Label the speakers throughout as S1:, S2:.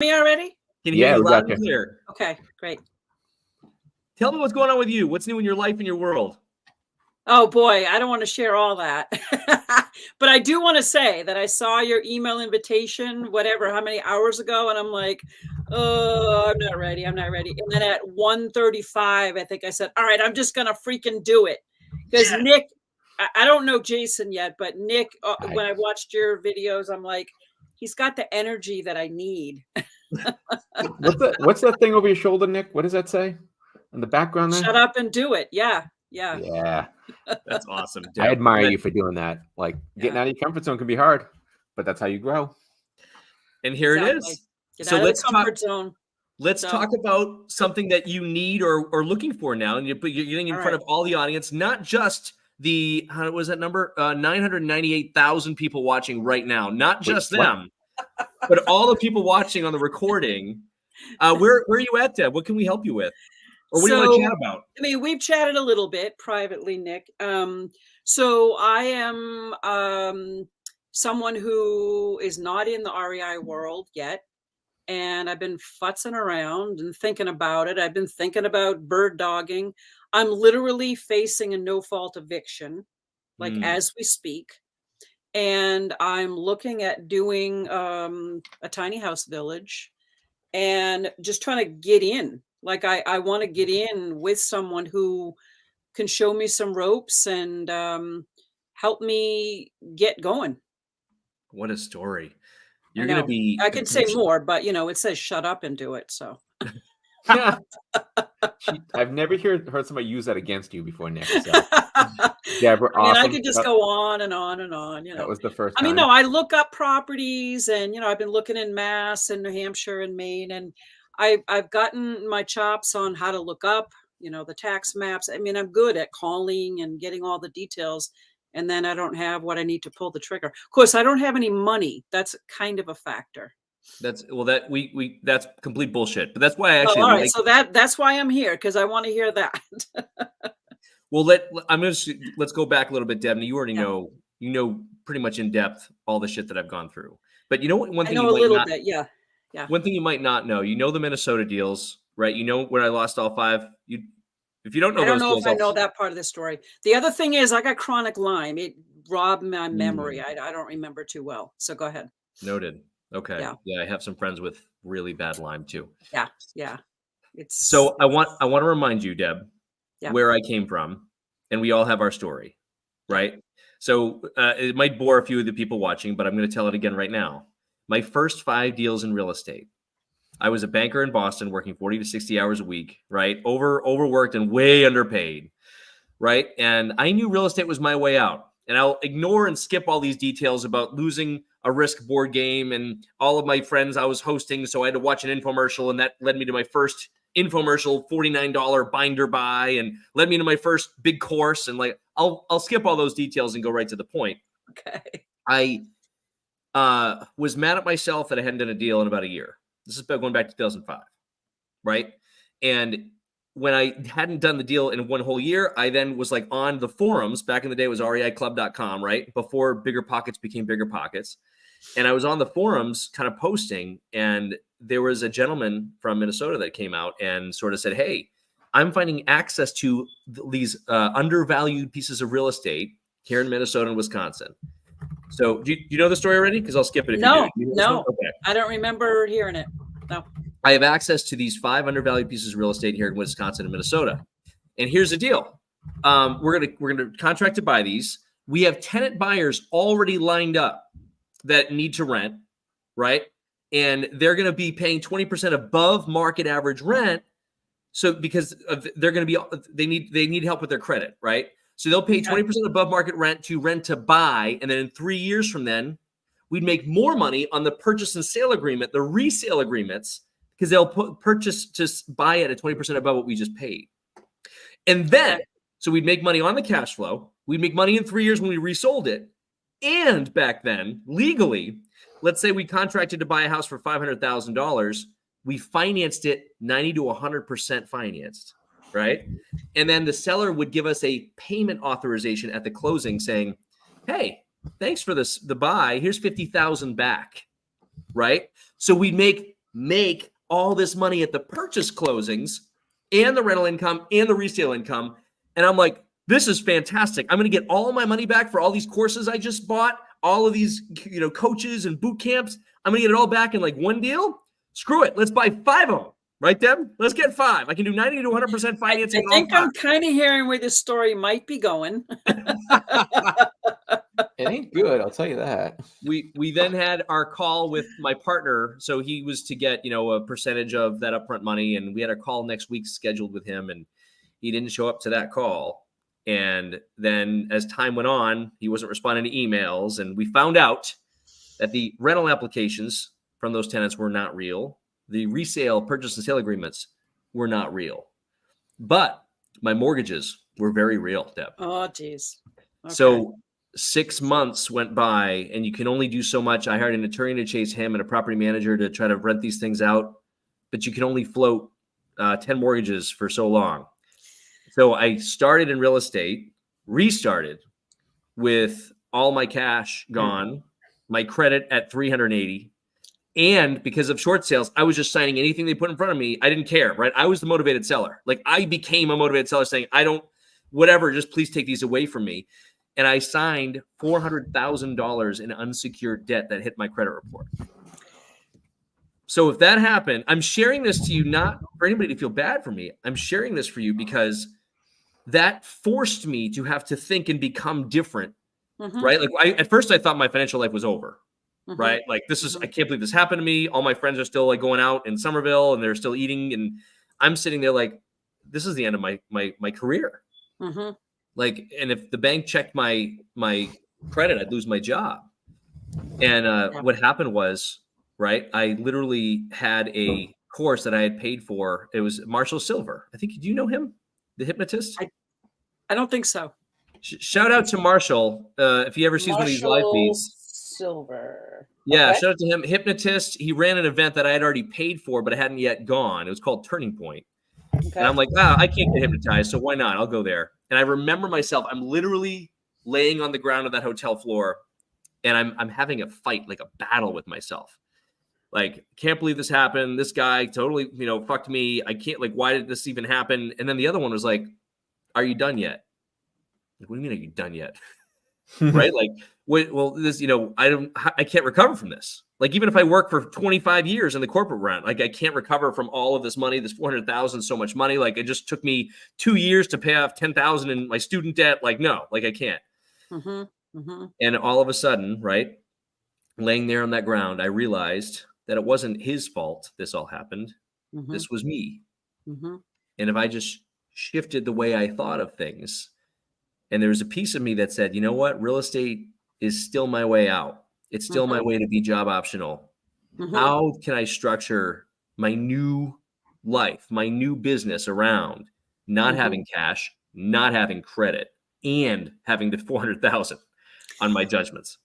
S1: Me already?
S2: Can hear you
S3: we
S2: loud
S3: got
S2: and
S3: you.
S2: clear.
S1: Okay, great.
S2: Tell me what's going on with you. What's new in your life and your world?
S1: Oh boy, I don't want to share all that. But I do want to say that I saw your email invitation, whatever, how many hours ago, and I'm like, oh, I'm not ready. I'm not ready. And then at 1:35, I think I said, all right, I'm just gonna freaking do it. Because
S2: Yes.
S1: Nick, I don't know Jason yet, but Nick, when I watched your videos, I'm like, he's got the energy that I need.
S3: What's that thing over your shoulder, Nick? What does that say in the background there?
S1: Shut up and do it. Yeah. Yeah.
S3: Yeah.
S2: That's awesome.
S3: I
S2: Deb.
S3: admire you for doing that. Like getting
S1: Yeah.
S3: out of your comfort zone can be hard, but that's how you grow.
S2: And here it
S1: Exactly.
S2: is.
S1: Get
S2: So
S1: out of
S2: let's
S1: the comfort zone.
S2: Let's
S1: So-
S2: talk about something that you need or looking for now. And you're getting in
S1: All
S2: front
S1: right.
S2: of all the audience, not just the, how was that number? 998,000 people watching right now. Not just
S3: what?
S2: them, but all the people watching on the recording. Where are you at, Deb? What can we help you with? Or what do you want to chat about?
S1: I mean, we've chatted a little bit privately, Nick. So I am someone who is not in the REI world yet. And I've been futzing around and thinking about it. I've been thinking about bird dogging. I'm literally facing a no-fault eviction, like as we speak. And I'm looking at doing a tiny house village and just trying to get in. Like I want to get in with someone who can show me some ropes and help me get going.
S2: What a story. You're going to be.
S1: I can say more, but it says shut up and do it. So
S3: I've never heard somebody use that against you before, Nick. So. Deborah,
S1: I mean,
S3: awesome.
S1: I could just go on and on and on.
S3: That was the first time.
S1: I mean, no, I look up properties, and I've been looking in Mass and New Hampshire and Maine, and I've gotten my chops on how to look up, the tax maps. I mean, I'm good at calling and getting all the details, and then I don't have what I need to pull the trigger. Of course, I don't have any money. That's kind of a factor.
S2: That's complete bullshit. But that's why I actually.
S1: All right, so that's why I'm here, because I want to hear that.
S2: Well, let's go back a little bit, Deb. You already know, pretty much in depth all the shit that I've gone through. But one thing
S1: I know a little bit, yeah.
S2: One thing you might not know, the Minnesota deals, right? Where I lost all 5. If you don't know,
S1: I don't know if I know that part of the story. The other thing is, I got chronic Lyme. It robbed my memory. I don't remember too well. So go ahead.
S2: Noted. Okay.
S1: Yeah.
S2: I have some friends with really bad Lyme too.
S1: Yeah.
S2: So I want to remind you, Deb, where I came from, and we all have our story, right? So it might bore a few of the people watching, but I'm going to tell it again right now. My first 5 deals in real estate. I was a banker in Boston working 40 to 60 hours a week, right? Overworked and way underpaid, right? And I knew real estate was my way out. And I'll ignore and skip all these details about losing a Risk board game and all of my friends I was hosting. So I had to watch an infomercial, and that led me to my first infomercial $49 binder buy and led me to my first big course. And I'll skip all those details and go right to the point.
S1: Okay.
S2: I was mad at myself that I hadn't done a deal in about a year. This is going back to 2005, right? And when I hadn't done the deal in 1 whole year, I then was on the forums. Back in the day, it was reiclub.com, right? Before Bigger Pockets became Bigger Pockets. And I was on the forums kind of posting, and there was a gentleman from Minnesota that came out and sort of said, hey, I'm finding access to these undervalued pieces of real estate here in Minnesota and Wisconsin. So do you know the story already? Because I'll skip it if you do.
S1: No.
S2: Okay.
S1: I don't remember hearing it. No.
S2: I have access to these 5 undervalued pieces of real estate here in Wisconsin and Minnesota. And here's the deal. We're gonna contract to buy these. We have tenant buyers already lined up that need to rent, right? And they're going to be paying 20% above market average rent. So because they're going to be, they need help with their credit, right? So they'll pay 20% above market rent to rent to buy. And then in 3 years from then, we'd make more money on the purchase and sale agreement, the resale agreements, because they'll purchase to buy at 20% above what we just paid. And then, so we'd make money on the cash flow. We'd make money in 3 years when we resold it. And back then, legally, let's say we contracted to buy a house for $500,000. We financed it 90 to 100% financed, right? And then the seller would give us a payment authorization at the closing saying, hey, thanks for the buy. Here's $50,000 back, right? So we'd make make all this money at the purchase closings and the rental income and the resale income. And I'm like, this is fantastic. I'm going to get all of my money back for all these courses I just bought, all of these, coaches and boot camps. I'm going to get it all back in like one deal. Screw it. Let's buy 5 of them. Right, Deb? Let's get 5. I can do 90 to 100% financing.
S1: I think I'm kind of hearing where this story might be going.
S3: It ain't good, I'll tell you that.
S2: We then had our call with my partner. So he was to get, a percentage of that upfront money. And we had a call next week scheduled with him. And he didn't show up to that call. And then as time went on, he wasn't responding to emails. And we found out that the rental applications from those tenants were not real. The resale purchase and sale agreements were not real. But my mortgages were very real, Deb.
S1: Oh, geez. Okay.
S2: So 6 months went by and you can only do so much. I hired an attorney to chase him and a property manager to try to rent these things out, but you can only float 10 mortgages for so long. So I started in real estate, restarted with all my cash gone, my credit at 380. And because of short sales, I was just signing anything they put in front of me. I didn't care, right? I was the motivated seller. Like I became a motivated seller saying, whatever, just please take these away from me. And I signed $400,000 in unsecured debt that hit my credit report. So if that happened, I'm sharing this to you, not for anybody to feel bad for me. I'm sharing this for you because that forced me to have to think and become different, right? Like at first I thought my financial life was over. Right? Like I can't believe this happened to me. All my friends are still like going out in Somerville and they're still eating. And I'm sitting there like, this is the end of my career. Like, and if the bank checked my credit, I'd lose my job. And what happened was, right, I literally had a course that I had paid for. It was Marshall Silver. I think, do you know him? The hypnotist?
S1: I don't think so.
S2: Shout out to Marshall. If he ever sees one of these live feeds.
S1: Silver.
S2: Yeah,
S1: Okay.
S2: shout out to him. Hypnotist. He ran an event that I had already paid for, but I hadn't yet gone. It was called Turning Point.
S1: Okay.
S2: And I'm like, I can't get hypnotized, so why not? I'll go there. And I remember myself, I'm literally laying on the ground of that hotel floor, and I'm having a fight, like a battle with myself. Like, can't believe this happened. This guy totally, fucked me. I can't, like, why did this even happen? And then the other one was like, are you done yet? Like, what do you mean, are you done yet? Right? Like, well, this, I can't recover from this. Like, even if I work for 25 years in the corporate realm, like I can't recover from all of this money, this 400,000, so much money. Like it just took me 2 years to pay off 10,000 in my student debt. Like, no, like I can't. And all of a sudden, right, laying there on that ground, I realized that it wasn't his fault. This all happened. This was me. And if I just shifted the way I thought of things, and there was a piece of me that said, you know what, real estate is still my way out. It's still my way to be job optional. How can I structure my new life, my new business around not having cash, not having credit, and having the 400,000 on my judgments?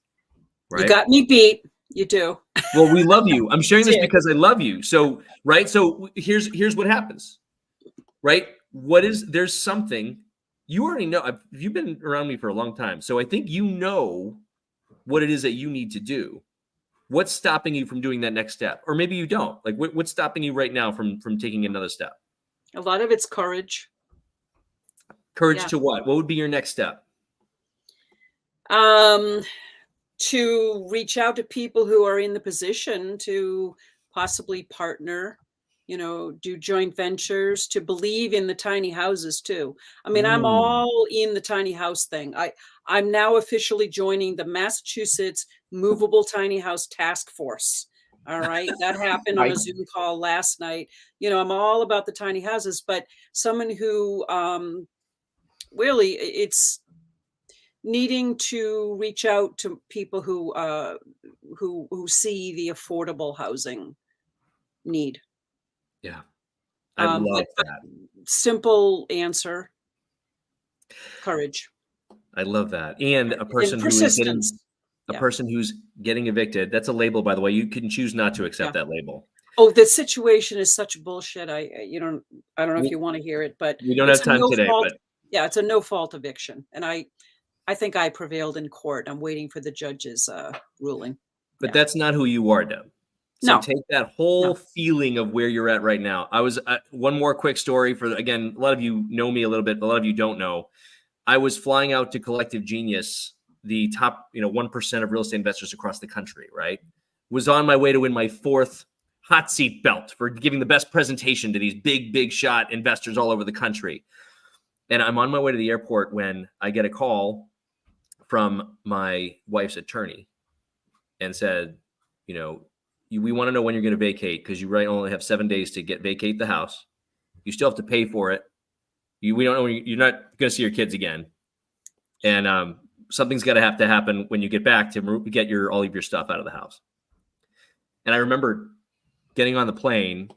S2: Right?
S1: You got me beat. You do.
S2: Well, we love you. I'm sharing this because I love you. So, right. So here's what happens, right? There's something you already know. You've been around me for a long time. So I think you know what it is that you need to do. What's stopping you from doing that next step? Or maybe you don't. Like what's stopping you right now from taking another step?
S1: A lot of it's courage.
S2: Courage to what? What would be your next step?
S1: To reach out to people who are in the position to possibly partner, do joint ventures, to believe in the tiny houses too. I mean, I'm all in the tiny house thing. I'm now officially joining the Massachusetts Movable Tiny House Task Force. All right. That happened on a Zoom call last night. I'm all about the tiny houses, but someone who really it's needing to reach out to people who see the affordable housing need.
S2: Yeah. I love that.
S1: Simple answer. Courage.
S2: I love that. And a person who's getting evicted. That's a label, by the way. You can choose not to accept that label.
S1: Oh, the situation is such bullshit. I don't know if you want to hear it, but
S2: we don't have time today. But
S1: yeah, it's a no fault eviction. And I think I prevailed in court. I'm waiting for the judge's ruling.
S2: But that's not who you are, Deb. So
S1: No.
S2: take that whole
S1: No.
S2: feeling of where you're at right now. I was one more quick story for, again, a lot of you know me a little bit, a lot of you don't know. I was flying out to Collective Genius, the top 1% of real estate investors across the country, right? Was on my way to win my 4th hot seat belt for giving the best presentation to these big shot investors all over the country. And I'm on my way to the airport when I get a call from my wife's attorney and said, we want to know when you're going to vacate, because you only have 7 days to vacate the house. You still have to pay for it. We don't know when you're not going to see your kids again. And something's got to have to happen when you get back to get all of your stuff out of the house. And I remember getting on the plane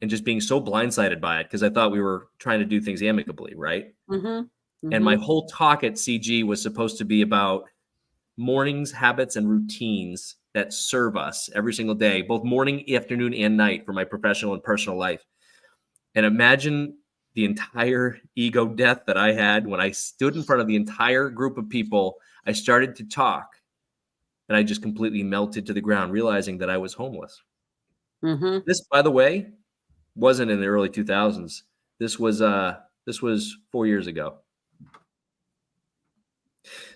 S2: and just being so blindsided by it, because I thought we were trying to do things amicably, right?
S1: Mm-hmm. Mm-hmm.
S2: And my whole talk at CG was supposed to be about mornings, habits, and routines that serve us every single day, both morning, afternoon, and night, for my professional and personal life. And imagine the entire ego death that I had when I stood in front of the entire group of people. I started to talk, and I just completely melted to the ground, realizing that I was homeless.
S1: Mm-hmm.
S2: This, by the way, wasn't in the early 2000s. This was 4 years ago.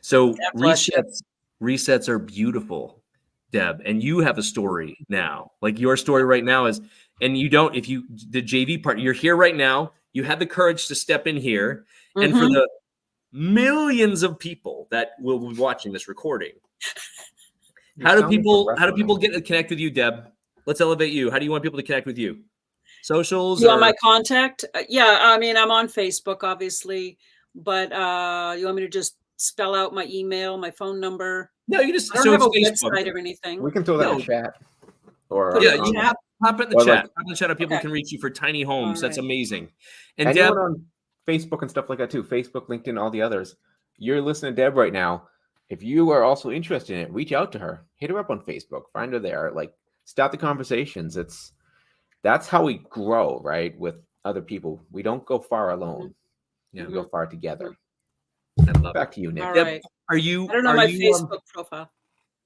S2: So resets are beautiful, Deb, and you have a story now. Like, your story right now is, and the JV part, you're here right now. You had the courage to step in here.
S1: Mm-hmm.
S2: And for the millions of people that will be watching this recording, how do people connect with you, Deb? Let's elevate you. How do you want people to connect with you? Socials?
S1: You want my contact? Yeah, I mean, I'm on Facebook, obviously, but you want me to just spell out my email, my phone number?
S2: No, you just,
S1: I don't have a website or anything.
S3: We can throw that in chat. Or
S1: Put it in
S2: you
S1: chat?
S2: pop it in the chat. Pop in the chat, people
S1: Okay.
S2: can reach you for tiny homes.
S1: All
S2: That's
S1: right.
S2: amazing. And
S3: anyone
S2: Deb,
S3: on Facebook and stuff like that too. Facebook, LinkedIn, all the others. You're listening to Deb right now. If you are also interested in it, reach out to her. Hit her up on Facebook. Find her there. Like, start the conversations. That's how we grow, right? With other people. We don't go far alone.
S2: Yeah.
S3: We go far together.
S2: I love
S3: Back to you, Nick.
S1: All
S2: Deb,
S1: right.
S2: I
S1: don't know my Facebook profile.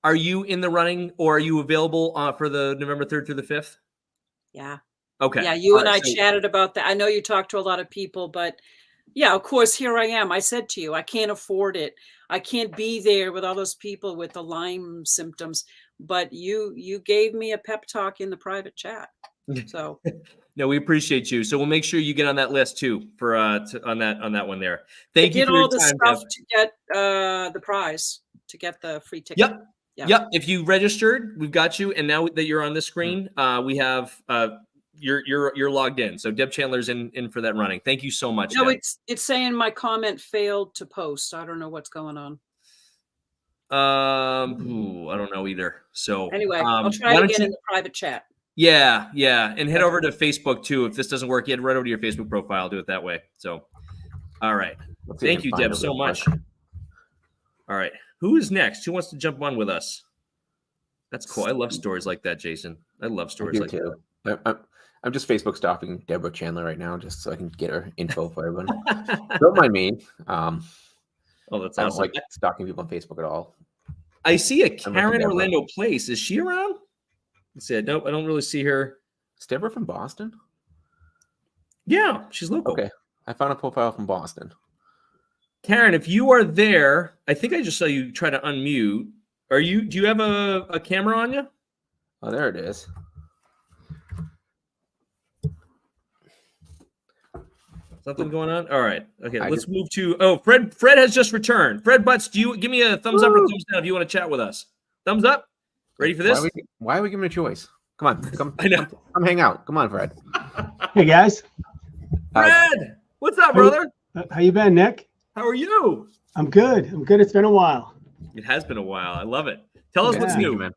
S2: Are you in the running, or are you available for the November 3rd through the 5th?
S1: Yeah.
S2: Okay.
S1: Yeah, you
S2: All
S1: and
S2: right,
S1: I chatted about that. I know you talked to a lot of people, but yeah, of course, here I am. I said to you, I can't afford it. I can't be there with all those people with the Lyme symptoms. But you gave me a pep talk in the private chat. So
S2: no, we appreciate you. So we'll make sure you get on that list too for on that one there. Thank you
S1: did
S2: for your
S1: all the
S2: time,
S1: stuff
S2: Deb.
S1: to get the prize, to get the free ticket.
S2: Yep. If you registered, we've got you. And now that you're on the screen, we have you're logged in. So Deb Chandler's in for that running. Thank you so much.
S1: No,
S2: Deb.
S1: it's saying my comment failed to post. I don't know what's going on.
S2: I don't know either. So
S1: anyway, I'll try it again in the private chat.
S2: Yeah. And head over to Facebook too. If this doesn't work, head right over to your Facebook profile. Do it that way. So, all right. Thank you, Deb, so much. All right. Who is next? Who wants to jump on with us? That's cool. I love stories like that, Jason. I love stories like that.
S3: I'm just Facebook stalking Deborah Chandler right now, just so I can get her info for everyone. Don't mind me.
S2: Oh, that's
S3: I
S2: awesome.
S3: don't like stalking people on Facebook at all.
S2: I see a Karen Orlando Place. Is she around? Let's see. Nope, I don't really see her.
S3: Is Deborah from Boston?
S2: Yeah, she's local.
S3: Okay. I found a profile from Boston.
S2: Karen, if you are there, I think I just saw you try to unmute. Do you have a camera on you?
S3: Oh, there it is.
S2: Something going on? All right. Okay, let's move to Fred has just returned. Fred Butts, do you give me a thumbs up or thumbs down if you want to chat with us? Thumbs up? Ready for this?
S3: Why are we giving a choice? Come on. Come hang out. Come on, Fred.
S4: Hey guys.
S2: Fred! What's up, brother?
S4: How you been, Nick?
S2: How are you?
S4: I'm good. It's been a while.
S2: It has been a while. I love it. Tell us what's new, man.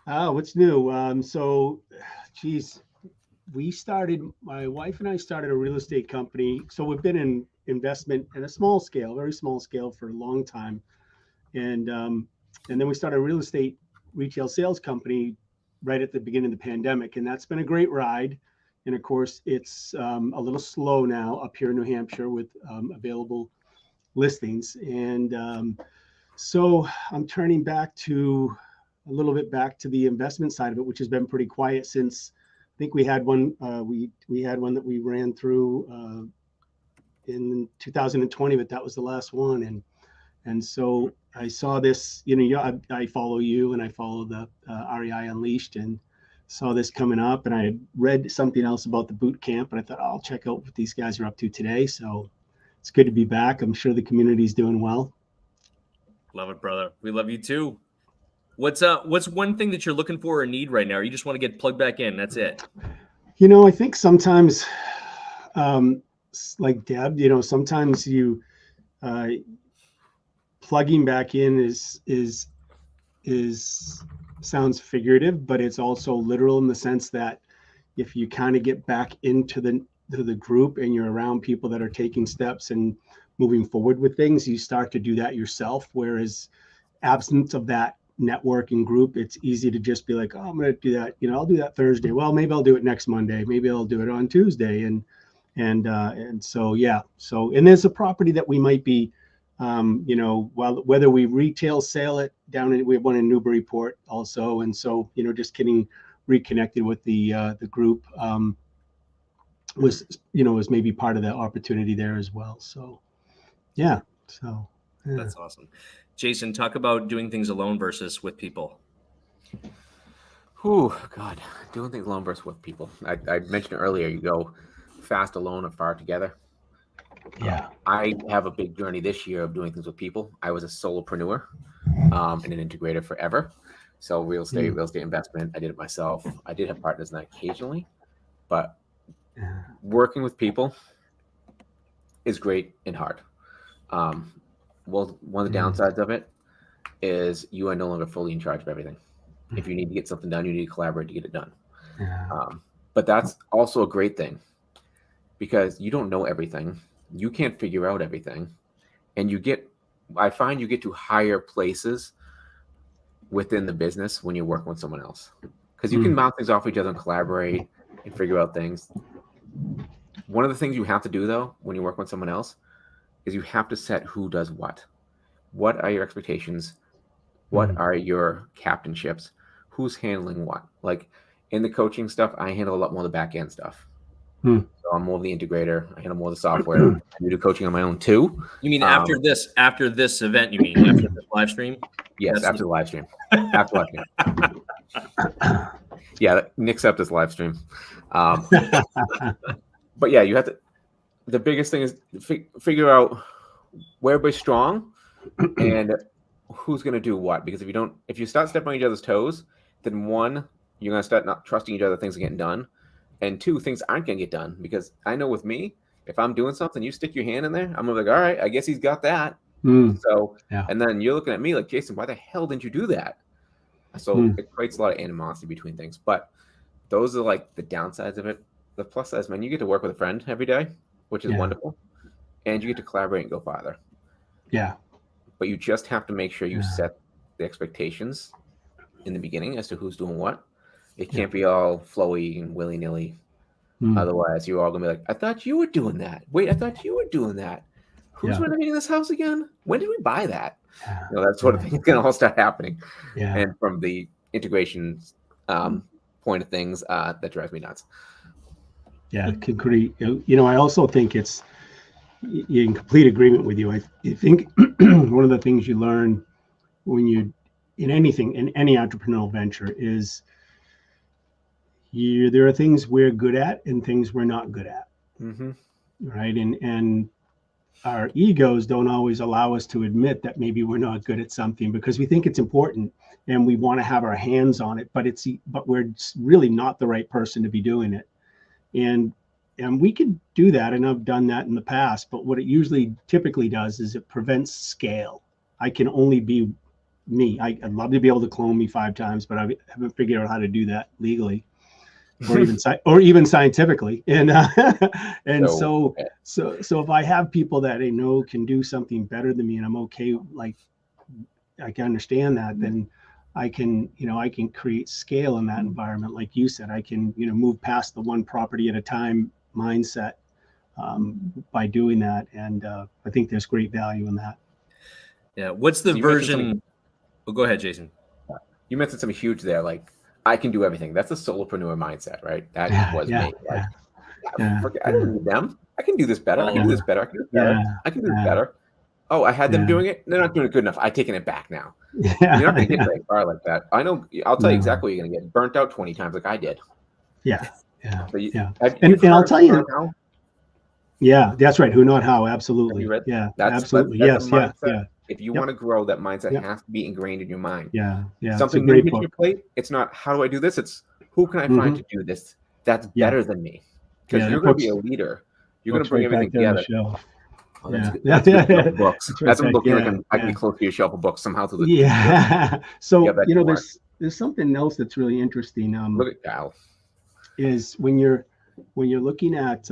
S4: What's new? My wife and I started a real estate company. So we've been in investment at a small scale, very small scale for a long time. And then we started a real estate retail sales company right at the beginning of the pandemic. And that's been a great ride. And of course, it's a little slow now up here in New Hampshire with available listings. And so I'm turning back to little bit back to the investment side of it, which has been pretty quiet since I think we had one. We had one that we ran through in 2020, but that was the last one. And so I saw this. I follow you and I follow the REI Unleashed, and saw this coming up. And I had read something else about the boot camp, and I thought, I'll check out what these guys are up to today. So it's good to be back. I'm sure the community's doing well.
S2: Love it, brother. We love you too. What's one thing that you're looking for or need right now? Or you just want to get plugged back in? That's it.
S4: I think sometimes, like Deb, sometimes you plugging back in is sounds figurative, but it's also literal in the sense that if you kind of get back into the group and you're around people that are taking steps and moving forward with things, you start to do that yourself. Whereas absence of that networking group, it's easy to just be like, oh, I'm going to do that. I'll do that Thursday. Well, maybe I'll do it next Monday. Maybe I'll do it on Tuesday. And so, yeah. So, and there's a property that we might be, whether we retail sale it down we have one in Newburyport also. And so, just getting reconnected with the group was maybe part of the opportunity there as well. So, yeah. So yeah.
S2: That's awesome. Jason, talk about doing things alone versus with people.
S3: Oh, God. Doing things alone versus with people. I mentioned earlier, you go fast alone or far together.
S4: Yeah.
S3: I have a big journey this year of doing things with people. I was a solopreneur and an integrator forever. So real estate investment, I did it myself. I did have partners in that occasionally, but working with people is great and hard. Well, one of the downsides of it is you are no longer fully in charge of everything. If you need to get something done, you need to collaborate to get it done. But that's also a great thing because you don't know everything. You can't figure out everything. And I find you get to higher places within the business when you're working with someone else because you can bounce things off each other and collaborate and figure out things. One of the things you have to do though, when you're working with someone else, is you have to set who does what. What are your expectations? What are your captainships? Who's handling what? Like in the coaching stuff, I handle a lot more of the back end stuff. So I'm more of the integrator. I handle more of the software. I do coaching on my own too.
S2: You mean after this event, you mean after the live stream?
S3: Yes, after the live stream. After live stream. Yeah, Nick up this live stream. But yeah, you have to, the biggest thing is figure out where everybody's strong and who's going to do what. Because if you start stepping on each other's toes, then one, you're going to start not trusting each other, things are getting done. And two, things aren't going to get done. Because I know with me, if I'm doing something, you stick your hand in there, I'm going to be like, all right, I guess he's got that. So, and then you're looking at me like, Jason, why the hell didn't you do that? So it creates a lot of animosity between things. But those are like the downsides of it. The plus side is, man, you get to work with a friend every day, which is wonderful. And you get to collaborate and go farther.
S4: Yeah.
S3: But you just have to make sure you set the expectations in the beginning as to who's doing what. It can't be all flowy and willy-nilly. Otherwise, you're all going to be like, I thought you were doing that. Wait, I thought you were doing that. Who's renovating this house again? When did we buy that? That sort of thing is going to all start happening. And from the integration point of things, that drives me nuts.
S4: Yeah, agree. I also think it's in complete agreement with you. I think one of the things you learn when you in any entrepreneurial venture is there are things we're good at and things we're not good at. Right. And our egos don't always allow us to admit that maybe we're not good at something because we think it's important and we want to have our hands on it, but we're really not the right person to be doing it. And we could do that, and I've done that in the past, but what it typically does is it prevents scale. I can only be me. I'd love to be able to clone me 5 times, but I haven't figured out how to do that legally or even scientifically. And so if I have people that I know can do something better than me and I'm okay, like I can understand that, then I can create scale in that environment. Like you said, I can, move past the one property at a time mindset by doing that. And I think there's great value in that.
S2: Yeah. What's the version? Oh, go ahead, Jason.
S3: You mentioned something huge there, like I can do everything. That's a solopreneur mindset, right? That
S4: Yeah,
S3: was
S4: yeah,
S3: me. Like,
S4: yeah,
S3: forget, I don't need them. I can do this better. I can do this better. I can do this better.
S4: yeah,
S3: I can do this
S4: yeah,
S3: better. Oh, I had them
S4: yeah,
S3: doing it. They're not doing it good enough. I've taken it back now.
S4: yeah,
S3: You're not going to
S4: yeah,
S3: get very far like that. I know. I'll tell you
S4: no,
S3: exactly what you're going to get. Burnt out 20 times like I did.
S4: yeah, yeah,
S3: But you,
S4: yeah.
S3: you've
S4: And I'll
S3: heard
S4: tell
S3: Who
S4: you,
S3: Not How?
S4: yeah, that's right. Who, not how.
S3: Have
S4: Absolutely.
S3: you read?
S4: Yeah,
S3: That's
S4: absolutely.
S3: that's a
S4: Yes, yeah,
S3: mindset.
S4: yeah,
S3: If you
S4: yep,
S3: want to grow, that mindset
S4: yep,
S3: has to be ingrained in your mind.
S4: yeah, yeah. It's a
S3: Something new
S4: great
S3: hits
S4: book.
S3: your plate. It's not how do I do this. It's who can I find
S4: Hmm.
S3: to do this that's
S4: Yeah,
S3: better than me. Because
S4: yeah.
S3: you're
S4: That
S3: going to be
S4: book's
S3: a leader. You're going to
S4: book's
S3: bring
S4: right back
S3: everything
S4: there on the
S3: together.
S4: shelf.
S3: Oh,
S4: Yeah,
S3: that's a good shelf of
S4: that's
S3: books.
S4: right
S3: That's a
S4: back.
S3: book
S4: Yeah,
S3: I can
S4: yeah,
S3: get close to your shelf of books somehow through the
S4: yeah.
S3: yeah,
S4: So
S3: that can work.
S4: there's something else that's really interesting.
S3: Look at Kyle.
S4: Is when you're looking at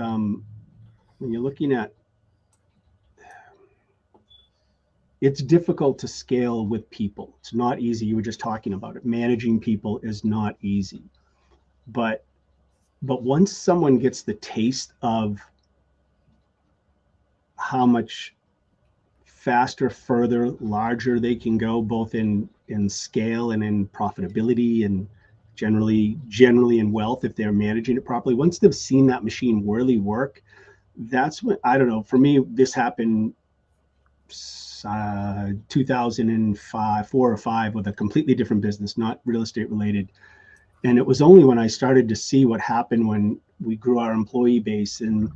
S4: it's difficult to scale with people. It's not easy. You were just talking about it. Managing people is not easy. But once someone gets the taste of how much faster, further, larger they can go, both in scale and in profitability and generally in wealth, if they're managing it properly, once they've seen that machine really work, that's when, I don't know, for me, this happened 2005, 4 or 5, with a completely different business, not real estate related. And it was only when I started to see what happened when we grew our employee base, and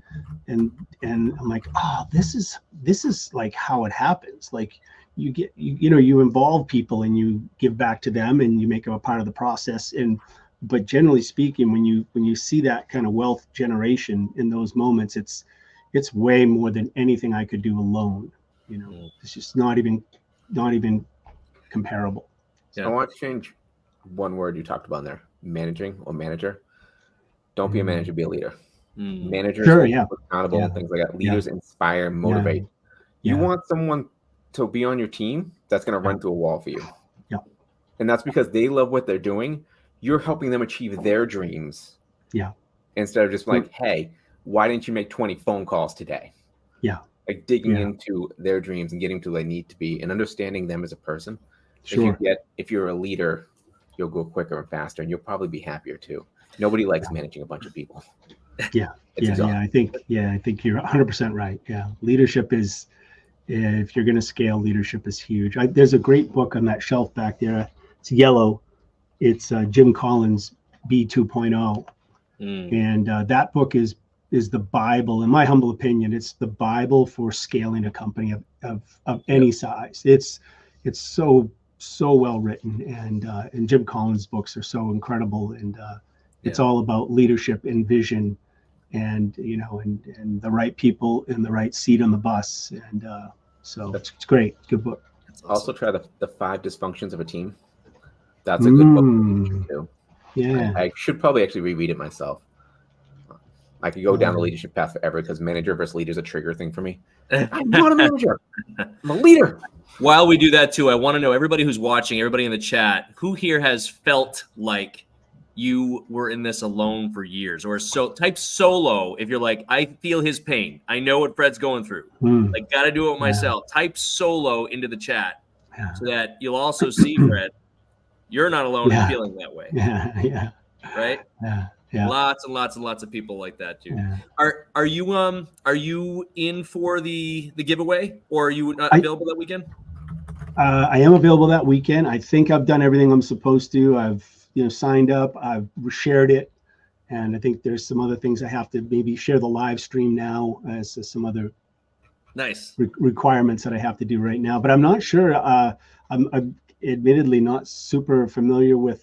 S4: I'm like, oh, this is like how it happens. Like you get, you involve people and you give back to them and you make them a part of the process. But generally speaking, when you see that kind of wealth generation in those moments, it's way more than anything I could do alone. It's just not even comparable.
S2: Yeah.
S3: I want to change one word you talked about in there: managing or manager. Don't be a manager, be a leader. Managers
S4: Sure,
S3: hold
S4: yeah.
S3: people accountable
S4: Yeah.
S3: and things like that. Leaders inspire, motivate.
S4: Yeah.
S3: You want someone to be on your team that's going to run through a wall for you.
S4: Yeah.
S3: And that's because they love what they're doing. You're helping them achieve their dreams.
S4: Yeah.
S3: Instead of just like, hey, why didn't you make 20 phone calls today?
S4: Yeah.
S3: Like digging
S4: Yeah.
S3: into their dreams and getting to where they need to be and understanding them as a person.
S4: Sure.
S3: If you're a leader, you'll go quicker and faster, and you'll probably be happier too. Nobody likes managing a bunch of people.
S4: Yeah.
S3: It's
S4: Yeah.
S3: exhausting.
S4: I think you're 100% right. Yeah. Leadership is, if you're going to scale, leadership is huge. There's a great book on that shelf back there. It's yellow. It's Jim Collins' B 2.0. And that book is the Bible, in my humble opinion. It's the Bible for scaling a company of any size. It's so well written, and Jim Collins' books are so incredible, and it's all about leadership and vision, and and the right people in the right seat on the bus, and so it's great. Good book.
S3: Also try the 5 dysfunctions of a team. That's a good book too.
S4: Yeah.
S3: I should probably actually reread it myself. I could go down the leadership path forever because manager versus leader is a trigger thing for me. I'm not a manager. I'm a leader.
S2: While we do that too, I want to know, everybody who's watching, everybody in the chat, who here has felt like you were in this alone for years? Or type solo if you're like, I feel his pain. I know what Fred's going through. Like, got to do it myself. Type solo into the chat so that you'll also see, Fred, you're not alone in feeling that way.
S4: Yeah.
S2: Right?
S4: Yeah.
S2: Lots and lots and lots of people like that too.
S4: Yeah.
S2: Are you in for the giveaway, or are you not available that weekend?
S4: I am available that weekend. I think I've done everything I'm supposed to. I've signed up. I've shared it, and I think there's some other things I have to maybe share the live stream now, as some other
S2: Nice
S4: requirements that I have to do right now. But I'm not sure. I'm admittedly not super familiar with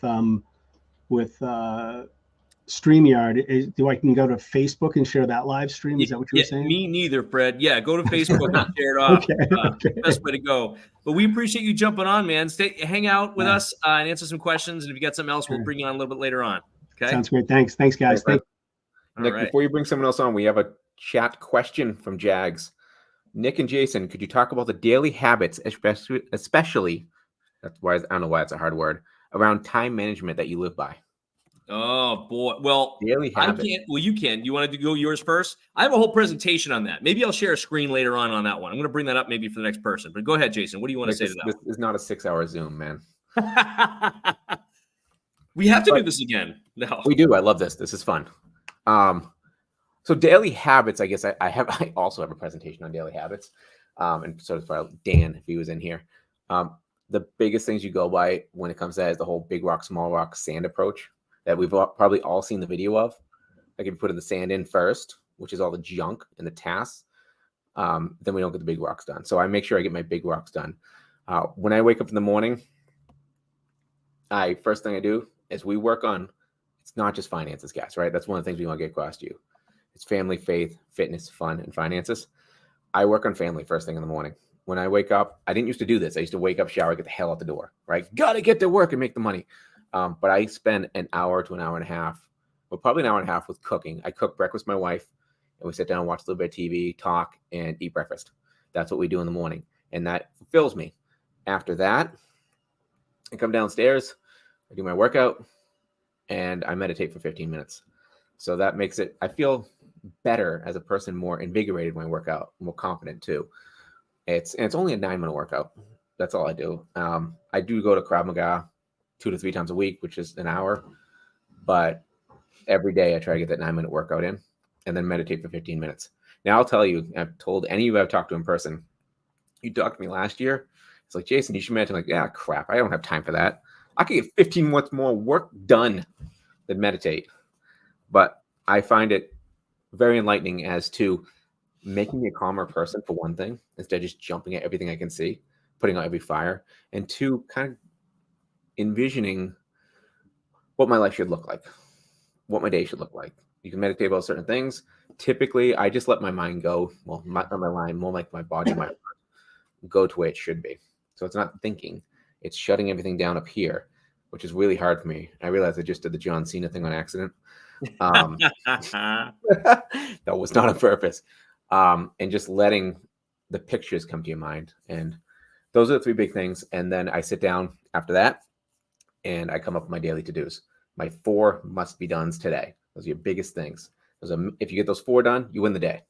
S4: StreamYard. Do I can go to Facebook and share that live stream? Is that what you were saying?
S2: Me neither, Fred. Yeah, go to Facebook and share it off.
S4: Okay.
S2: Best way to go. But we appreciate you jumping on, man. Hang out with us and answer some questions. And if you got something else, we'll bring you on a little bit later on. Okay.
S4: Sounds great. Thanks, guys.
S3: Nick,
S2: right.
S3: Before you bring someone else on, we have a chat question from Jags. Nick and Jason, could you talk about the daily habits, especially that's why I don't know why it's a hard word, around time management that you live by?
S2: Oh boy. Well,
S3: daily habits.
S2: I can't. Well, you can. You wanted to go yours first? I have a whole presentation on that. Maybe I'll share a screen later on that one. I'm going to bring that up maybe for the next person. But go ahead, Jason. What do you want to say to that?
S3: This is not a 6-hour Zoom, man.
S2: We have to do
S3: But-
S2: this again. No.
S3: We do. I love this. This is fun. So daily habits, I guess I also have a presentation on daily habits. And so does probably Dan if he was in here. The biggest things you go by when it comes to that is the whole big rock, small rock, sand approach that we've probably all seen the video of. Like if you put the sand in first, which is all the junk and the tasks, then we don't get the big rocks done. So I make sure I get my big rocks done. When I wake up in the morning, first thing I do is we work on, it's not just finances, guys, right? That's one of the things we want to get across to you. It's family, faith, fitness, fun, and finances. I work on family first thing in the morning. When I wake up, I didn't used to do this. I used to wake up, shower, get the hell out the door, right? Got to get to work and make the money. But I spend an hour to an hour and a half, well, probably an hour and a half with cooking. I cook breakfast with my wife, and we sit down and watch a little bit of TV, talk, and eat breakfast. That's what we do in the morning, and that fulfills me. After that, I come downstairs, I do my workout, and I meditate for 15 minutes. So that makes it, I feel better as a person, more invigorated when I work out, more confident too. It's only a 9-minute workout. That's all I do. I do go to Krav Maga 2 to 3 times a week, which is an hour. But every day I try to get that 9-minute workout in and then meditate for 15 minutes. Now I'll tell you, I've told any of you I've talked to in person, you talked to me last year. It's like, Jason, you should meditate. I'm like, yeah, crap. I don't have time for that. I could get 15 minutes more work done than meditate. But I find it very enlightening as to making me a calmer person, for one thing, instead of just jumping at everything I can see, putting out every fire, and 2, kind of envisioning what my life should look like, what my day should look like. You can meditate about certain things. Typically, I just let my mind go. Well, not my mind, more like my body, my heart, go to where it should be. So it's not thinking, it's shutting everything down up here, which is really hard for me. I realized I just did the John Cena thing on accident. That was not on purpose. And just letting the pictures come to your mind. And those are the 3 big things. And then I sit down after that and I come up with my daily to-dos. My 4 must-be-dones today. Those are your biggest things. If you get those 4 done, you win the day.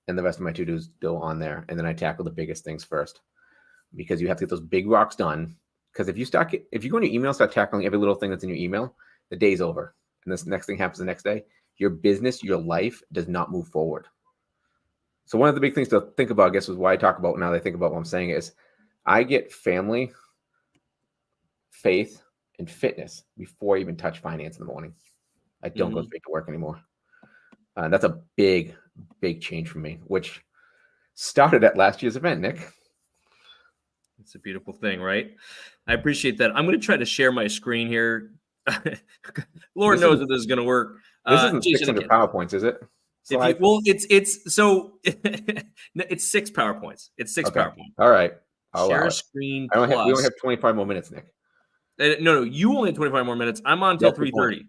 S3: And the rest of my to-dos go on there. And then I tackle the biggest things first, because you have to get those big rocks done. Because if you go in your email, start tackling every little thing that's in your email, the day's over. And this next thing happens the next day. Your business, your life does not move forward. So one of the big things to think about, I guess, is why I talk about now that I think about what I'm saying is I get family, faith, and fitness before I even touch finance in the morning. I don't go straight to work anymore. And that's a big, big change for me, which started at last year's event, Nick.
S2: It's a beautiful thing, right? I appreciate that. I'm going to try to share my screen here. Lord knows that this is going to work.
S3: This isn't
S2: Jason,
S3: 600 PowerPoints, is it?
S2: It's 6 PowerPoints. It's 6
S3: Okay.
S2: PowerPoints.
S3: All right. I'll allow
S2: Share
S3: it.
S2: screen
S3: We only
S2: plus.
S3: have 25 more minutes, Nick.
S2: No, you only have 25 more minutes. I'm on until
S3: That's the point.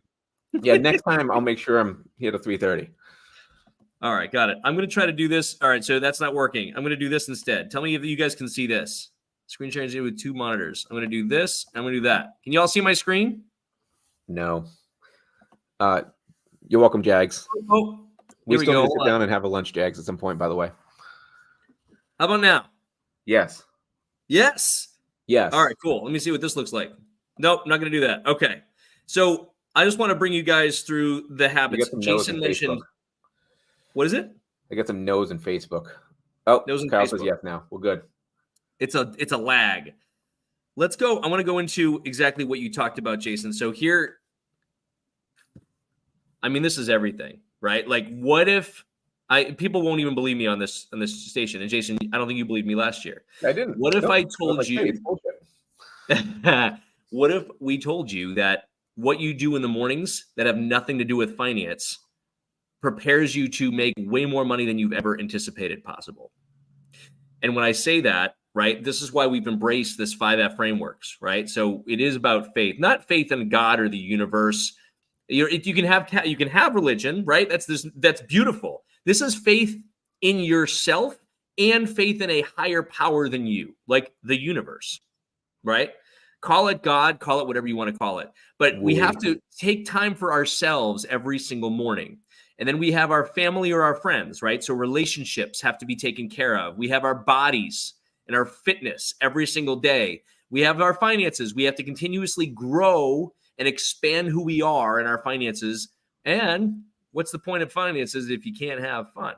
S2: 3:30.
S3: Yeah, next time I'll make sure I'm here to 3:30.
S2: All right, got it. I'm going to try to do this. All right, so that's not working. I'm going to do this instead. Tell me if you guys can see this. Screen sharing with 2 monitors. I'm going to do this. I'm going to do that. Can you all see my screen?
S3: No. You're welcome, Jags.
S2: Oh,
S3: We
S2: here we
S3: still
S2: go.
S3: need to
S2: Hold
S3: sit
S2: on.
S3: down and have a lunch, Jags, at some point, by the way.
S2: How about now?
S3: Yes.
S2: Yes.
S3: Yes.
S2: All right, cool. Let me see what this looks like. Nope, not going to do that. Okay. So I just want to bring you guys through the
S3: You
S2: habits.
S3: got some no's
S2: Jason
S3: in
S2: mentioned.
S3: Facebook.
S2: What is it?
S3: I got some no's in Facebook. Oh,
S2: No's in
S3: Kyle says
S2: Facebook.
S3: yes now. We're good.
S2: It's a lag. Let's go. I want to go into exactly what you talked about, Jason. So here, I mean, this is everything, right? Like, what if people won't even believe me on this station? And Jason, I don't think you believed me last year.
S3: I didn't.
S2: What if
S3: No,
S2: I
S3: was
S2: told
S3: like,
S2: you?
S3: hey, it's bullshit.
S2: What if we told you that what you do in the mornings that have nothing to do with finance prepares you to make way more money than you've ever anticipated possible? And when I say that, right, this is why we've embraced this 5F frameworks, right? So it is about faith, not faith in God or the universe. You can have religion, right? That's beautiful. This is faith in yourself and faith in a higher power than you, like the universe, right? Call it God, call it whatever you want to call it. But we have to take time for ourselves every single morning. And then we have our family or our friends, right? So relationships have to be taken care of. We have our bodies and our fitness every single day. We have our finances. We have to continuously grow and expand who we are in our finances. And what's the point of finances if you can't have fun?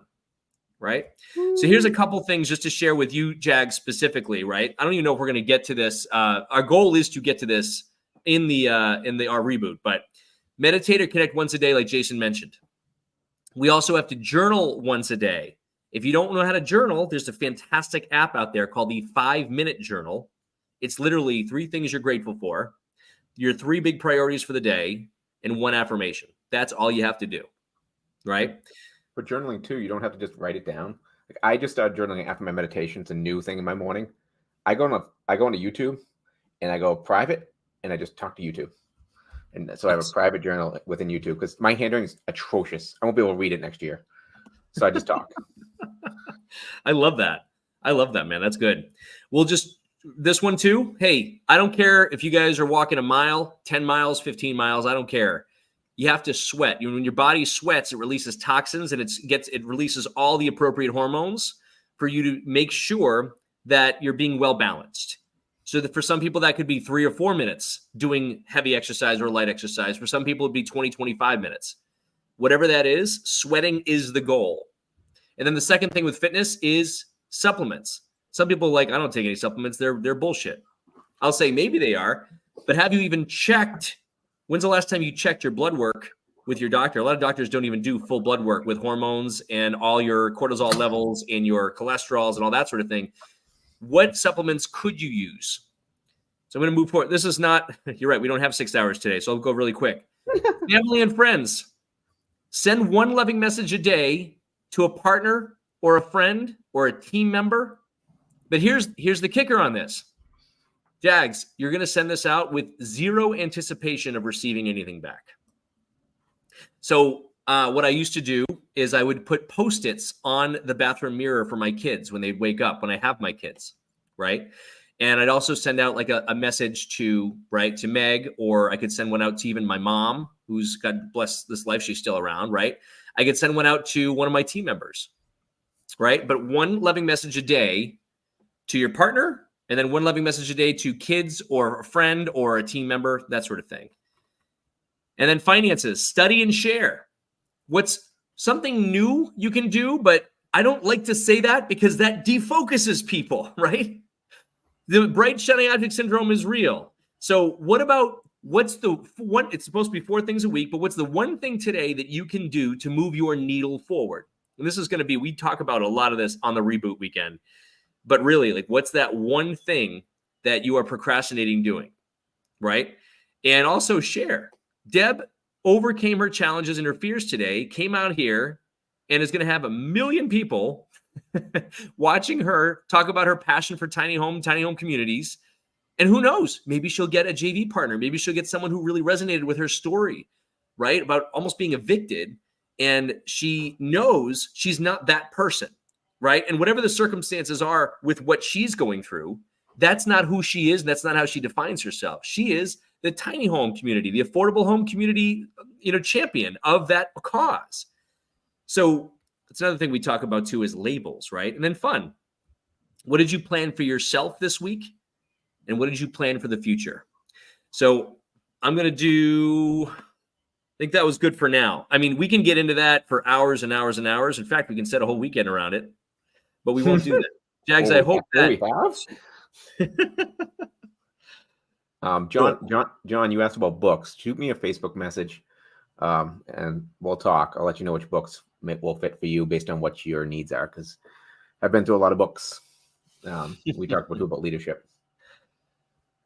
S2: Right? So here's a couple things just to share with you, Jag, specifically, right? I don't even know if we're going to get to this. Our goal is to get to this in our reboot, but meditate or connect once a day, like Jason mentioned. We also have to journal once a day. If you don't know how to journal, there's a fantastic app out there called the 5-Minute Journal. It's literally 3 things you're grateful for, your 3 big priorities for the day, and 1 affirmation. That's all you have to do, right?
S3: For journaling too, you don't have to just write it down. Like I just started journaling after my meditation. It's a new thing in my morning. I go into YouTube and I go private and I just talk to YouTube. And so I have a private journal within YouTube because my handwriting is atrocious. I won't be able to read it next year. So I just talk.
S2: I love that. I love that, man. That's good. We'll just, this one too. Hey, I don't care if you guys are walking a mile, 10 miles, 15 miles. I don't care. You have to sweat. When your body sweats, it releases toxins and it releases all the appropriate hormones for you to make sure that you're being well balanced. So that for some people, that could be 3 or 4 minutes doing heavy exercise or light exercise. For some people, it'd be 20, 25 minutes. Whatever that is, sweating is the goal. And then the second thing with fitness is supplements. Some people are like, I don't take any supplements. They're bullshit. I'll say maybe they are, but have you even checked? When's the last time you checked your blood work with your doctor? A lot of doctors don't even do full blood work with hormones and all your cortisol levels and your cholesterols and all that sort of thing. What supplements could you use? So I'm going to move forward. This is not, you're right, we don't have 6 hours today, so I'll go really quick. Family and friends, send 1 loving message a day to a partner or a friend or a team member. But here's the kicker on this. Jags, you're going to send this out with 0 anticipation of receiving anything back. So what I used to do is I would put Post-its on the bathroom mirror for my kids when they'd wake up, when I have my kids, right? And I'd also send out like a message to Meg, or I could send one out to even my mom, who's, God bless this life, she's still around, right? I could send one out to one of my team members, right? But 1 loving message a day to your partner, and then 1 loving message a day to kids or a friend or a team member, that sort of thing. And then finances, study and share. What's something new you can do, but I don't like to say that because that defocuses people, right? The bright shining object syndrome is real. So what about, what's the one, it's supposed to be 4 things a week, but what's the one thing today that you can do to move your needle forward? And this is going to be, we talk about a lot of this on the reboot weekend, but really, like, what's that one thing that you are procrastinating doing, right? And also share. Deb overcame her challenges and her fears today, came out here, and is going to have 1 million people watching her talk about her passion for tiny home communities. And who knows, maybe she'll get a JV partner. Maybe she'll get someone who really resonated with her story, right? About almost being evicted. And she knows she's not that person, right? And whatever the circumstances are with what she's going through, that's not who she is. And that's not how she defines herself. She is the tiny home community, the affordable home community, champion of that cause. So that's another thing we talk about too, is labels, right? And then fun. What did you plan for yourself this week? And what did you plan for the future? So I'm going to do, I think that was good for now. I mean, we can get into that for hours and hours and hours. In fact, we can set a whole weekend around it, but we won't do that. Jags, I hope that.
S3: John, you asked about books. Shoot me a Facebook message, and we'll talk. I'll let you know which books will fit for you based on what your needs are, because I've been through a lot of books. We talked about leadership.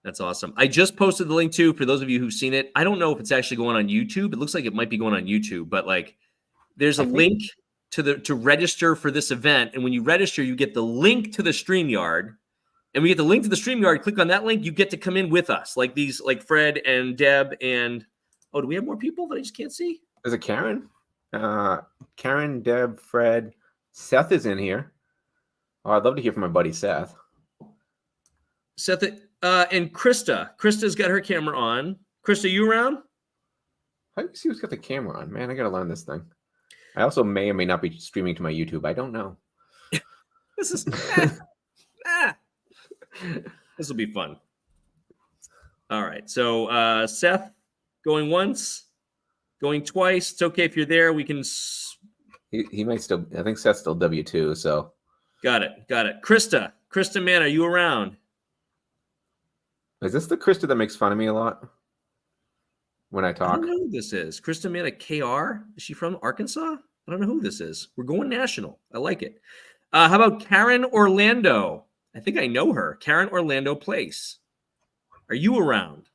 S2: That's awesome. I just posted the link too for those of you who've seen it. I don't know if it's actually going on YouTube. It looks like it might be going on YouTube, but like there's a link to register for this event. And when you register, you get the link to the StreamYard. And we get the link to the StreamYard. Click on that link. You get to come in with us, like these, like Fred and Deb and, oh, do we have more people that I just can't see?
S3: There's a Karen. Karen, Deb, Fred. Seth is in here. Oh, I'd love to hear from my buddy Seth.
S2: Seth and Krista. Krista's got her camera on. Krista, you around?
S3: How do you see who's got the camera on? Man, I got to learn this thing. I also may or may not be streaming to my YouTube. I don't know.
S2: This is... This will be fun. All right. So Seth going once, going twice. It's okay if you're there. We can.
S3: He might still. I think Seth's still W2. So
S2: Got it. Krista, man, are you around?
S3: is this the Krista that makes fun of me a lot when I
S2: I
S3: talk?
S2: don't know who this is. Krista Manna KR. Is she from Arkansas? I don't know who this is. We're going national. I like it. How about Karen Orlando? I think I know her. Karen Orlando Place. Are you around?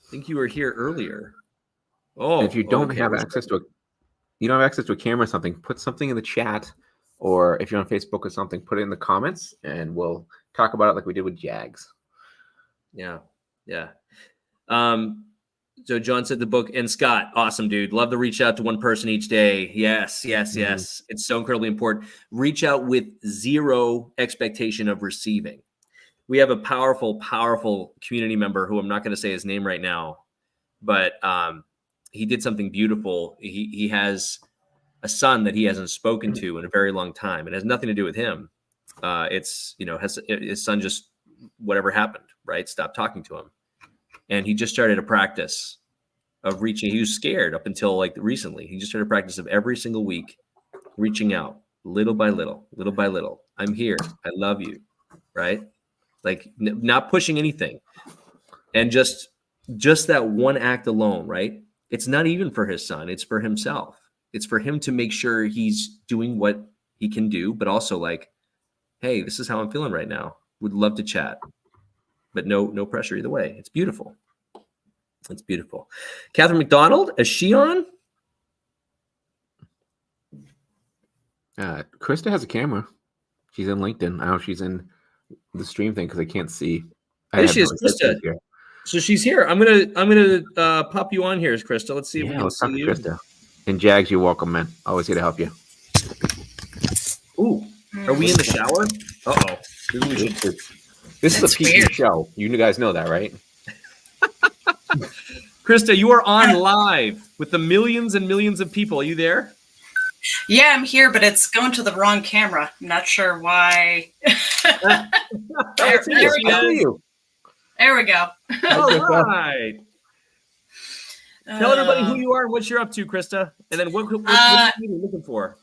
S2: I think you were here earlier. Oh,
S3: If you don't
S2: okay.
S3: have access to a camera or something, put something in the chat, or if you're on Facebook or something, put it in the comments, and we'll talk about it like we did with Jags.
S2: Yeah. So John said the book, and Scott, awesome dude. Love to reach out to one person each day. Yes. It's so incredibly important. Reach out with zero expectation of receiving. We have a powerful community member who I'm not going to say his name right now, but he did something beautiful. He has a son that he hasn't spoken to in a very long time. It has nothing to do with him. His son just, whatever happened, right? Stopped talking to him. And he just started a practice of reaching. He was scared up until like recently. He just started a practice of every single week reaching out little by little. I'm here. I love you. Right? Like not pushing anything. And just that one act alone, right? It's not even for his son. It's for himself. It's for him to make sure he's doing what he can do, but also like, hey, this is how I'm feeling right now. Would love to chat. But no pressure either way. It's beautiful. Catherine McDonald, is she on?
S3: Krista has a camera. She's in LinkedIn. I don't know if she's in the stream thing because I can't see.
S2: There she is, Krista. So she's here. I'm gonna pop you on here, Krista. Let's see if we can
S3: let's
S2: see
S3: talk to
S2: you.
S3: Krista. And Jags, you're welcome, man. Always here to help you.
S2: Ooh, are we in the shower? Uh-oh.
S3: This is a PG show. You guys know that, right?
S2: Krista, you are on live with the millions and millions of people. Are you there?
S5: Yeah, I'm here, but it's going to the wrong camera. I'm not sure why. There we go. There we go.
S2: All right. Tell everybody who you are and what you're up to, Krista, and then what are you looking for?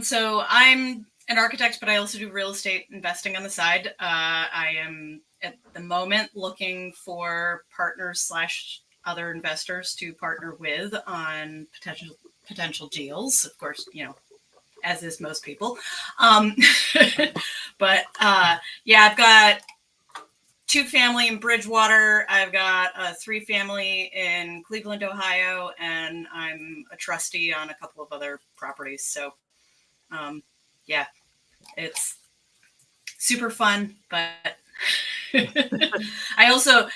S5: So I'm an architect, but I also do real estate investing on the side. I am at the moment looking for partners / other investors to partner with on potential deals. Of course, as is most people. But I've got 2 family in Bridgewater. I've got a 3 family in Cleveland, Ohio, and I'm a trustee on a couple of other properties. So, it's super fun, but I also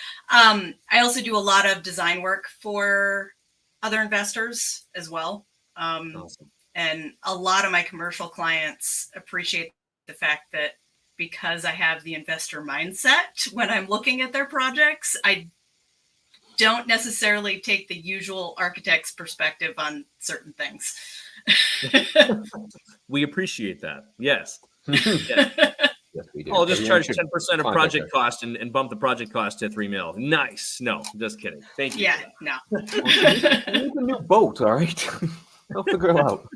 S5: do a lot of design work for other investors as well.
S2: Awesome.
S5: And a lot of my commercial clients appreciate the fact that because I have the investor mindset when I'm looking at their projects, I don't necessarily take the usual architect's perspective on certain things.
S2: We appreciate that. Yes.
S3: Yes, we do.
S2: I'll just charge
S3: Everyone
S2: 10% of project cost and bump the project cost to $3 million. Nice. No, just kidding. Thank you.
S5: Yeah, no.
S3: We need a new boat, all right? I'll figure it out.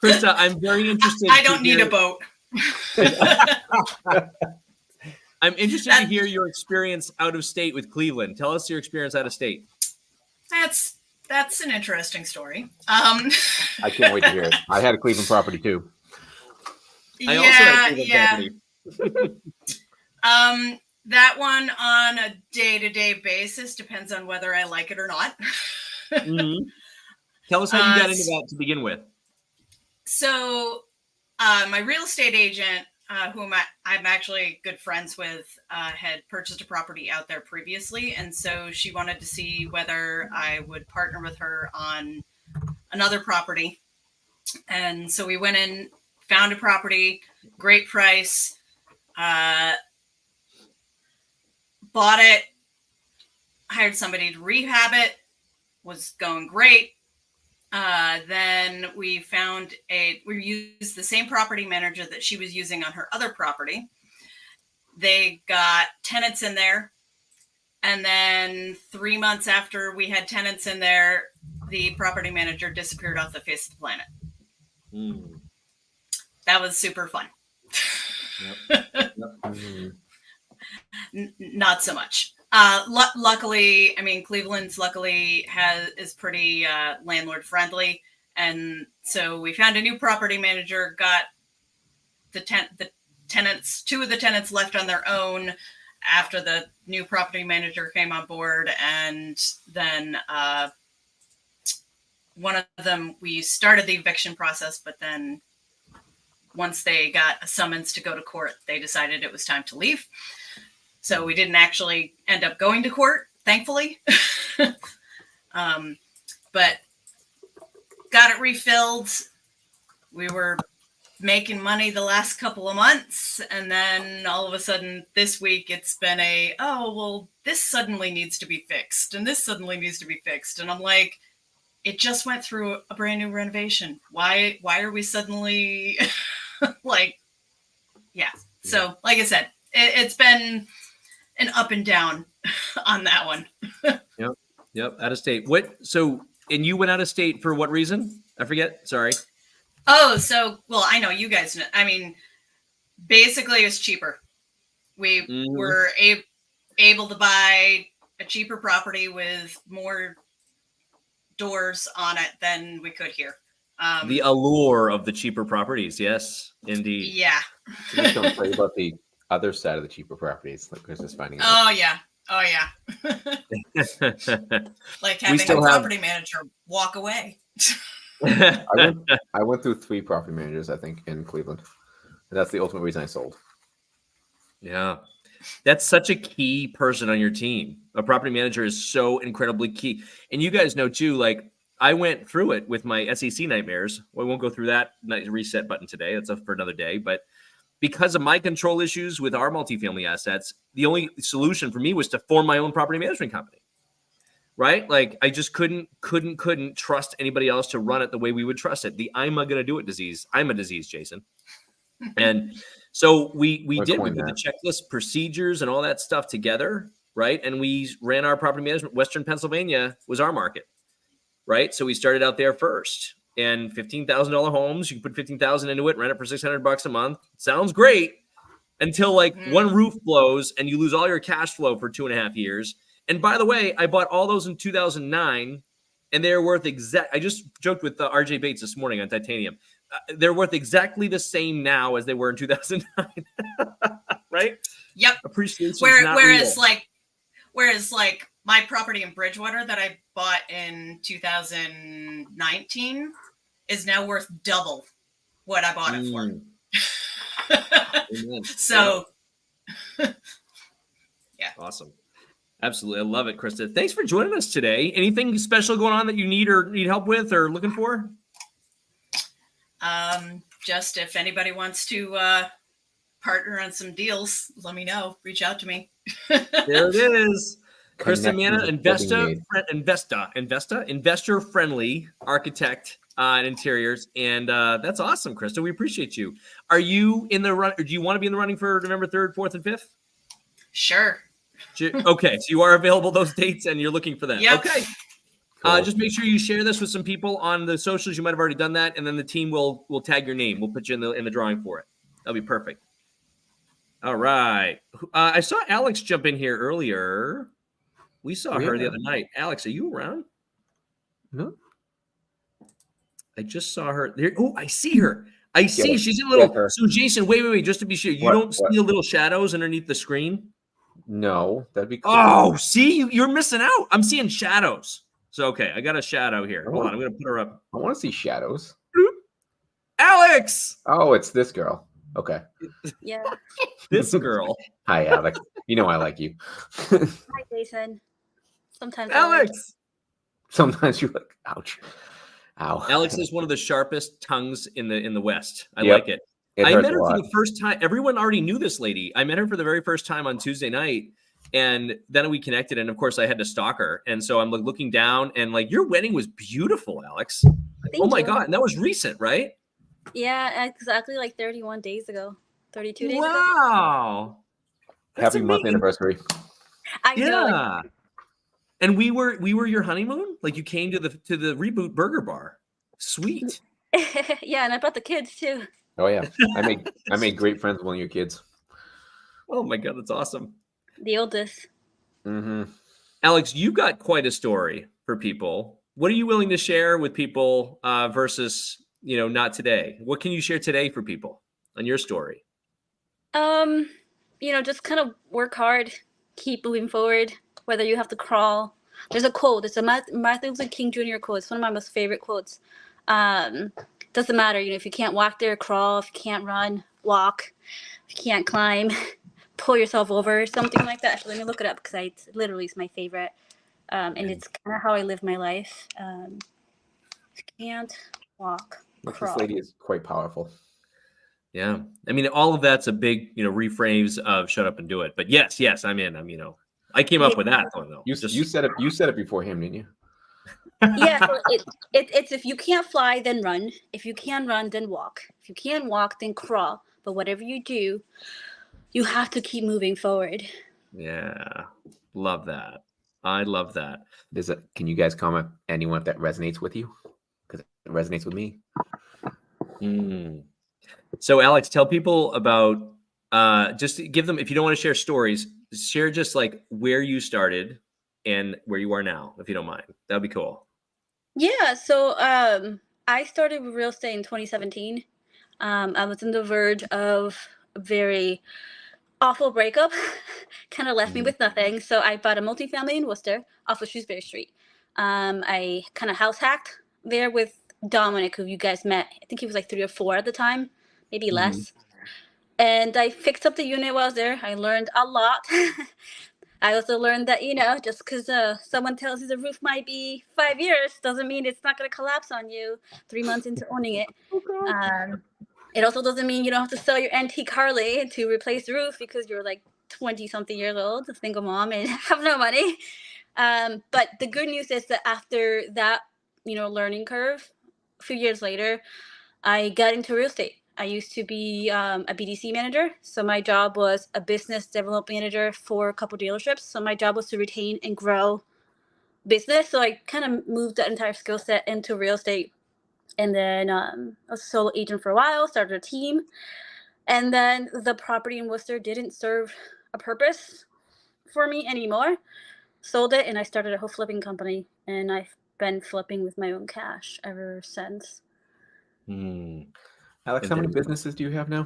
S2: Krista, I'm very interested.
S5: I don't need a boat.
S2: I'm interested to hear your experience out of state with Cleveland. Tell us your experience out of state.
S5: That's an interesting story.
S3: I can't wait to hear it. I had a Cleveland property too.
S2: I also had a Cleveland property.
S5: That one on a day-to-day basis depends on whether I like it or not.
S2: Mm-hmm. Tell us how you got into that to begin with.
S5: So my real estate agent, whom I'm actually good friends with, had purchased a property out there previously. And so she wanted to see whether I would partner with her on another property. And so we went in, found a property, great price, bought it, hired somebody to rehab it, was going great. Then we used the same property manager that she was using on her other property. They got tenants in there. And then 3 months after we had tenants in there, the property manager disappeared off the face of the planet.
S2: Mm.
S5: That was super fun.
S3: Mhm.
S5: Not so much. Luckily, I mean, Cleveland's luckily is pretty landlord friendly, and so we found a new property manager. Got the tenants, 2 of the tenants left on their own after the new property manager came on board, and then one of them, we started the eviction process, but then once they got a summons to go to court, they decided it was time to leave. So we didn't actually end up going to court, thankfully. But got it refilled. We were making money the last couple of months. And then all of a sudden this week, it's been this suddenly needs to be fixed. And this suddenly needs to be fixed. And I'm like, it just went through a brand new renovation. Why are we suddenly like, yeah. So like I said, it's been an up and down on that one.
S2: Yep. Out of state. And you went out of state for what reason? I forget. Sorry.
S5: Oh, well, I know you guys know. I mean, basically it's cheaper. We were able to buy a cheaper property with more doors on it than we could here.
S2: The allure of the cheaper properties. Yes, indeed.
S5: Yeah.
S3: We just don't play about the other side of the cheaper properties, like Chris is finding out.
S5: Oh yeah. Like having a property manager walk away.
S3: I went through 3 property managers, I think, in Cleveland. And that's the ultimate reason I sold.
S2: Yeah. That's such a key person on your team. A property manager is so incredibly key. And you guys know too, like I went through it with my SEC nightmares. We won't go through that reset button today. That's up for another day. But because of my control issues with our multifamily assets, the only solution for me was to form my own property management company. Right? Like I just couldn't trust anybody else to run it the way we would trust it. The I'm a gonna do it disease. I'm a disease, Jason. And so we did the checklist, procedures, and all that stuff together, right? And we ran our property management. Western Pennsylvania was our market, right? So we started out there first. And $15,000 homes, you can put $15,000 into it, rent it for $600 a month. Sounds great until like one roof blows and you lose all your cash flow for 2.5 years. And by the way, I bought all those in 2009, and they're worth I just joked with RJ Bates this morning on Titanium. They're worth exactly the same now as they were in 2009, right?
S5: Yep.
S2: Appreciation.
S5: Whereas like my property in Bridgewater that I bought in 2019 is now worth double what I bought it for. So, yeah.
S2: Awesome. Absolutely. I love it, Krista. Thanks for joining us today. Anything special going on that you need help with or looking for?
S5: Just if anybody wants to partner on some deals, let me know. Reach out to me.
S2: There it is. Krista Manna, investor friendly architect and interiors. And that's awesome, Krista. We appreciate you. Are you in the run? Or do you want to be in the running for November 3rd, 4th, and 5th?
S5: Sure.
S2: Okay. So you are available those dates and you're looking for them.
S5: Yep.
S2: Okay.
S3: Cool.
S2: Just make sure you share this with some people on the socials. You might have already done that. And then the team will tag your name. We'll put you in the drawing for it. That'll be perfect. All right. I saw Alex jump in here earlier. We saw her the other night. Alex, are you around?
S3: No.
S2: I just saw her there. Oh, I see her. I see. She's in a little. So, Jason, wait. Just to be sure, you don't see the little shadows underneath the screen?
S3: No, that'd be cool.
S2: Oh, see, you're missing out. I'm seeing shadows. So, okay, I got a shadow here. Hold on. I'm going to put her up.
S3: I want to see shadows.
S2: Alex.
S3: Oh, it's this girl. Okay.
S6: Yeah.
S2: This girl.
S3: Hi, Alex. You know I like you.
S6: Hi, Jason. Sometimes
S2: Alex.
S3: Sometimes you're like, ouch. Ow.
S2: Alex is one of the sharpest tongues in the West. I like it. I met her for the first time. Everyone already knew this lady. I met her for the very first time on Tuesday night. And then we connected. And of course, I had to stalk her. And so I'm like looking down and like, your wedding was beautiful, Alex.
S6: Thank
S2: my
S6: you.
S2: God. And that was recent, right?
S6: Yeah, exactly like 31 days ago. 32 days ago.
S2: Wow.
S3: Happy month anniversary.
S6: I know.
S2: Yeah. And we were your honeymoon? Like you came to the Reboot Burger Bar. Sweet.
S6: Yeah, and I brought the kids too.
S3: Oh yeah, I made great friends with one of your kids.
S2: Oh my god, that's awesome.
S6: The oldest.
S3: Mm-hmm.
S2: Alex, you got quite a story for people. What are you willing to share with people versus, not today? What can you share today for people on your story?
S6: Just kind of work hard, keep moving forward, whether you have to crawl. There's a quote. It's a Martin Luther King Jr. quote. It's one of my most favorite quotes. Doesn't matter, if you can't walk there, crawl. If you can't run, walk. If you can't climb, pull yourself over, something like that. Actually, let me look it up because it's literally my favorite. And it's kind of how I live my life. If you can't walk, crawl.
S3: This lady is quite powerful.
S2: Yeah. I mean, all of that's a big, reframes of shut up and do it. But yes, I'm in. I came up with that one though.
S3: You said it before him, didn't you?
S6: Yeah, so it's if you can't fly, then run. If you can run, then walk. If you can't walk, then crawl. But whatever you do, you have to keep moving forward.
S2: Yeah. Love that. I love that.
S3: Can you guys comment anyone if that resonates with you? Because it resonates with me.
S2: So Alex, tell people about just give them, if you don't want to share stories, share just like where you started and where you are now, if you don't mind. That'd be cool.
S6: Yeah, so I started with real estate in 2017. I was on the verge of a very awful breakup. Kind of left me with nothing. So I bought a multifamily in Worcester off of Shrewsbury Street. I kind of house hacked there with Dominic, who you guys met. I think he was like 3 or 4 at the time, maybe less. And I fixed up the unit while I was there. I learned a lot. I also learned that, just because someone tells you the roof might be 5 years doesn't mean it's not going to collapse on you 3 months into owning it. It also doesn't mean you don't have to sell your antique Harley to replace the roof because you're like 20-something years old, a single mom, and have no money. But the good news is that after that, learning curve, a few years later, I got into real estate. I used to be a BDC manager. So my job was a business development manager for a couple dealerships. So my job was to retain and grow business. So I kind of moved that entire skill set into real estate. And then I was a solo agent for a while, started a team. And then the property in Worcester didn't serve a purpose for me anymore. Sold it and I started a whole flipping company. And I've been flipping with my own cash ever since.
S3: Alex, how many businesses do you have now?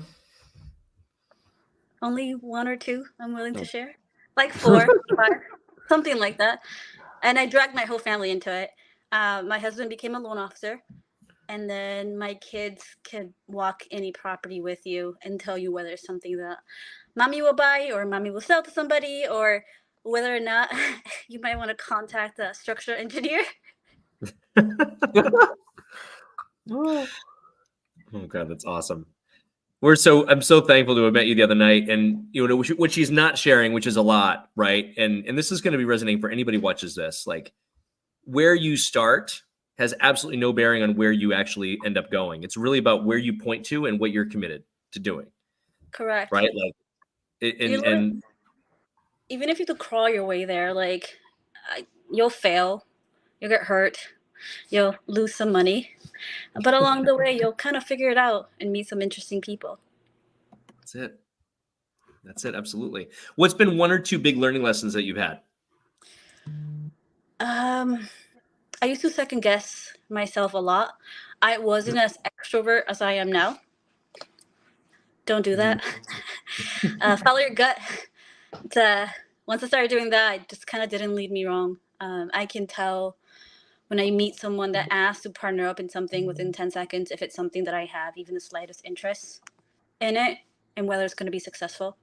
S6: Only 1 or 2 I'm willing to share. Like 4, 5, something like that. And I dragged my whole family into it. My husband became a loan officer. And then my kids can walk any property with you and tell you whether it's something that mommy will buy or mommy will sell to somebody, or whether or not you might want to contact a structural engineer.
S2: Oh God, that's awesome. I'm so thankful to have met you the other night, and what she's not sharing, which is a lot, right? And this is going to be resonating for anybody who watches this. Like, where you start has absolutely no bearing on where you actually end up going. It's really about where you point to and what you're committed to doing.
S6: Correct.
S2: Right? Like, and
S6: even if you have to crawl your way there, like you'll fail, you'll get hurt, you'll lose some money, but along the way, you'll kind of figure it out and meet some interesting people.
S2: That's it. Absolutely. What's been 1 or 2 big learning lessons that you've had?
S6: I used to second guess myself a lot. I wasn't as extrovert as I am now. Don't do that. Follow your gut. Once I started doing that, it just kind of didn't lead me wrong. I can tell when I meet someone that asks to partner up in something within 10 seconds, if it's something that I have even the slightest interest in it and whether it's going to be successful.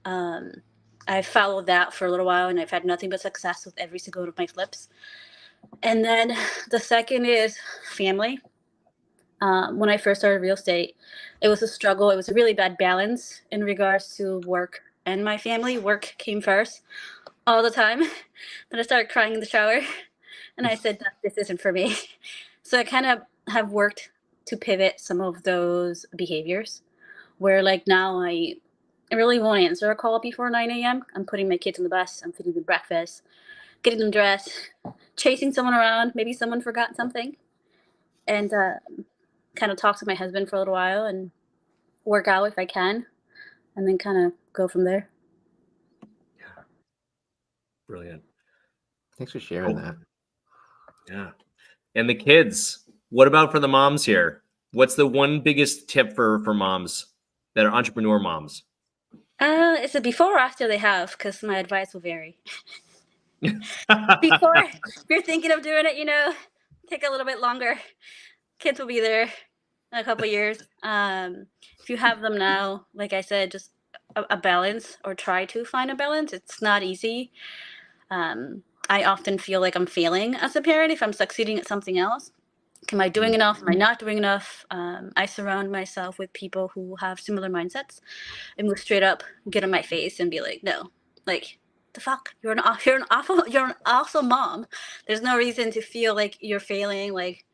S6: I followed that for a little while and I've had nothing but success with every single one of my flips. And then the second is family. When I first started real estate, it was a struggle. It was a really bad balance in regards to work and my family. Work came first all the time. Then I started crying in the shower and I said, this isn't for me. So I kind of have worked to pivot some of those behaviors where like now I I really won't answer a call before 9 a.m. I'm putting my kids on the bus. I'm feeding them breakfast, getting them dressed, chasing someone around. Maybe someone forgot something. And kind of talk to my husband for a little while and work out if I can. And then kind of go from there.
S2: Brilliant.
S3: Thanks for sharing
S2: Oh.
S3: that.
S2: Yeah. And the kids, what about for the moms here? What's the one biggest tip for moms that are entrepreneur moms?
S6: It's a before or after they have, because my advice will vary. Before, if you're thinking of doing it, take a little bit longer. Kids will be there in a couple years. If you have them now, like I said, just a balance, or try to find a balance. It's not easy. I often feel like I'm failing as a parent if I'm succeeding at something else. Am I doing enough? Am I not doing enough? I surround myself with people who have similar mindsets and will straight up get in my face and be like, no, like, the fuck, you're an awesome mom. There's no reason to feel like you're failing. Like,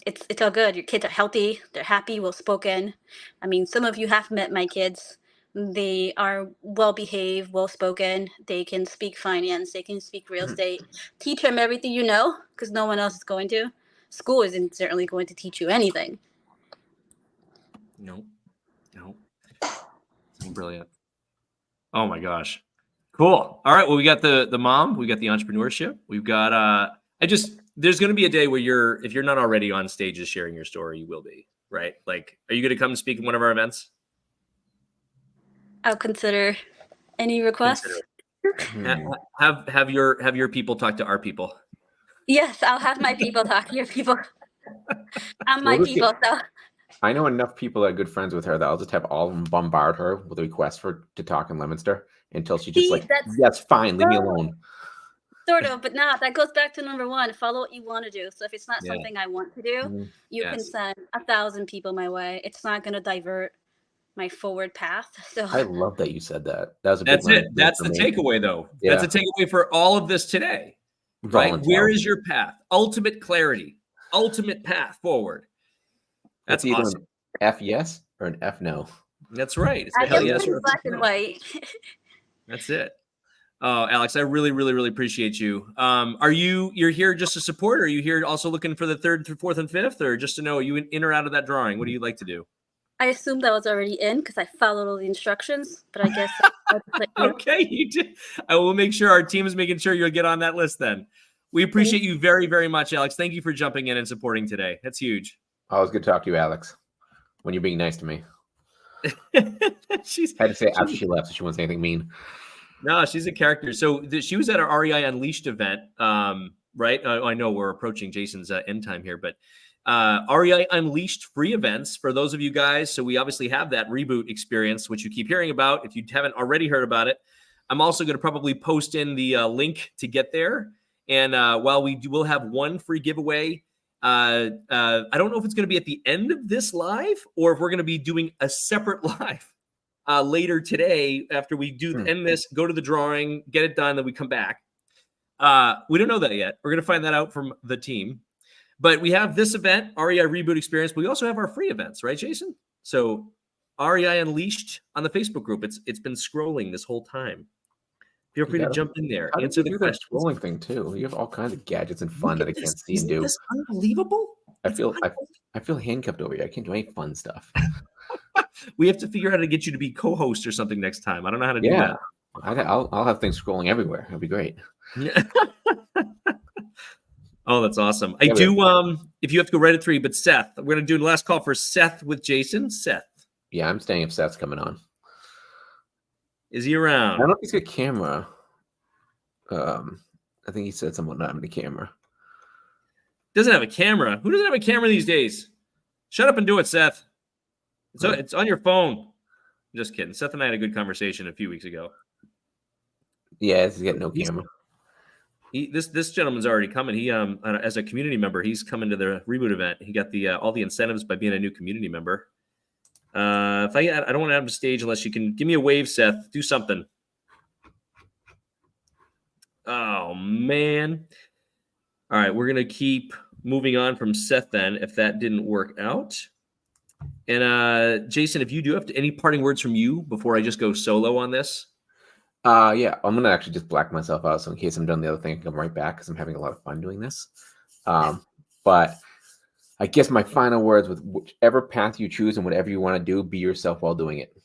S6: it's all good. Your kids are healthy. They're happy, well-spoken. I mean, some of you have met my kids. They are well-behaved, well-spoken. They can speak finance. They can speak real estate. Teach them everything you know, because no one else is going to. School isn't certainly going to teach you anything.
S2: No. Brilliant. Oh my gosh. Cool. All right. Well, we got the mom, we got the entrepreneurship. We've got there's going to be a day where if you're not already on stages sharing your story, you will be, right? Like, are you going to come speak in one of our events?
S6: I'll consider any requests.
S2: Have your people talk to our people.
S6: Yes, I'll have my people talk to your people. I'm my
S3: We'll just
S6: people, so
S3: I know enough people that are good friends with her that I'll just have all of them bombard her with a request to talk in Lemonster until she just yes, fine, leave me alone.
S6: Sort of, but that goes back to number one. Follow what you want to do. So if it's not something I want to do, you can send 1,000 people my way. It's not going to divert my forward path. So
S3: I love that you said that. That was a big
S2: That's it. That's the takeaway, though.
S3: Yeah.
S2: That's a takeaway for all of this today. Right? Where is your path? Ultimate clarity. Ultimate path forward. That's
S3: either
S2: awesome.
S3: An F yes or an F no.
S2: That's right. It's
S6: I
S2: hell
S6: guess
S2: yes or
S6: black and white.
S2: That's it. Oh, Alex, I really, really, really appreciate you. You're here just to support, or are you here also looking for the 3rd through 4th and 5th, or just to know, are you in or out of that drawing? What do you like to do?
S6: I assumed that was already in because I followed all the instructions, but I guess.
S2: Okay, you did. I will make sure our team is making sure you'll get on that list then. We appreciate you very, very much, Alex. Thank you for jumping in and supporting today. That's huge.
S3: Always good to talk to you, Alex, when you're being nice to me.
S2: She's
S3: had to say after she left so she won't say anything mean.
S2: No, she's a character. So she was at our REI Unleashed event, right? I know we're approaching Jason's end time here, but REI Unleashed free events for those of you guys. So we obviously have that reboot experience, which you keep hearing about. If you haven't already heard about it, I'm also going to probably post in the link to get there. And while we'll have one free giveaway, I don't know if it's going to be at the end of this live or if we're going to be doing a separate live later today after we end this, go to the drawing, get it done, then we come back. We don't know that yet. We're going to find that out from the team. But we have this event, REI Reboot Experience, but we also have our free events, right, Jason? So REI Unleashed on the Facebook group. It's been scrolling this whole time. Feel free to jump in there. Answer the questions.
S3: Scrolling thing too. You have all kinds of gadgets and fun that I can't see and do.
S2: Isn't this unbelievable?
S3: I feel handcuffed over here. I can't do any fun stuff.
S2: We have to figure out how to get you to be co-host or something next time. I don't know how to do that.
S3: I'll have things scrolling everywhere. It'll be great.
S2: Oh, that's awesome. I do. If you have to go right at 3, but Seth, we're going to do the last call for Seth with Jason. Seth.
S3: Yeah, I'm staying if Seth's coming on.
S2: Is he around?
S3: I don't know if he's got camera. I think he said something about not having a camera.
S2: Doesn't have a camera. Who doesn't have a camera these days? Shut up and do it, Seth. It's on your phone. I'm just kidding. Seth and I had a good conversation a few weeks ago.
S3: Yeah, he's got no camera.
S2: This gentleman's already coming. He as a community member, he's coming to the reboot event. He got the all the incentives by being a new community member. I don't want to have him stage unless you can give me a wave, Seth. Do something. Oh man. All right, we're gonna keep moving on from Seth then. If that didn't work out, And Jason, if you do have any parting words from you before I just go solo on this.
S3: Yeah, I'm gonna actually just black myself out, so in case I'm done the other thing, I can come right back because I'm having a lot of fun doing this. But I guess my final words with whichever path you choose and whatever you want to do, be yourself while doing it.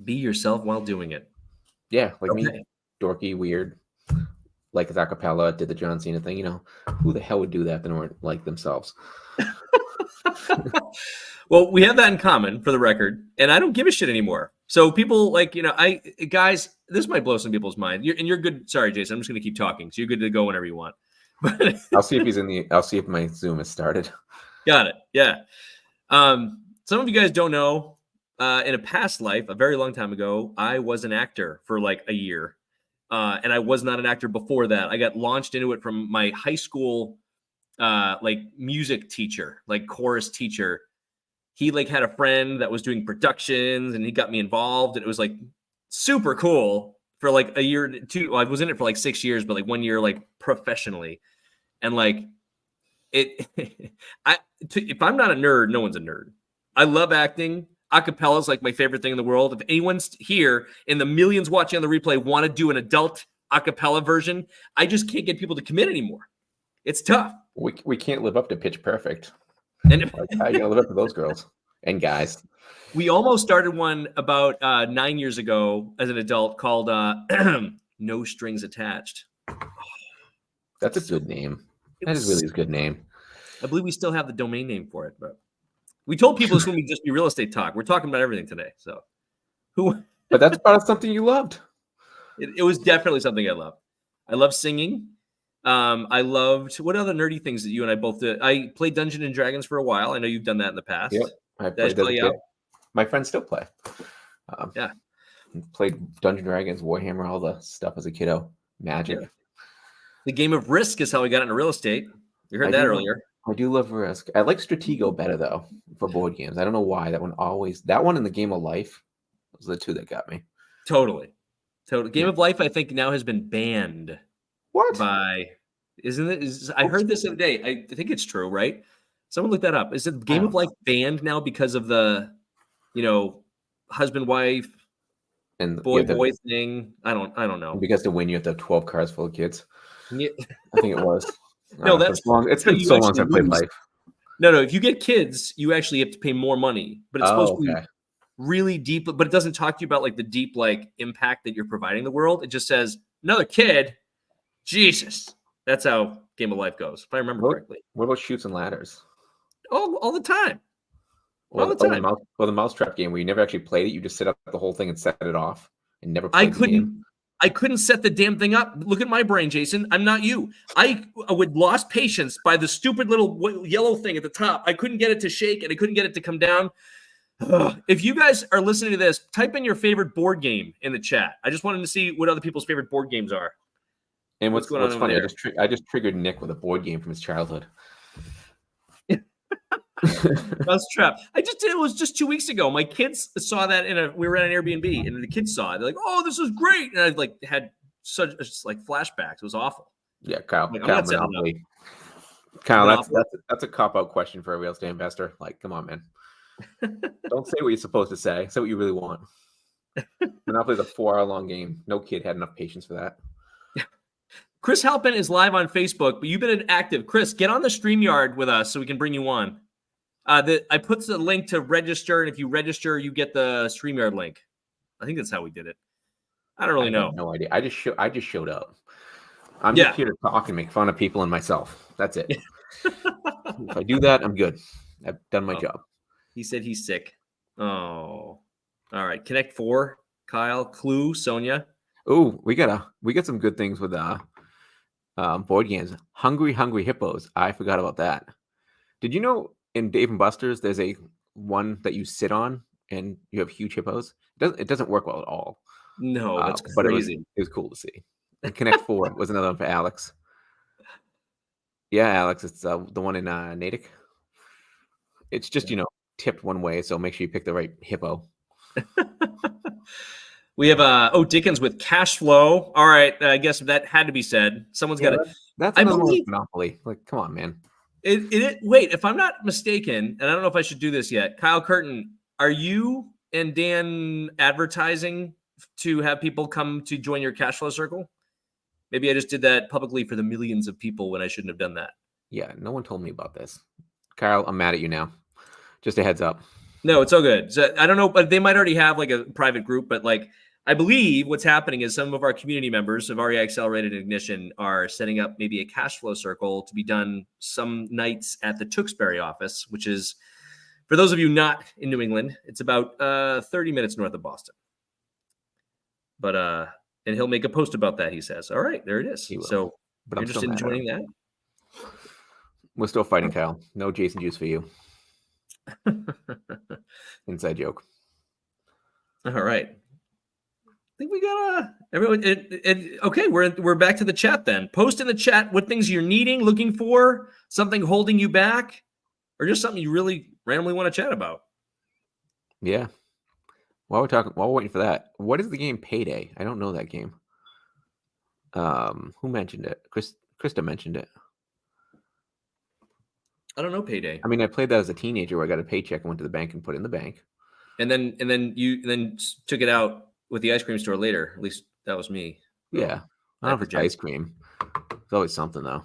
S2: Be yourself while doing it.
S3: Yeah, like me,
S2: Okay.
S3: dorky, weird, like his acapella, did the John Cena thing. You know, who the hell would do that? They weren't like themselves.
S2: Well, we have that in common for the record, and I don't give a shit anymore. So people like, guys, this might blow some people's mind. You're good. Sorry, Jason, I'm just going to keep talking. So you're good to go whenever you want. But
S3: I'll see if he's in the. I'll see if my Zoom has started.
S2: got it. Yeah. Some of you guys don't know, in a past life, a very long time ago, I was an actor for like a year. And I was not an actor before that. I got launched into it from my high school, like music teacher, like chorus teacher. He like had a friend that was doing productions and he got me involved. And it was like super cool for like a year, two. Well, I was in it for like 6 years, but like 1 year, like professionally. And like it, if I'm not a nerd, no one's a nerd. I love acting. Acapella is like my favorite thing in the world. If anyone's here in the millions watching on the replay want to do an adult acapella version, I just can't get people to commit anymore. It's tough.
S3: We can't live up to Pitch Perfect.
S2: And
S3: Like, how you gonna live up to those girls and guys?
S2: we almost started one about 9 years ago as an adult called No Strings Attached.
S3: That's a good name. That is really a good name.
S2: I believe we still have the domain name for it, but we told people this wouldn't just be real estate talk. We're talking about everything today. So
S3: But that's about something you loved.
S2: it was definitely something I loved. I love singing. I loved what other nerdy things that you and I both did. I played Dungeons and Dragons for a while. I know you've done that in the past.
S3: Yep. I
S2: Did I
S3: played as a
S2: play
S3: kid.
S2: out?
S3: My friends still play.
S2: Yeah.
S3: Played Dungeons and Dragons, Warhammer, all the stuff as a kiddo. Magic.
S2: Yeah. The game of Risk is how we got into real estate. You heard
S3: I
S2: that
S3: do-
S2: earlier.
S3: I do love Risk. I like Stratego better though for board games. I don't know why that one and the Game of Life. Those are the two that got me.
S2: Totally. Game
S3: Yeah.
S2: of Life, I think, now has been banned
S3: What?
S2: by. Isn't it? I heard this the other day. I think it's true, right? Someone look that up. Is it Game of Life banned now because of the, husband wife
S3: And
S2: boy thing? I don't know.
S3: because to win you have to have 12 cards full of kids.
S2: Yeah.
S3: I think it was.
S2: No,
S3: It's
S2: that's
S3: been long. It's
S2: how
S3: been
S2: you
S3: so long
S2: actually
S3: since I played
S2: lose.
S3: Life.
S2: No. If you get kids, you actually have to pay more money, but it's supposed to be
S3: okay.
S2: really deep. But it doesn't talk to you about like the deep like impact that you're providing the world. It just says another kid. Jesus, that's how Game of Life goes, if I remember
S3: What?
S2: correctly.
S3: What about Shoots and Ladders?
S2: All the time.
S3: Or
S2: All the time.
S3: the Mousetrap game where you never actually played it. You just set up the whole thing and set it off and never played the game.
S2: I couldn't set the damn thing up. Look at my brain, Jason. I'm not you. I would lost patience by the stupid little yellow thing at the top. I couldn't get it to shake and I couldn't get it to come down. If you guys are listening to this, type in your favorite board game in the chat. I just wanted to see what other people's favorite board games are.
S3: And
S2: What's
S3: what's
S2: going on over
S3: funny,
S2: there?
S3: I just triggered Nick with a board game from his childhood.
S2: Mousetrap. It was just 2 weeks ago. My kids saw that we were at an Airbnb and the kids saw it. They're like, "Oh, this is great." And I like had such like flashbacks. It was awful.
S3: Yeah, Kyle.
S2: Like, I'm
S3: Kyle
S2: not setting it up.
S3: Monopoly. Kyle,
S2: Monopoly.
S3: that's a cop-out question for a real estate investor. Like, come on, man. Don't say what you're supposed to say. Say what you really want. Monopoly is a 4-hour-long game. No kid had enough patience for that.
S2: Chris Halpin is live on Facebook, but you've been inactive. Chris, get on the StreamYard with us so we can bring you on. I put the link to register, and if you register, you get the StreamYard link. I think that's how we did it. I don't really
S3: I
S2: know.
S3: have no idea. I just showed up. I'm
S2: Yeah.
S3: just here to talk and make fun of people and myself. That's it. If I do that, I'm good. I've done my
S2: Oh.
S3: job.
S2: He said he's sick. Oh, all right. Connect 4, Kyle, Clue, Sonia.
S3: Oh, we got some good things with board games. Hungry Hippos. I forgot about that. Did you know in Dave and Buster's there's a one that you sit on and you have huge hippos? It doesn't work well at all.
S2: No, that's
S3: But
S2: crazy.
S3: it was cool to see. And Connect 4 was another one for Alex. Yeah, Alex, it's the one in Natick. It's just tipped one way, so make sure you pick the right hippo.
S2: We have Dickens with cash flow. All right, I guess that had to be said. Someone's got to.
S3: That's
S2: I
S3: another one with
S2: believe-
S3: Monopoly. Like, come on, man.
S2: Wait, if I'm not mistaken, and I don't know if I should do this yet, Kyle Curtin, are you and Dan advertising to have people come to join your cash flow circle? Maybe I just did that publicly for the millions of people when I shouldn't have done that.
S3: Yeah, no one told me about this. Kyle, I'm mad at you now. Just a heads up.
S2: No, it's all good. So I don't know, but they might already have like a private group, but like I believe what's happening is some of our community members of REI Accelerated Ignition are setting up maybe a cash flow circle to be done some nights at the Tewksbury office, which is, for those of you not in New England, it's about 30 minutes north of Boston. But and he'll make a post about that, he says. All right, there it is.
S3: He will.
S2: So
S3: But
S2: you're
S3: I'm still
S2: interested in
S3: mad at
S2: joining
S3: him.
S2: that?
S3: We're still fighting, Kyle. No Jason juice for you. Inside joke.
S2: All right. I think we got everyone. Okay, we're back to the chat then. Post in the chat what things you're needing, looking for, something holding you back, or just something you really randomly want to chat about.
S3: Yeah. While we're waiting for that, what is the game Payday? I don't know that game. Who mentioned it? Krista mentioned it.
S2: I don't know Payday.
S3: I mean, I played that as a teenager where I got a paycheck and went to the bank and put it in the bank.
S2: And then you took it out with the ice cream store later. At least that was me.
S3: Yeah. I don't know if it's ice cream. It's always something though.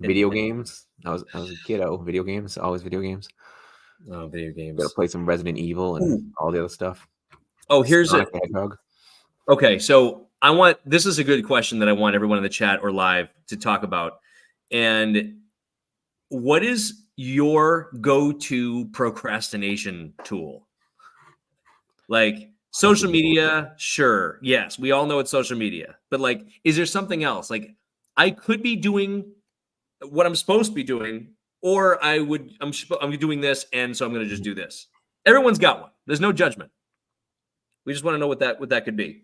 S3: Video games. I was a kiddo. Video games. Always video games.
S2: Oh, video games.
S3: Got to play some Resident Evil and all the other stuff.
S2: Oh, here's
S3: Sonic the Hedgehog.
S2: Okay, so this is a good question that I want everyone in the chat or live to talk about. And what is your go-to procrastination tool? Like social media, sure. Yes, we all know it's social media. But like, is there something else? Like I could be doing what I'm supposed to be doing, or I'm doing this, and so I'm going to just do this. Everyone's got one. There's no judgment. We just want to know what that could be.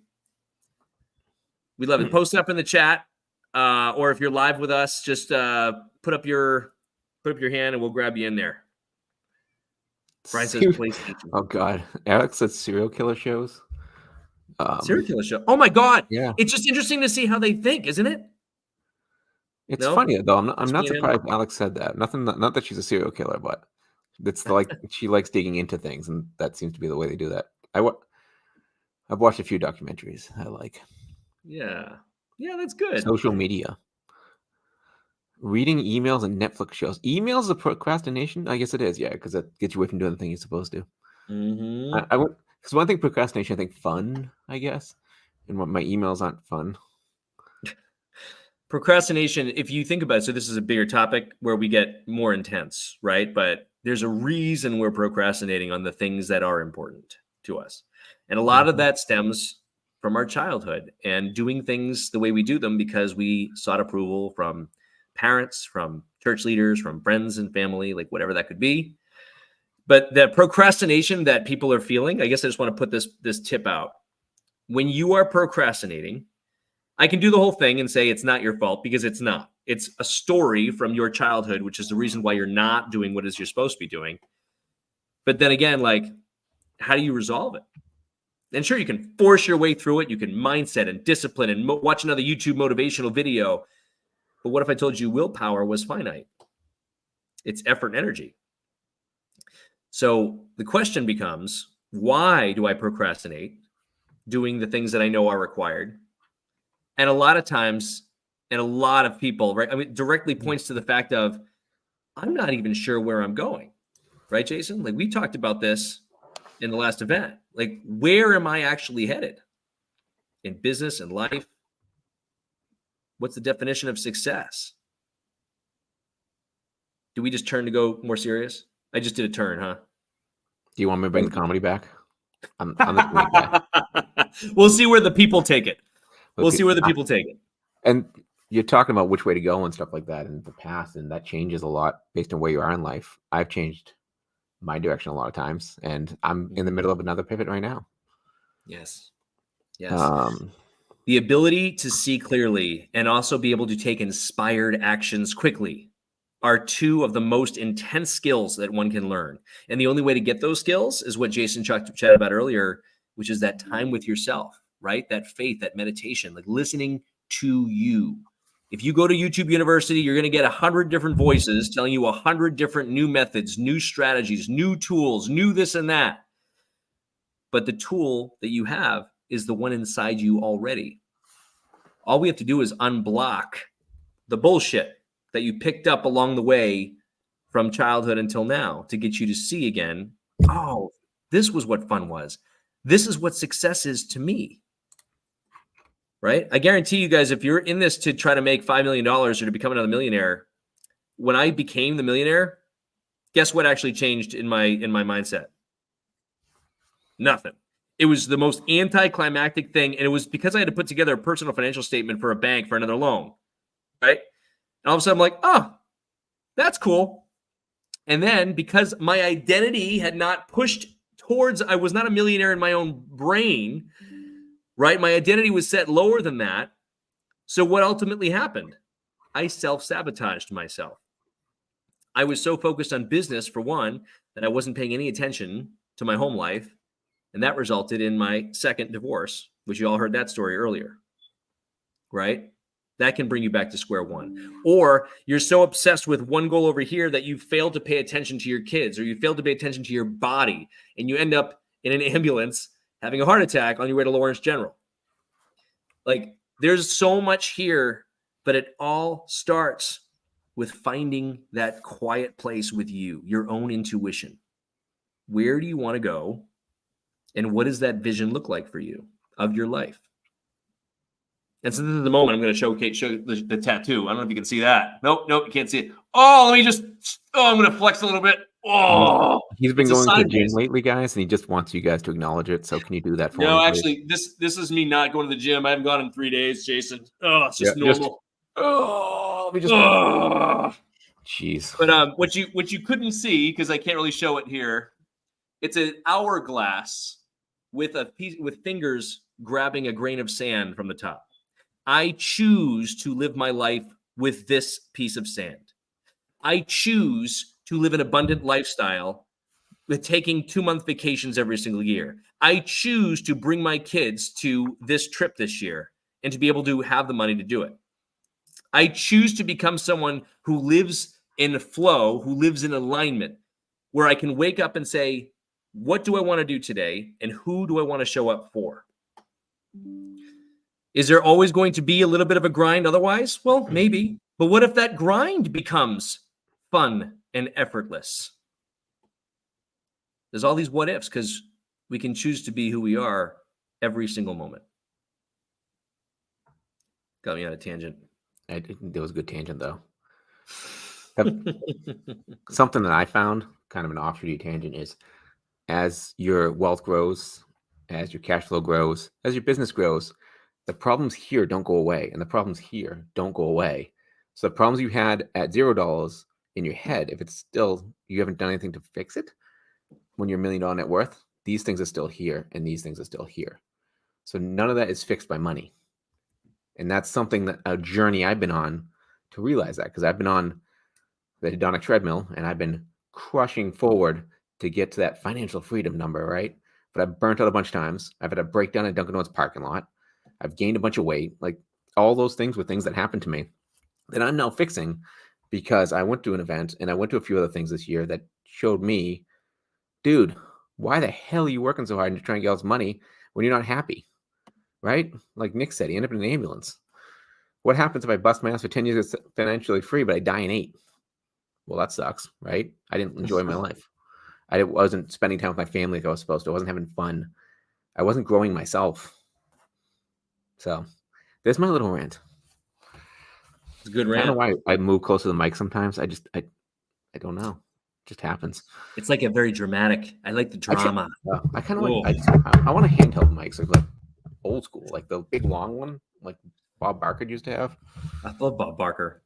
S2: We love it. Post it up in the chat, or if you're live with us, just put up your hand and we'll grab you in there. Brian says PlayStation.
S3: Oh God, Alex said serial killer shows.
S2: Serial killer show. Oh my God.
S3: Yeah,
S2: it's just interesting to see how they think, isn't it?
S3: it's
S2: No?
S3: funny though. I'm not
S2: being
S3: surprised Alex said that. Not that she's a serial killer, but it's like she likes digging into things, and that seems to be the way they do that. I've watched a few documentaries I like.
S2: Yeah, that's good.
S3: Social media. Reading emails and Netflix shows. Emails is a procrastination? I guess it is, yeah, because it gets you away from doing the thing you're supposed to.
S2: Mm-hmm.
S3: I would, because one thing procrastination, I think fun, I guess. And what my emails aren't fun.
S2: Procrastination, if you think about it, so this is a bigger topic where we get more intense, right? But there's a reason we're procrastinating on the things that are important to us. And a lot of that stems from our childhood and doing things the way we do them because we sought approval from parents, from church leaders, from friends and family, like whatever that could be. But the procrastination that people are feeling, I guess I just want to put this tip out. When you are procrastinating, I can do the whole thing and say it's not your fault because it's not. It's a story from your childhood, which is the reason why you're not doing what it is you're supposed to be doing. But then again, like, how do you resolve it? And sure, you can force your way through it. You can mindset and discipline and watch another YouTube motivational video. But what if I told you willpower was finite? It's effort and energy. So the question becomes, why do I procrastinate doing the things that I know are required? And a lot of times, and a lot of people, right? I mean, directly points to the fact of, I'm not even sure where I'm going, right, Jason? Like we talked about this in the last event. Like, where am I actually headed in business and life? What's the definition of success? Do we just turn to go more serious? I just did a turn, huh?
S3: Do you want me to bring the comedy back? I'm the comedic guy.
S2: We'll see where the people take it. We'll see where the people take it.
S3: And you're talking about which way to go and stuff like that in the past, and that changes a lot based on where you are in life. I've changed my direction a lot of times, and I'm in the middle of another pivot right now.
S2: Yes. Yes. The ability to see clearly and also be able to take inspired actions quickly are two of the most intense skills that one can learn. And the only way to get those skills is what Jason chatted about earlier, which is that time with yourself, right? That faith, that meditation, like listening to you. If you go to YouTube University, you're going to get 100 different voices telling you 100 different new methods, new strategies, new tools, new this and that. But the tool that you have is the one inside you already. All we have to do is unblock the bullshit that you picked up along the way from childhood until now to get you to see again, oh, this was what fun was. This is what success is to me. Right? I guarantee you guys, if you're in this to try to make $5 million or to become another millionaire, when I became the millionaire, guess what actually changed in my mindset? Nothing. It was the most anticlimactic thing. And it was because I had to put together a personal financial statement for a bank for another loan. Right? And all of a sudden I'm like, oh, that's cool. And then because my identity had not pushed towards, I was not a millionaire in my own brain, right? My identity was set lower than that. So what ultimately happened? I self-sabotaged myself. I was so focused on business, for one, that I wasn't paying any attention to my home life. And that resulted in my second divorce, which you all heard that story earlier, right? That can bring you back to square one. Or you're so obsessed with one goal over here that you fail to pay attention to your kids, or you fail to pay attention to your body, and you end up in an ambulance having a heart attack on your way to Lawrence General. Like, there's so much here, but it all starts with finding that quiet place with you, your own intuition. Where do you want to go? And what does that vision look like for you of your life? And so this is the moment I'm going to show the tattoo. I don't know if you can see that. Nope, you can't see it. Oh, I'm going to flex a little bit. Oh,
S3: he's been
S2: it's
S3: going to the gym lately, guys, and he just wants you guys to acknowledge it. So can you do that for me?
S2: No,
S3: please?
S2: actually, this is me not going to the gym. I haven't gone in 3 days, Jason. Oh, it's just normal.
S3: Let me just. Jeez.
S2: But what you couldn't see, because I can't really show it here, it's an hourglass with fingers grabbing a grain of sand from the top. I choose to live my life with this piece of sand. I choose to live an abundant lifestyle with taking 2-month vacations every single year. I choose to bring my kids to this trip this year and to be able to have the money to do it. I choose to become someone who lives in flow, who lives in alignment, where I can wake up and say, what do I want to do today? And who do I want to show up for? Is there always going to be a little bit of a grind otherwise? Well, maybe. But what if that grind becomes fun and effortless? There's all these what ifs because we can choose to be who we are every single moment. Got me on a tangent.
S3: That was a good tangent, though. Something that I found, kind of an offshoot tangent, is as your wealth grows, as your cash flow grows, as your business grows, the problems here don't go away, and the problems here don't go away. So the problems you had at $0 in your head, if it's still, you haven't done anything to fix it, when you're $1 million net worth, these things are still here, and these things are still here. So none of that is fixed by money. And that's something that a journey I've been on to realize that, because I've been on the hedonic treadmill and I've been crushing forward to get to that financial freedom number, right? But I've burnt out a bunch of times. I've had a breakdown at Dunkin' Donuts parking lot. I've gained a bunch of weight. Like, all those things were things that happened to me that I'm now fixing because I went to an event and I went to a few other things this year that showed me, dude, why the hell are you working so hard to try and get all this money when you're not happy? Right? Like Nick said, he ended up in an ambulance. What happens if I bust my ass for 10 years financially free, but I die in 8? Well, that sucks, right? I didn't enjoy my life. I wasn't spending time with my family like I was supposed to. I wasn't having fun. I wasn't growing myself. So there's my little rant.
S2: It's a good
S3: I
S2: rant.
S3: don't know why I move close to the mic sometimes. I don't know. It just happens.
S2: It's like a very dramatic. I like the drama.
S3: I kind of like, I want a handheld mic, so like old school, like the big long one, like Bob Barker used to have.
S2: I love Bob Barker.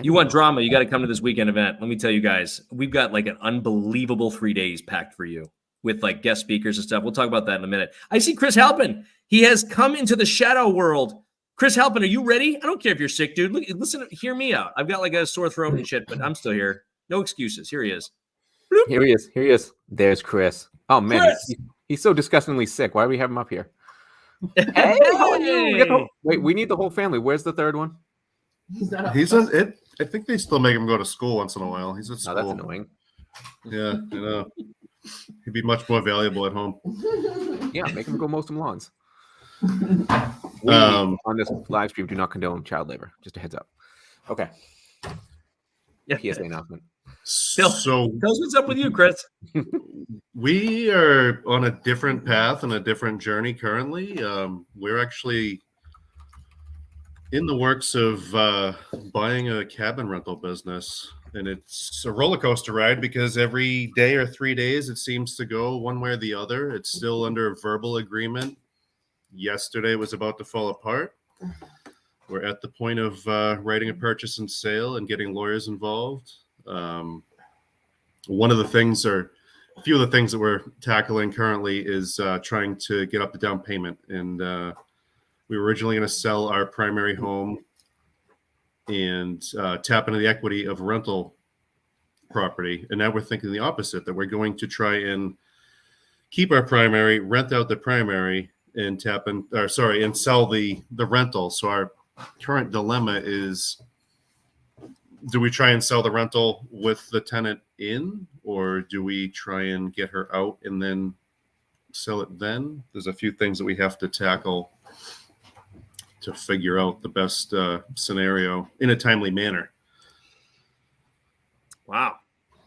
S2: You want drama, you got to come to this weekend event. Let me tell you guys, we've got like an unbelievable 3 days packed for you with like guest speakers and stuff. We'll talk about that in a minute. I see Chris Halpin. He has come into the shadow world. Chris Halpin, are you ready? I don't care if you're sick, dude. Look, listen, hear me out. I've got like a sore throat and shit, but I'm still here. No excuses. Here he is. Bloop.
S3: Here he is. There's Chris. Oh man,
S2: Chris!
S3: he's so disgustingly sick. Why do we have him up here? Hey, how are you? Wait, we need the whole family. Where's the third one?
S7: He's not.
S8: He's on it. I think they still make him go to school once in a while. He's at
S3: Oh,
S8: school.
S3: that's annoying.
S8: Yeah, I know. He'd be much more valuable at home.
S3: Yeah, make him go mow some lawns.
S8: Um,
S3: On this live stream, do not condone child labor. Just a heads up. Okay.
S2: Yeah.
S3: PSA announcement.
S2: Bill.
S8: So
S2: Tell us what's up with you, Chris.
S8: we are on a different path and a different journey currently. We're actually in the works of buying a cabin rental business, and it's a roller coaster ride because every day or 3 days it seems to go one way or the other. It's still under a verbal agreement. Yesterday was about to fall apart. We're at the point of writing a purchase and sale and getting lawyers involved. One of the things, or a few of the things that we're tackling currently, is trying to get up the down payment. And we were originally going to sell our primary home and tap into the equity of rental property. And now we're thinking the opposite, that we're going to try and keep our primary, rent out the primary, and and sell the rental. So our current dilemma is, do we try and sell the rental with the tenant in, or do we try and get her out and then sell it then? There's a few things that we have to tackle to figure out the best scenario in a timely manner.
S2: Wow.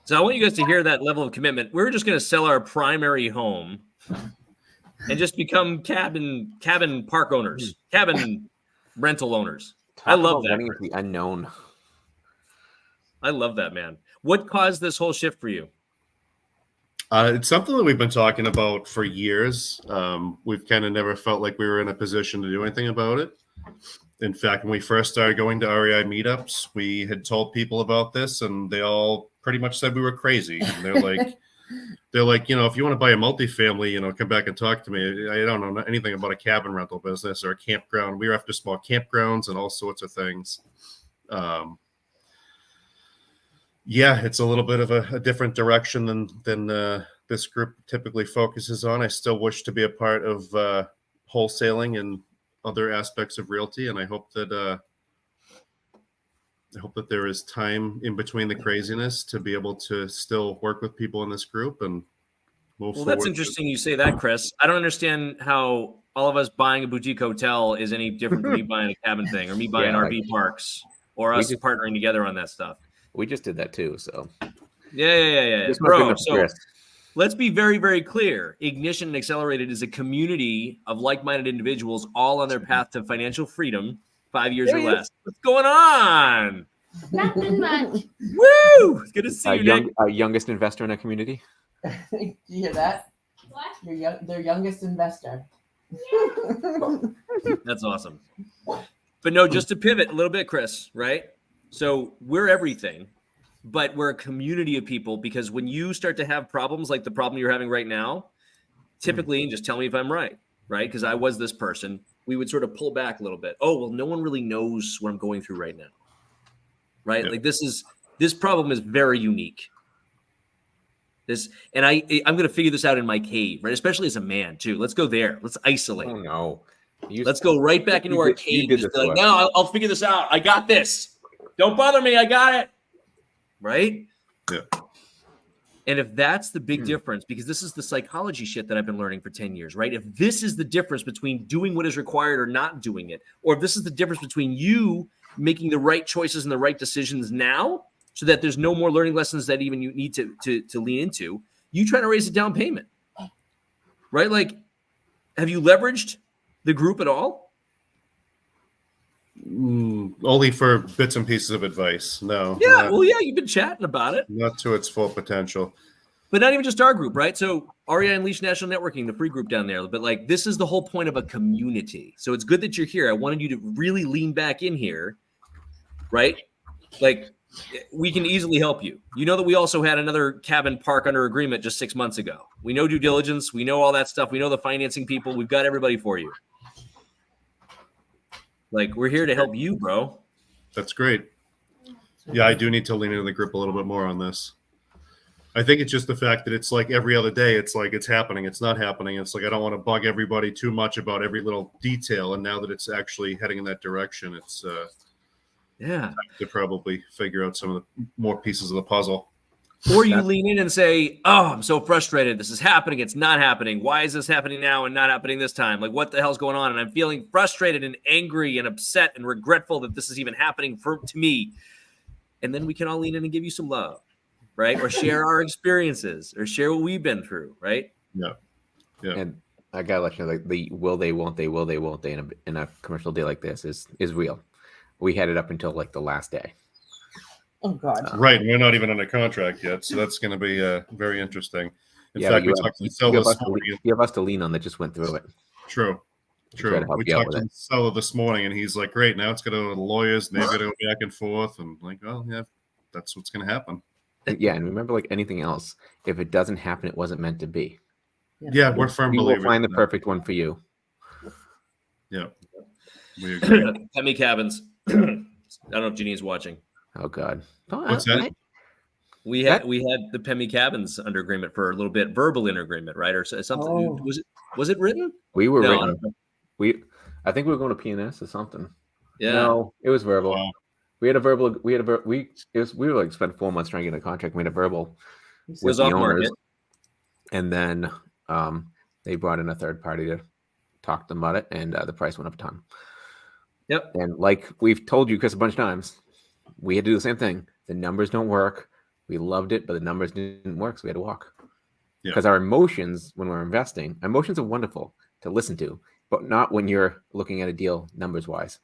S2: So I want you guys to hear that level of commitment. We're just going to sell our primary home and just become cabin park owners, cabin rental owners. I love that.
S3: Running into the unknown.
S2: I love that, man. What caused this whole shift for you?
S8: It's something that we've been talking about for years. We've kind of never felt like we were in a position to do anything about it. In fact, when we first started going to REI meetups, we had told people about this, and they all pretty much said we were crazy. And they're like, if you want to buy a multifamily, come back and talk to me. I don't know anything about a cabin rental business or a campground. We were after small campgrounds and all sorts of things. Yeah, it's a little bit of a different direction than this group typically focuses on. I still wish to be a part of wholesaling and other aspects of realty, and I hope that there is time in between the craziness to be able to still work with people in this group and move forward.
S2: That's interesting you say that, Chris. I don't understand how all of us buying a boutique hotel is any different from me buying a cabin thing or me buying RV parks or us partnering together on that stuff.
S3: We just did that too, so.
S2: Yeah. Bro, so let's be very, very clear. Ignition and Accelerated is a community of like-minded individuals all on their path to financial freedom, 5 years or less. What's going on?
S7: Nothing much.
S2: Woo! It's good to see you, Nick.
S3: Our youngest investor in our community.
S7: Did you hear that? What? Their youngest investor.
S2: That's awesome. But no, just to pivot a little bit, Chris, right? So we're everything, but we're a community of people, because when you start to have problems like the problem you're having right now, typically, and just tell me if I'm right? Because I was this person, we would sort of pull back a little bit. Oh, well, no one really knows what I'm going through right now, right? Yeah. Like this problem is very unique. And I'm going to figure this out in my cave, right? Especially as a man too. Let's go there. Let's isolate.
S3: Oh no.
S2: Let's go right back into our cave. No, I'll figure this out. I got this. Don't bother me. I got it. Right?
S8: Yeah.
S2: And if that's the big difference, because this is the psychology shit that I've been learning for 10 years, right? If this is the difference between doing what is required or not doing it, or if this is the difference between you making the right choices and the right decisions now, so that there's no more learning lessons that even you need to lean into, you trying to raise a down payment, right? Like, have you leveraged the group at all?
S8: Only for bits and pieces of advice. No.
S2: Yeah, you've been chatting about it.
S8: Not to its full potential.
S2: But not even just our group, right? So REI Unleashed National Networking, the free group down there. But like, this is the whole point of a community. So it's good that you're here. I wanted you to really lean back in here, right? Like, we can easily help you. You know that we also had another cabin park under agreement just 6 months ago. We know due diligence. We know all that stuff. We know the financing people. We've got everybody for you. Like, we're here to help you, bro.
S8: That's great. Yeah, I do need to lean into the group a little bit more on this. I think it's just the fact that it's like every other day, it's like it's happening, it's not happening. It's like I don't want to bug everybody too much about every little detail. And now that it's actually heading in that direction, it's
S2: Yeah.
S8: To probably figure out some of the more pieces of the puzzle.
S2: Or you lean in and say, "Oh, I'm so frustrated. This is happening. It's not happening. Why is this happening now and not happening this time? Like, what the hell's going on? And I'm feeling frustrated and angry and upset and regretful that this is even happening to me." And then we can all lean in and give you some love, right? Or share our experiences or share what we've been through, right?
S8: Yeah. Yeah.
S3: And I gotta let you know, like the will they, won't they in a commercial day like this is real. We had it up until like the last day.
S7: Oh God.
S8: Right. We're not even under contract yet. So that's going to be very interesting. In
S3: Yeah,
S8: fact,
S3: but
S8: we talked to the seller this morning.
S3: you have us to lean on that just went through it.
S8: True.
S3: try
S8: True.
S3: to help
S8: We
S3: you out
S8: talked
S3: with
S8: to
S3: it.
S8: the seller this morning and he's like, great. Now it's going to go to the lawyers and they're going to go back and forth. And like, well, yeah, that's what's going to happen.
S3: Yeah, and remember, like anything else, if it doesn't happen, it wasn't meant to be.
S8: Yeah, we're firm
S3: We will
S8: believers.
S3: find the
S8: in that.
S3: perfect one for you.
S8: Yeah. We agree.
S2: Pemmy Cabins. I don't know if Jeannie's watching.
S3: Oh God.
S8: What's that?
S2: We had the Pemmy Cabins under agreement for a little bit, verbal agreement, right? Or something.
S7: Oh.
S2: Was it written?
S3: We were
S2: No,
S3: written. I think we were going to PNS or something.
S2: Yeah.
S3: No, it was verbal.
S8: Wow.
S3: We had a verbal. We were like spent 4 months trying to get a contract. We had a verbal
S2: It was
S3: with the
S2: off
S3: owners,
S2: market.
S3: and then they brought in a third party to talk to them about it, and the price went up a ton.
S2: Yep.
S3: And like we've told you, Chris, a bunch of times, we had to do the same thing. The numbers don't work. We loved it, but the numbers didn't work, so we had to walk.
S8: Yeah.
S3: Because our emotions, when we're investing, emotions are wonderful to listen to, but not when you're looking at a deal numbers wise.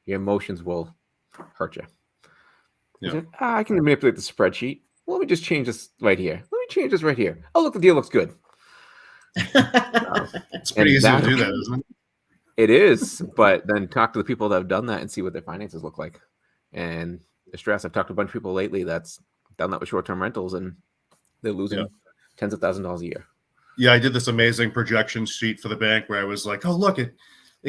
S3: Your emotions will hurt you.
S8: Yeah.
S3: Like, I can manipulate the spreadsheet. Let me just change this right here. Let me change this right here. Oh, look, the deal looks good.
S8: It's pretty
S3: And
S8: easy to
S3: that-
S8: do that, isn't it?
S3: It is, but then talk to the people that have done that and see what their finances look like. And the stress. I've talked to a bunch of people lately that's done that with short-term rentals, and they're losing
S8: Yeah.
S3: tens of thousands of dollars a year.
S8: Yeah, I did this amazing projection sheet for the bank where I was like, oh, look, it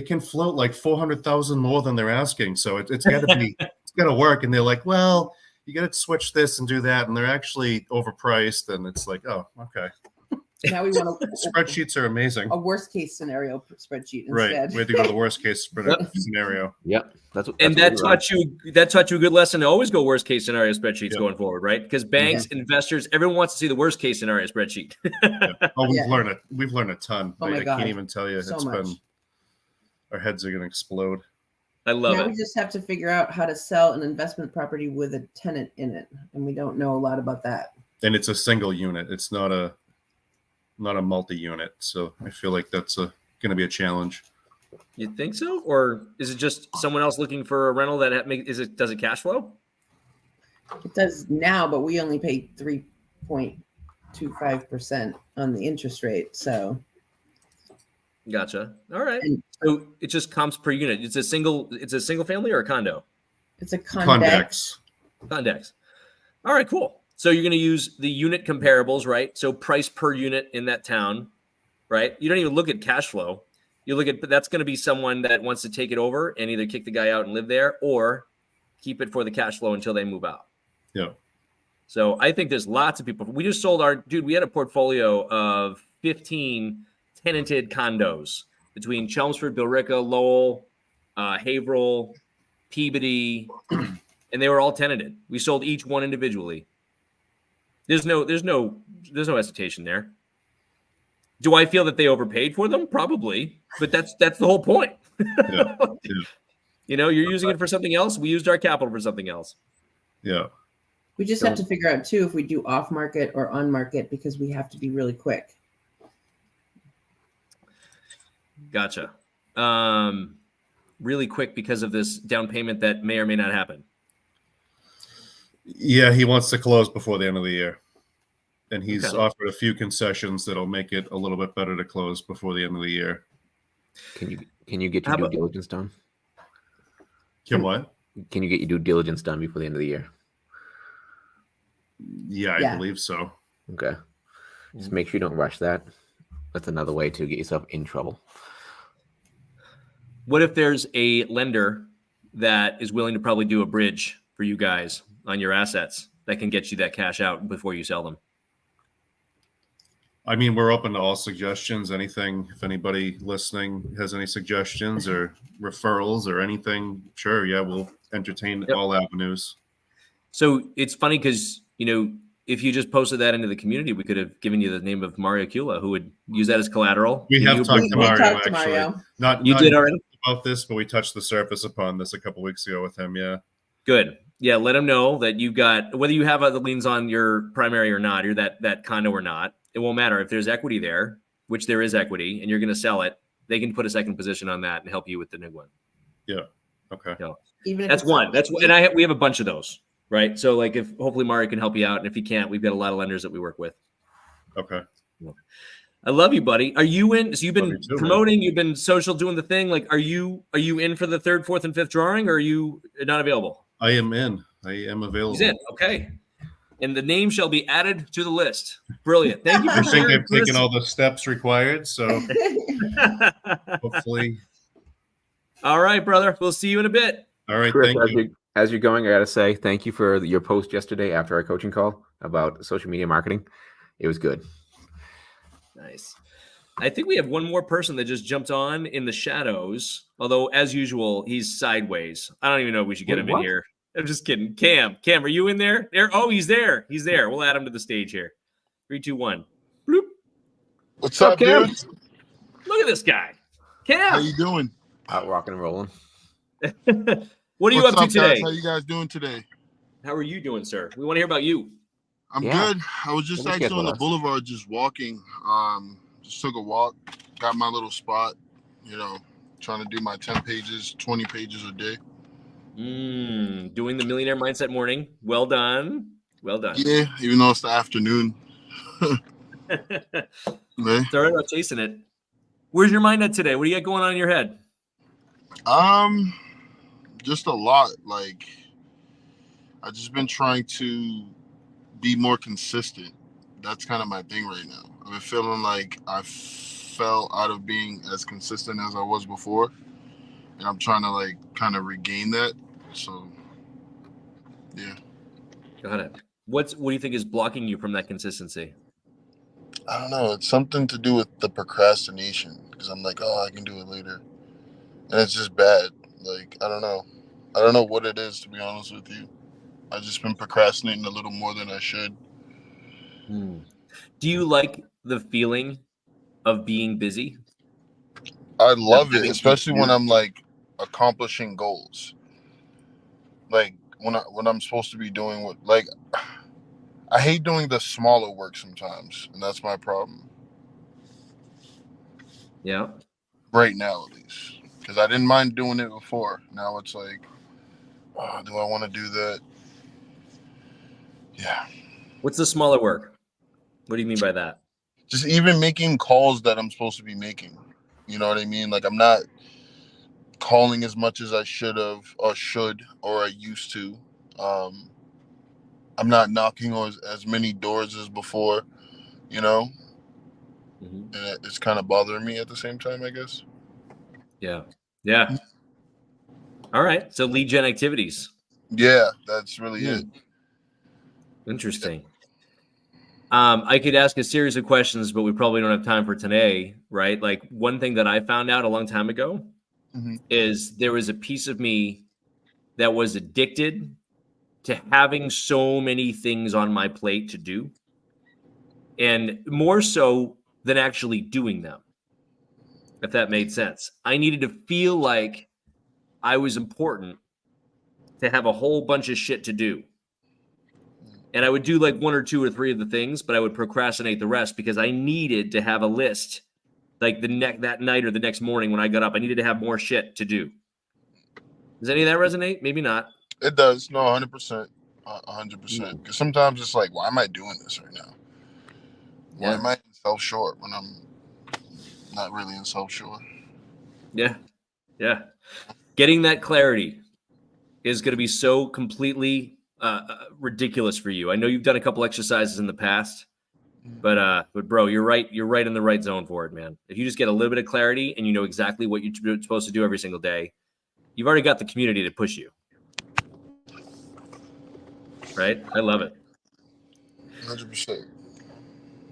S8: can float like 400,000 more than they're asking. So it's got to be, it's got to work. And they're like, well, you got to switch this and do that. And they're actually overpriced. And it's like, oh, okay.
S7: Now we want
S8: Spreadsheets are amazing.
S7: a worst case scenario spreadsheet
S8: Right.
S7: instead.
S8: We had to go to the worst case scenario.
S3: Yep, that's what.
S2: And
S3: that's
S2: that
S3: what we
S2: taught you a good lesson to always go worst case scenario spreadsheets
S8: Yeah.
S2: going forward, right? Because banks, investors, everyone wants to see the worst case scenario spreadsheet.
S8: Oh,
S7: Yeah.
S8: we've learned a ton.
S7: Oh my
S8: I
S7: God.
S8: can't even tell you.
S7: So
S8: It's
S7: much.
S8: been, our heads are going to explode.
S2: I love
S7: Now
S2: it.
S7: we just have to figure out how to sell an investment property with a tenant in it, and we don't know a lot about that.
S8: And it's a single unit. It's not a multi-unit. So I feel like that's going to be a challenge.
S2: You think so, or is it just someone else looking for a rental that does it cash flow?
S7: It does now, but we only pay 3.25% on the interest rate. So
S2: Gotcha. All right.
S7: And-
S2: So it just comps per unit. It's a single family or a condo?
S7: it's a
S8: Convex.
S2: Condex. All right, cool. So you're going to use the unit comparables, right? So price per unit in that town, right? You don't even look at cash flow. You look at, but that's going to be someone that wants to take it over and either kick the guy out and live there or keep it for the cash flow until they move out.
S8: Yeah.
S2: So I think there's lots of people. We just sold we had a portfolio of 15 tenanted condos between Chelmsford, Billerica, Lowell, Haverhill, Peabody, and they were all tenanted. We sold each one individually. There's no hesitation there. Do I feel that they overpaid for them? Probably, but that's the whole point.
S8: Yeah.
S2: You know, you're using it for something else. We used our capital for something else.
S8: Yeah.
S7: we just have to figure out too if we do off market or on market because we have to be really quick.
S2: Gotcha. Really quick because of this down payment that may or may not happen.
S8: Yeah, he wants to close before the end of the year. And he's
S2: Okay.
S8: offered a few concessions that'll make it a little bit better to close before the end of the year.
S3: Can you get
S2: How
S3: your due
S2: about-
S3: diligence done?
S8: Kim, what?
S3: Can you get your due diligence done before the end of the year?
S8: Yeah, I
S7: Yeah.
S8: believe so.
S3: Okay. Just make sure you don't rush that. That's another way to get yourself in trouble.
S2: What if there's a lender that is willing to probably do a bridge for you guys on your assets that can get you that cash out before you sell them?
S8: I mean, we're open to all suggestions. Anything, if anybody listening has any suggestions or referrals or anything, sure, yeah, we'll entertain
S2: Yep.
S8: all avenues.
S2: So it's funny because, if you just posted that into the community, we could have given you the name of Mario Kula, who would use that as collateral.
S8: We have talked to
S7: We
S8: Mario,
S7: talked to
S8: actually.
S7: Mario.
S8: Not
S2: You
S8: not
S2: did already?
S8: about this, but we touched the surface upon this a couple weeks ago with him. Yeah.
S2: Good. Yeah, let them know that you've got, whether you have other liens on your primary or not, or that condo or not, it won't matter. If there's equity there, which there is equity, and you're going to sell it, they can put a second position on that and help you with the new one.
S8: Okay.
S7: Even if
S2: That's
S7: it's
S2: one.
S7: not
S2: That's
S7: equity.
S2: and we have a bunch of those, right? So like, if hopefully Mario can help you out, and if he can't, we've got a lot of lenders that we work with.
S8: Okay.
S2: I love you, buddy. Are you in? So you've been
S8: Love you too, man.
S2: promoting, you've been social, doing the thing. Like, are you in for the third, fourth, and fifth drawing, or are you not available?
S8: I am in. I am available.
S2: He's in. Okay. And the name shall be added to the list. Brilliant. Thank you
S8: I
S2: for
S8: think
S2: sharing.
S8: I've taken all the steps required, so hopefully.
S2: All right, brother. We'll see you in a bit.
S8: All right.
S3: Chris,
S8: Thank you.
S3: as you're going, I got to say thank you for your post yesterday after our coaching call about social media marketing. It was good.
S2: Nice. I think we have one more person that just jumped on in the shadows. Although, as usual, he's sideways. I don't even know if we should get
S3: Wait,
S2: him
S3: what?
S2: in here. I'm just kidding. Cam, are you in there? Oh, he's there. He's there. We'll add him to the stage here. 3, 2, 1. Bloop.
S9: What's up,
S3: Cam?
S9: dude?
S2: Look at this guy.
S9: How
S2: Cam.
S9: you doing?
S3: Out rocking and rolling.
S2: What are you
S9: What's
S2: up to today?
S9: guys? How you guys doing today?
S2: How are you doing, sir? We want to hear about you.
S9: I'm
S3: Yeah.
S9: good. I was just
S3: Let me get
S9: actually on
S3: with
S9: the
S3: us.
S9: boulevard, just walking. Just took a walk, got my little spot. Trying to do my 10 pages, 20 pages a day.
S2: Doing the Millionaire Mindset Morning. Well done. Well done.
S9: Yeah, even though it's the afternoon. Man.
S2: Sorry about chasing it. Where's your mind at today? What do you got going on in your head?
S9: Just a lot. Like, I've just been trying to be more consistent. That's kind of my thing right now. I've been feeling like I fell out of being as consistent as I was before, and I'm trying to like kind of regain that. So, yeah.
S2: Got it. What do you think is blocking you from that consistency?
S9: I don't know. It's something to do with the procrastination because I'm like, oh, I can do it later, and it's just bad. Like, I don't know what it is, to be honest with you. I've just been procrastinating a little more than I should.
S2: Do you like the feeling of being busy?
S9: I love it,
S2: Having
S9: especially when
S2: to-
S9: I'm like accomplishing goals. Like when I'm supposed to be doing what, like, I hate doing the smaller work sometimes, and that's my problem
S2: Yeah.
S9: right now, at least. Because I didn't mind doing it before. Now it's like, oh, do I want to do that? Yeah.
S2: What's the smaller work? What do you mean by that?
S9: Just even making calls that I'm supposed to be making. You know what I mean? Like, I'm not calling as much as I should have or I used to. I'm not knocking on as many doors as before, and it's kind of bothering me at the same time, I guess.
S2: Yeah. All right. So lead gen activities.
S9: Yeah, that's really it.
S2: Interesting. I could ask a series of questions, but we probably don't have time for today, right? Like, one thing that I found out a long time ago is there was a piece of me that was addicted to having so many things on my plate to do, and more so than actually doing them, if that made sense. I needed to feel like I was important to have a whole bunch of shit to do. And I would do like 1 or 2 or 3 of the things, but I would procrastinate the rest because I needed to have a list like that night or the next morning when I got up. I needed to have more shit to do. Does any of that resonate? Maybe not.
S9: It does. No, 100%. 100%. Because sometimes it's like, why am I doing this right now? Why am I in self-short when I'm not really in self-short?
S2: Yeah. Getting that clarity is going to be so completely ridiculous for you. I know you've done a couple exercises in the past, but bro, you're right in the right zone for it, man. If you just get a little bit of clarity and you know exactly what you're supposed to do every single day, you've already got the community to push you. Right? I love it.
S9: 100%.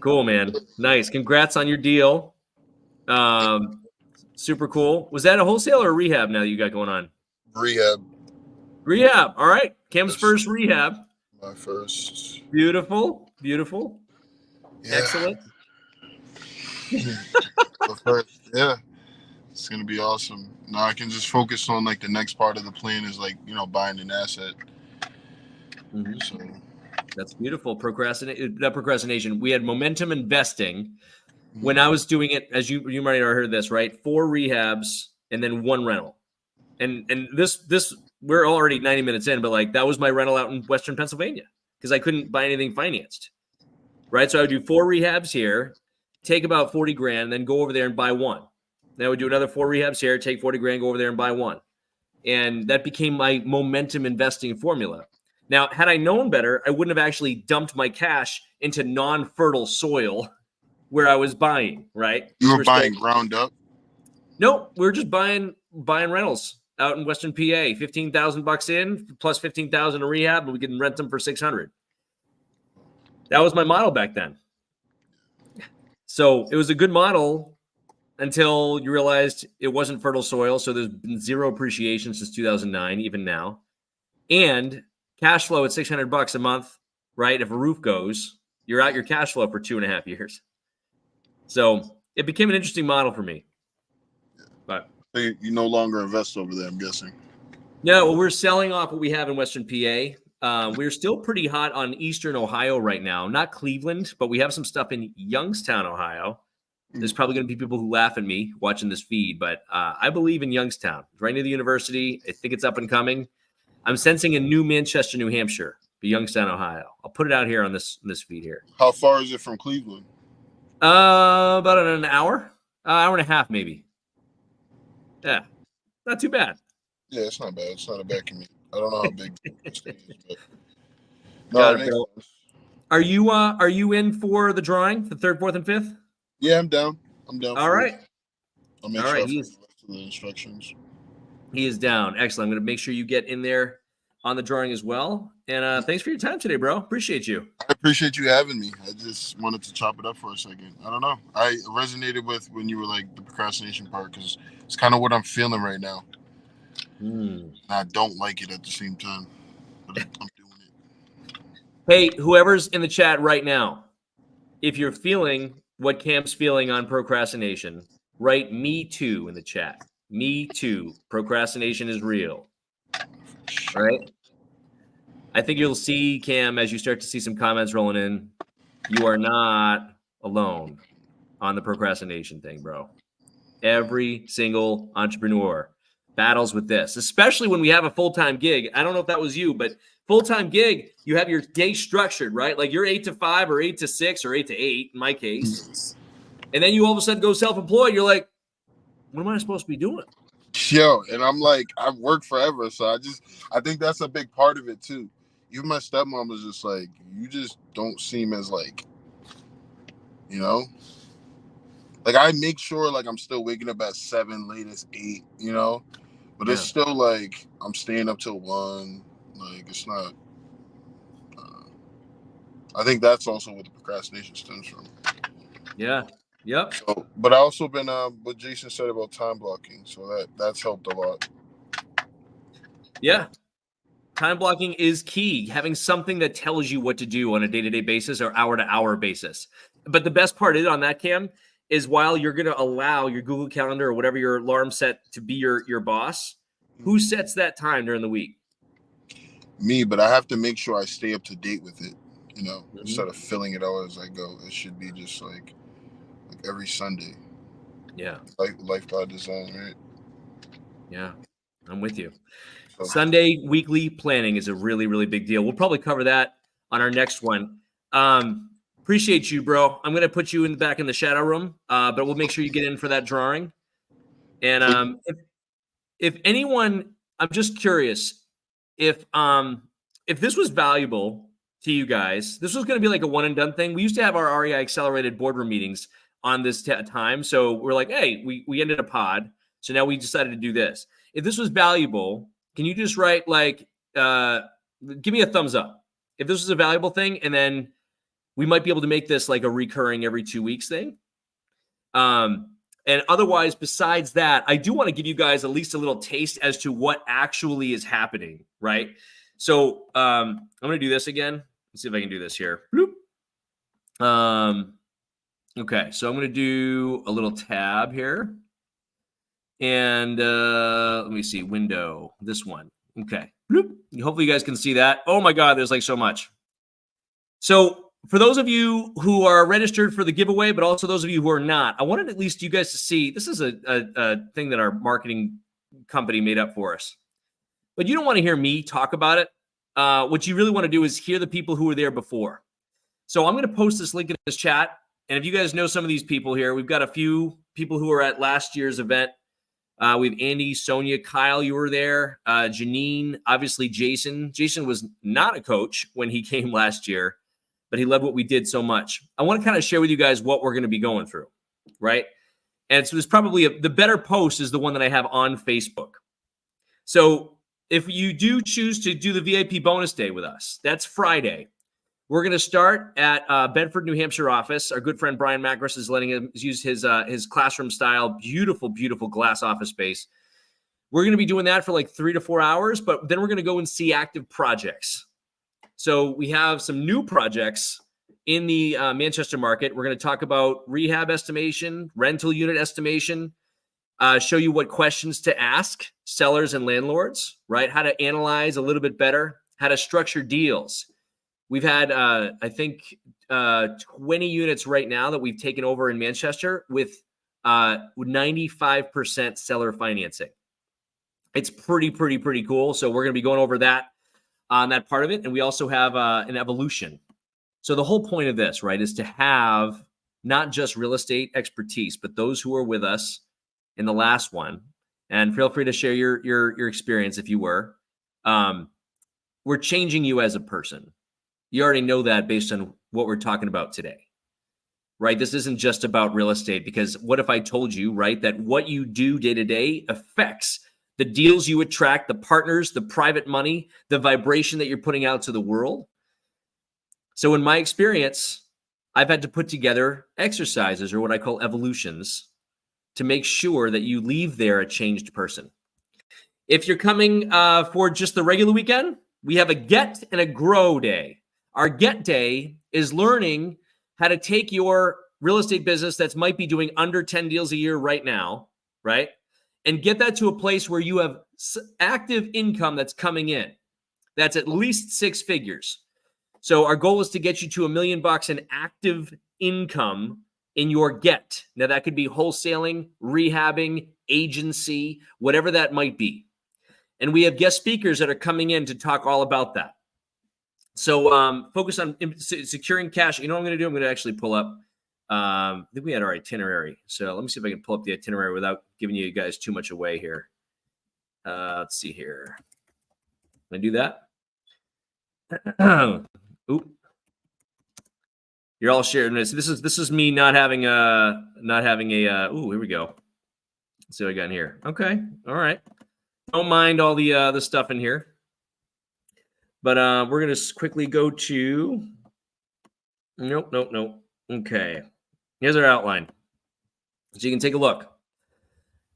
S2: Cool, man. Nice. Congrats on your deal. Super cool. Was that a wholesale or a rehab now that you got going on?
S9: Rehab,
S2: Rehab. All right. Cam's
S9: Yes.
S2: first rehab.
S9: my first.
S2: Beautiful. Beautiful.
S9: Yeah.
S2: Excellent.
S9: The first, yeah. It's gonna be awesome. Now I can just focus on like the next part of the plan is like, you know, buying an asset.
S2: Mhm.
S9: So
S2: That's beautiful. Procrastination. We had momentum investing when I was doing it, as you might have heard this, right? 4 rehabs and then 1 rental. And this we're already 90 minutes in, but like that was my rental out in Western Pennsylvania because I couldn't buy anything financed. Right. So I would do 4 rehabs here, take about 40 grand, then go over there and buy 1. Then I would do another 4 rehabs here, take 40 grand, go over there and buy 1. And that became my momentum investing formula. Now, had I known better, I wouldn't have actually dumped my cash into non-fertile soil where I was buying, right?
S9: you were
S2: We're
S9: buying
S2: still-
S9: ground up.
S2: Nope, we were just buying rentals out in Western PA. $15,000 in plus 15,000 a rehab, and we can rent them for 600. That was my model back then. So it was a good model until you realized it wasn't fertile soil. So there's been 0 appreciation since 2009, even now, and cash flow at $600 a month. Right, if a roof goes, you're out your cash flow for 2.5 years. So it became an interesting model for me. But
S9: You no longer invest over there, I'm guessing.
S2: no, well, we're selling off what we have in Western PA. We're still pretty hot on Eastern Ohio right now. Not Cleveland, but we have some stuff in Youngstown, Ohio. There's probably going to be people who laugh at me watching this feed, but I believe in Youngstown. It's right near the university. I think it's up and coming. I'm sensing a new Manchester, New Hampshire, but Youngstown, Ohio. I'll put it out here on this feed here.
S9: How far is it from Cleveland?
S2: About an hour, hour and a half, maybe. Yeah, not too bad.
S9: Yeah, it's not bad. It's not a bad commute. I don't know how big the state is, but
S2: Got
S9: no,
S2: it,
S9: it makes
S2: bro.
S9: sense.
S2: Are you in for the drawing, the 3rd, 4th, and 5th?
S9: Yeah, I'm down. I'm down.
S2: All
S9: for
S2: right.
S9: it. I'll make
S2: All
S9: sure
S2: right,
S9: I follow
S2: he's-
S9: the rest of the instructions.
S2: He is down. Excellent. I'm going to make sure you get in there on the drawing as well. And thanks for your time today, bro. Appreciate you.
S9: I appreciate you having me. I just wanted to chop it up for a second. I don't know. I resonated with when you were like the procrastination part because it's kind of what I'm feeling right now. And I don't like it at the same time, but I'm doing it.
S2: Hey, whoever's in the chat right now, if you're feeling what Cam's feeling on procrastination, write "me too" in the chat. Me too. Procrastination is real. All right. I think you'll see, Cam, as you start to see some comments rolling in, you are not alone on the procrastination thing, bro. Every single entrepreneur battles with this, especially when we have a full-time gig. I don't know if that was you, but full-time gig, you have your day structured, right? Like you're 8 to 5 or 8 to 6 or 8 to 8 in my case. And then you all of a sudden go self-employed. You're like, what am I supposed to be doing?
S9: Yo, and I'm like, I've worked forever, so I think that's a big part of it too. Even my stepmom was just like, you just don't seem as like, you know, like I make sure like I'm still waking up at 7, latest 8, you know, but it's still like I'm staying up till 1. Like it's not. I think that's also what the procrastination stems from.
S2: Yeah. Yep.
S9: So, but I also been what Jason said about time blocking, so that's helped a lot.
S2: Yeah. Time blocking is key. Having something that tells you what to do on a day-to-day basis or hour-to-hour basis. But the best part is on that, Cam, is while you're going to allow your Google Calendar or whatever your alarm set to be your boss, who sets that time during the week?
S9: Me, but I have to make sure I stay up to date with it, you know, instead of filling it out as I go. It should be just like every Sunday.
S2: Yeah.
S9: Like life by design, right?
S2: Yeah. I'm with you.
S9: So,
S2: Sunday weekly planning is a really, really big deal. We'll probably cover that on our next one. Appreciate you, bro. I'm going to put you in the back in the shadow room, but we'll make sure you get in for that drawing. And if anyone, I'm just curious if this was valuable to you guys, this was going to be like a one and done thing. We used to have our REI accelerated boardroom meetings on this time. So we're like, hey, we ended a pod. So now we decided to do this. If this was valuable, can you just write like, give me a thumbs up if this was a valuable thing, and then we might be able to make this like a recurring every 2 weeks thing. And otherwise, besides that, I do want to give you guys at least a little taste as to what actually is happening, right? So I'm going to do this again. Let's see if I can do this here. Bloop. Okay, so I'm going to do a little tab here. And let me see, window, this one. Okay, bloop. Hopefully you guys can see that. Oh my God, there's like so much. So for those of you who are registered for the giveaway, but also those of you who are not, I wanted at least you guys to see, this is a thing that our marketing company made up for us. But you don't want to hear me talk about it. What you really want to do is hear the people who were there before. So I'm going to post this link in this chat. And if you guys know some of these people here, we've got a few people who were at last year's event. We have Andy, Sonia, Kyle, you were there. Janine, obviously Jason. Jason was not a coach when he came last year, but he loved what we did so much. I want to kind of share with you guys what we're going to be going through, right? And so there's probably the better post is the one that I have on Facebook. So if you do choose to do the VIP bonus day with us, that's Friday. We're going to start at Bedford, New Hampshire office. Our good friend Brian Macris is letting us use his classroom style, beautiful, beautiful glass office space. We're going to be doing that for like 3 to 4 hours, but then we're going to go and see active projects. So we have some new projects in the Manchester market. We're going to talk about rehab estimation, rental unit estimation, show you what questions to ask sellers and landlords, right? How to analyze a little bit better, how to structure deals. We've had, I think, 20 units right now that we've taken over in Manchester with 95% seller financing. It's pretty cool. So we're going to be going over that on that part of it. And we also have an evolution. So the whole point of this, right, is to have not just real estate expertise, but those who are with us in the last one. And feel free to share your experience if you were. We're changing you as a person. You already know that based on what we're talking about today, right? This isn't just about real estate, because what if I told you, right, that what you do day to day affects the deals you attract, the partners, the private money, the vibration that you're putting out to the world. So in my experience, I've had to put together exercises, or what I call evolutions, to make sure that you leave there a changed person. If you're coming for just the regular weekend, we have a get and a grow day. Our get day is learning how to take your real estate business that might be doing under 10 deals a year right now, right? And get that to a place where you have active income that's coming in. That's at least 6 figures. So our goal is to get you to $1 million in active income in your get. Now that could be wholesaling, rehabbing, agency, whatever that might be. And we have guest speakers that are coming in to talk all about that. So focus on securing cash. You know what I'm going to do? I'm going to actually pull up. I think we had our itinerary. So let me see if I can pull up the itinerary without giving you guys too much away here. Let's see here. Can I do that? Oop. You're all sharing this. This is me not having a. Ooh, here we go. Let's see what I got in here. Okay. All right. Don't mind all the stuff in here. But we're going to quickly go to, nope. Okay. Here's our outline. So you can take a look.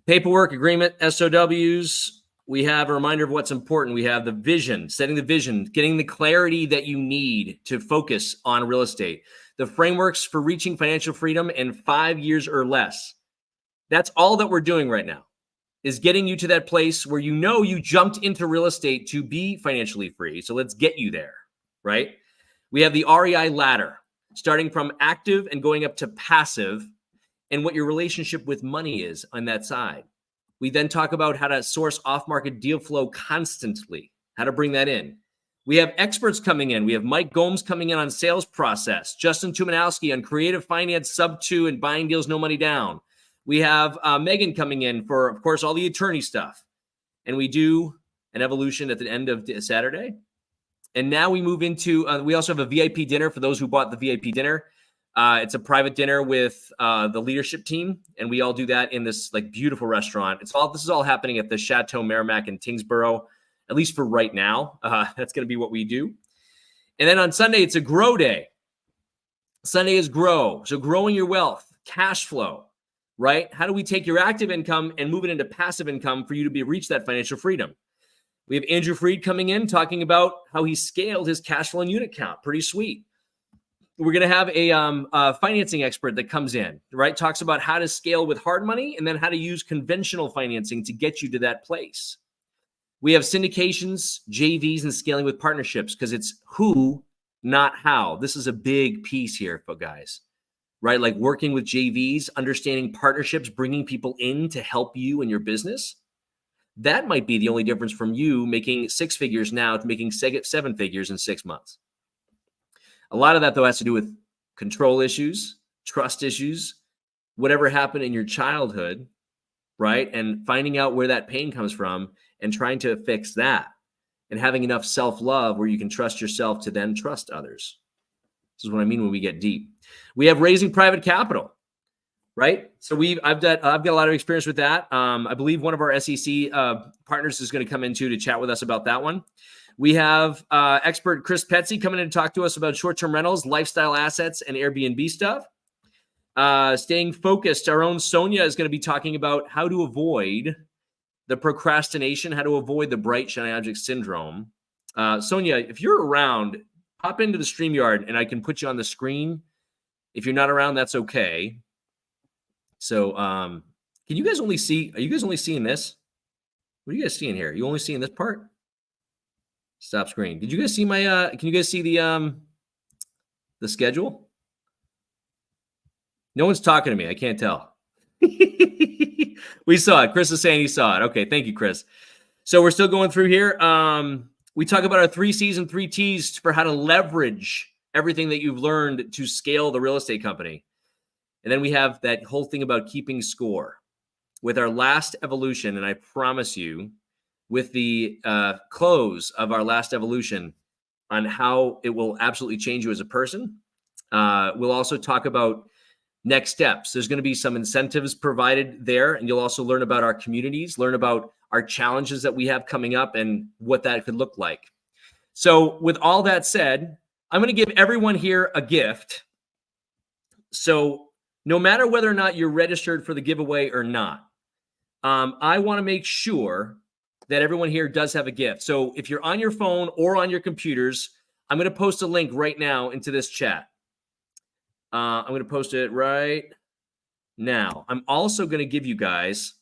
S2: Paperwork, agreement, SOWs. We have a reminder of what's important. We have the vision, setting the vision, getting the clarity that you need to focus on real estate. The frameworks for reaching financial freedom in 5 years or less. That's all that we're doing right now, is getting you to that place where you know you jumped into real estate to be financially free. So let's get you there, right? We have the REI ladder, starting from active and going up to passive, and what your relationship with money is on that side. We then talk about how to source off-market deal flow constantly, how to bring that in. We have experts coming in. We have Mike Gomes coming in on sales process, Justin Tumanowski on creative finance, sub 2 and buying deals, no money down. We have Megan coming in for, of course, all the attorney stuff. And we do an evolution at the end of Saturday. And now we move into, we also have a VIP dinner for those who bought the VIP dinner. It's a private dinner with the leadership team. And we all do that in this like beautiful restaurant. This is all happening at the Chateau Merrimack in Tingsboro, at least for right now. That's going to be what we do. And then on Sunday, it's a grow day. Sunday is grow. So growing your wealth, cash flow, right? How do we take your active income and move it into passive income for you to reach that financial freedom? We have Andrew Freed coming in talking about how he scaled his cash flow and unit count. Pretty sweet. We're going to have a financing expert that comes in, right? Talks about how to scale with hard money and then how to use conventional financing to get you to that place. We have syndications, JVs, and scaling with partnerships because it's who, not how. This is a big piece here, guys, right? Like working with JVs, understanding partnerships, bringing people in to help you in your business. That might be the only difference from you making 6 figures now to making 7 figures in 6 months. A lot of that, though, has to do with control issues, trust issues, whatever happened in your childhood, right? And finding out where that pain comes from and trying to fix that and having enough self-love where you can trust yourself to then trust others. This is what I mean when we get deep. We have raising private capital. Right. So I've got a lot of experience with that. I believe one of our SEC partners is going to come in to chat with us about that one. We have expert Chris Petsy coming in to talk to us about short-term rentals, lifestyle assets, and Airbnb stuff. Staying focused, our own Sonia is going to be talking about how to avoid the procrastination, how to avoid the bright, shiny object syndrome. Sonia, if you're around, hop into the StreamYard and I can put you on the screen. If you're not around, that's okay. So can you guys only see, are you guys only seeing this? What are you guys seeing here? You only seeing this part? Stop screen. Did you guys see my, can you guys see the schedule? No one's talking to me. I can't tell. We saw it. Chris is saying he saw it. Okay. Thank you, Chris. So we're still going through here. We talk about our 3 C's and 3 T's for how to leverage everything that you've learned to scale the real estate company. And then we have that whole thing about keeping score with our last evolution. And I promise you, with the close of our last evolution on how it will absolutely change you as a person, we'll also talk about next steps. There's going to be some incentives provided there. And you'll also learn about our communities, learn about our challenges that we have coming up and what that could look like. So with all that said, I'm going to give everyone here a gift. So no matter whether or not you're registered for the giveaway or not, I want to make sure that everyone here does have a gift. So if you're on your phone or on your computers, I'm going to post a link right now into this chat. I'm going to post it right now. I'm also going to give you guys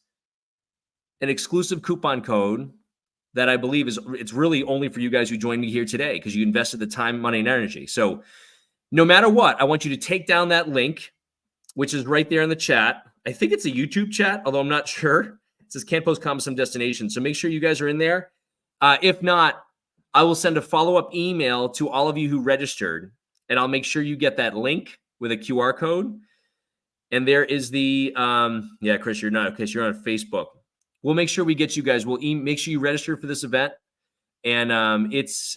S2: an exclusive coupon code that I believe it's really only for you guys who joined me here today because you invested the time, money, and energy. So no matter what, I want you to take down that link, which is right there in the chat. I think it's a YouTube chat, although I'm not sure. It says can't post comments on destination. So make sure you guys are in there. If not, I will send a follow-up email to all of you who registered, and I'll make sure you get that link with a QR code. And there is the, yeah, Chris, you're not, okay, so you're on Facebook. We'll make sure we get you guys. We'll make sure you register for this event. And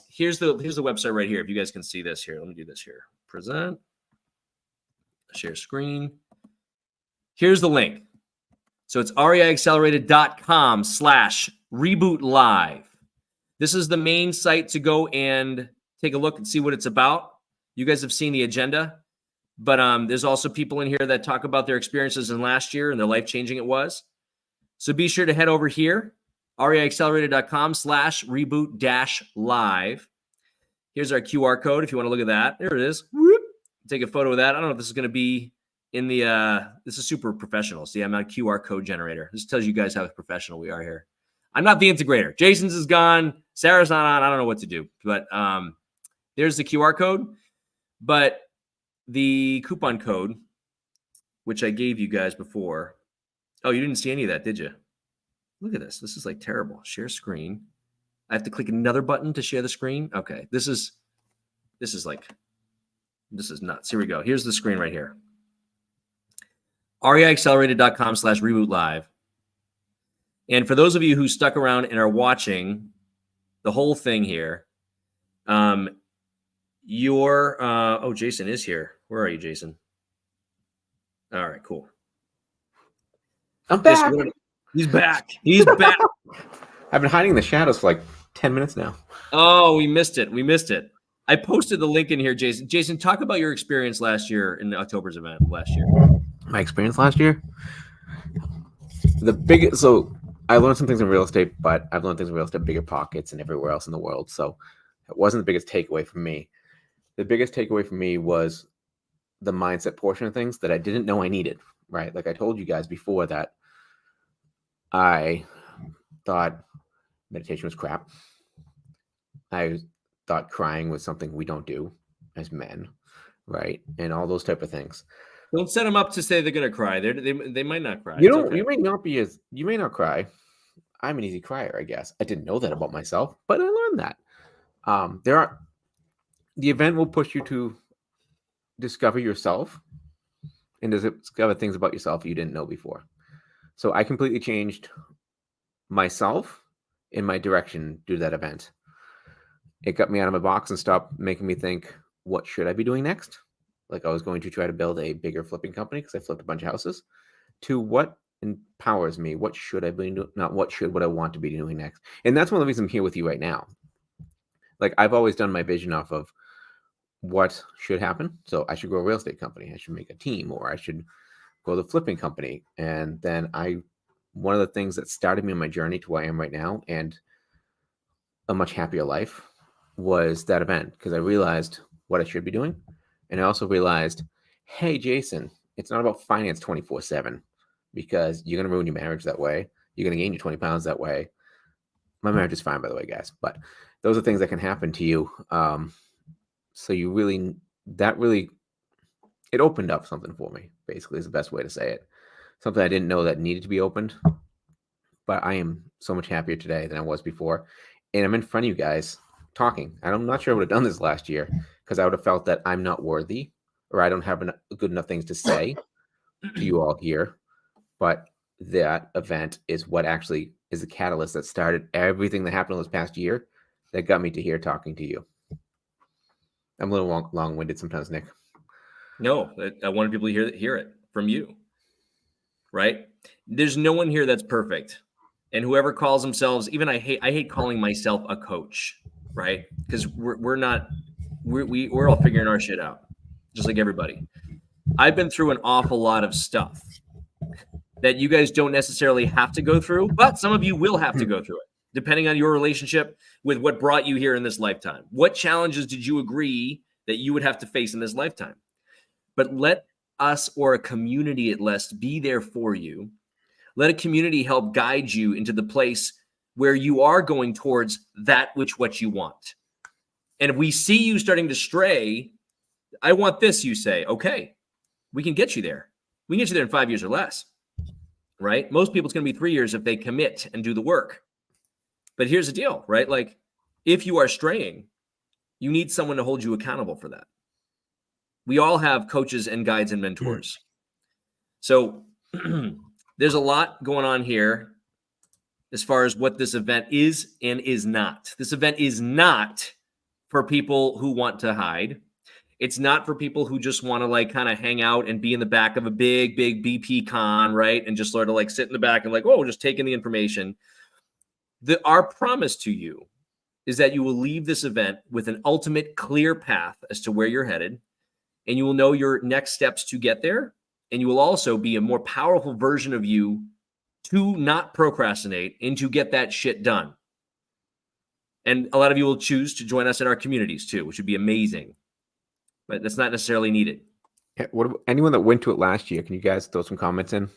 S2: here's the website right here. If you guys can see this here, let me do this here. Present. Share screen. Here's the link. So it's reiaccelerated.com/reboot live. This is the main site to go and take a look and see what it's about. You guys have seen the agenda, but there's also people in here that talk about their experiences in last year and their life-changing it was. So be sure to head over here, reiaccelerated.com/reboot-live. Here's our QR code if you want to look at that. There it is. Whoop. Take a photo of that. I don't know if this is going to be in the, this is super professional. See, I'm a QR code generator. This tells you guys how professional we are here. I'm not the integrator. Jason's is gone. Sarah's not on. I don't know what to do, but there's the QR code. But the coupon code, which I gave you guys before. Oh, you didn't see any of that, did you? Look at this. This is like terrible. Share screen. I have to click another button to share the screen. Okay. This is nuts. Here we go. Here's the screen right here. reiaccelerated.com/reboot live. And for those of you who stuck around and are watching the whole thing here, oh, Jason is here. Where are you, Jason? All right, cool.
S3: I'm back.
S2: Jason, he's back. He's back.
S3: I've been hiding in the shadows for like 10 minutes now.
S2: Oh, we missed it. I posted the link in here, Jason. Jason, talk about your experience last year in October's event last year.
S3: My experience last year, so I learned some things in real estate, but I've learned things in real estate, bigger pockets and everywhere else in the world. So it wasn't the biggest takeaway for me. The biggest takeaway for me was the mindset portion of things that I didn't know I needed, right? Like I told you guys before that I thought meditation was crap. I thought crying was something we don't do as men, right? And all those type of things.
S2: Don't set them up to say they're going to cry. They might not cry.
S3: You
S2: It's
S3: don't.
S2: okay.
S3: You may not cry. I'm an easy crier, I guess. I didn't know that about myself, but I learned that. The event will push you to discover yourself and discover things about yourself you didn't know before. So I completely changed myself in my direction due to that event. It got me out of my box and stopped making me think, what should I be doing next? Like I was going to try to build a bigger flipping company because I flipped a bunch of houses, to what empowers me. What should I be doing? Not what I want to be doing next. And that's one of the reasons I'm here with you right now. Like I've always done my vision off of what should happen. So I should grow a real estate company. I should make a team, or I should grow the flipping company. And then one of the things that started me on my journey to where I am right now and a much happier life was that event, because I realized what I should be doing. And I also realized, hey, Jason, it's not about finance 24/7, because you're going to ruin your marriage that way. You're going to gain your 20 pounds that way. My marriage is fine, by the way, guys, but those are things that can happen to you. So it opened up something for me, basically, is the best way to say it. Something I didn't know that needed to be opened, but I am so much happier today than I was before. And I'm in front of you guys talking. I'm not sure I would have done this last year, because I would have felt that I'm not worthy, or I don't have good enough things to say to you all here. But that event is what actually is the catalyst that started everything that happened this past year that got me to here talking to you. I'm a little long-winded sometimes, Nick.
S2: No, I wanted people to hear it from you, right? There's no one here that's perfect. And whoever calls themselves, even I hate calling myself a coach, right? Because we're all figuring our shit out, just like everybody. I've been through an awful lot of stuff that you guys don't necessarily have to go through, but some of you will have to go through it, depending on your relationship with what brought you here in this lifetime. What challenges did you agree that you would have to face in this lifetime? But let us, or a community at least, be there for you. Let a community help guide you into the place where you are going towards what you want. And if we see you starting to stray, I want this, you say, okay, we can get you there. We can get you there in 5 years or less, right? Most people, it's going to be 3 years if they commit and do the work. But here's the deal, right? Like, if you are straying, you need someone to hold you accountable for that. We all have coaches and guides and mentors. So there's a lot going on here as far as what this event is and is not. This event is not for people who want to hide. It's not for people who just want to like kind of hang out and be in the back of a big BP con, right? And just sort of like sit in the back and like, oh, just taking the information. Our promise to you is that you will leave this event with an ultimate clear path as to where you're headed, and you will know your next steps to get there. And you will also be a more powerful version of you to not procrastinate and to get that shit done. And a lot of you will choose to join us in our communities too, which would be amazing. But that's not necessarily needed.
S3: Yeah, what about anyone that went to it last year? Can you guys throw some comments in?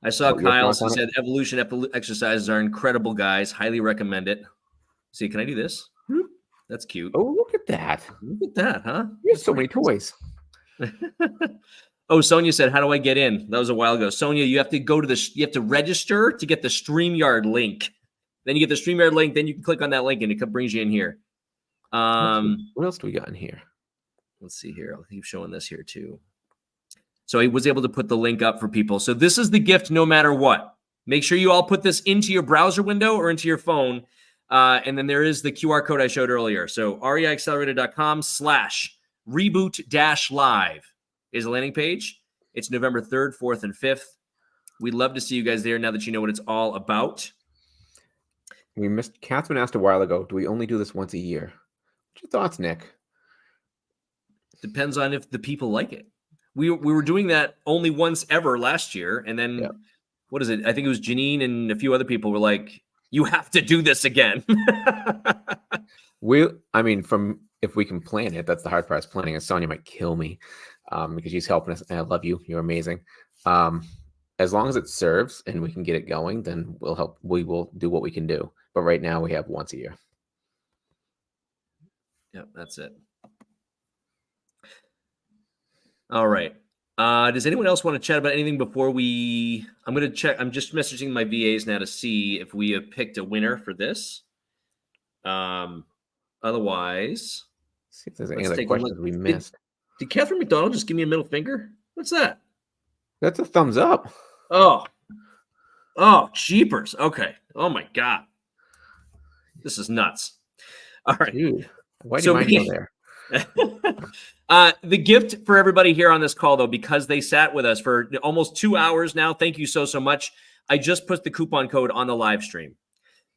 S2: I saw
S3: What your
S2: Kyle
S3: thoughts on
S2: said evolution exercises are incredible, guys. Highly recommend it. See, can I do this? That's cute.
S3: Oh, look at that.
S2: Look at that, huh?
S3: You have so many toys.
S2: Oh, Sonia said, how do I get in? That was a while ago. Sonia, you have to go to you have to register to get the StreamYard link. Then you get the StreamYard link, then you can click on that link and it brings you in here.
S3: What else do we got in here?
S2: Let's see here. I'll keep showing this here too. So he was able to put the link up for people. So this is the gift no matter what. Make sure you all put this into your browser window or into your phone. And then there is the QR code I showed earlier. So reiaccelerator.com/reboot-live is a landing page. It's November 3rd, 4th, and 5th. We'd love to see you guys there now that you know what it's all about.
S3: Catherine asked a while ago, do we only do this once a year? What's your thoughts, Nick?
S2: Depends on if the people like it. We were doing that only once ever last year, and then what is it? I think it was Janine and a few other people were like, "You have to do this again."
S3: If we can plan it, that's the hard part. Is planning. And Sonia might kill me because she's helping us. And I love you. You're amazing. As long as it serves and we can get it going, then we'll help. We will do what we can do. But right now we have once a year.
S2: Yep, that's it. All right. Does anyone else want to chat about anything before we? I'm going to check. I'm just messaging my VAs now to see if we have picked a winner for this. Otherwise,
S3: see if there's any other questions we missed.
S2: Did Catherine McDonald just give me a middle finger? What's that?
S3: That's a thumbs up.
S2: Oh, jeepers. Okay. Oh my God. This is nuts. All right.
S3: Dude, why do you go there?
S2: The gift for everybody here on this call, though, because they sat with us for almost 2 hours now. Thank you so much. I just put the coupon code on the live stream.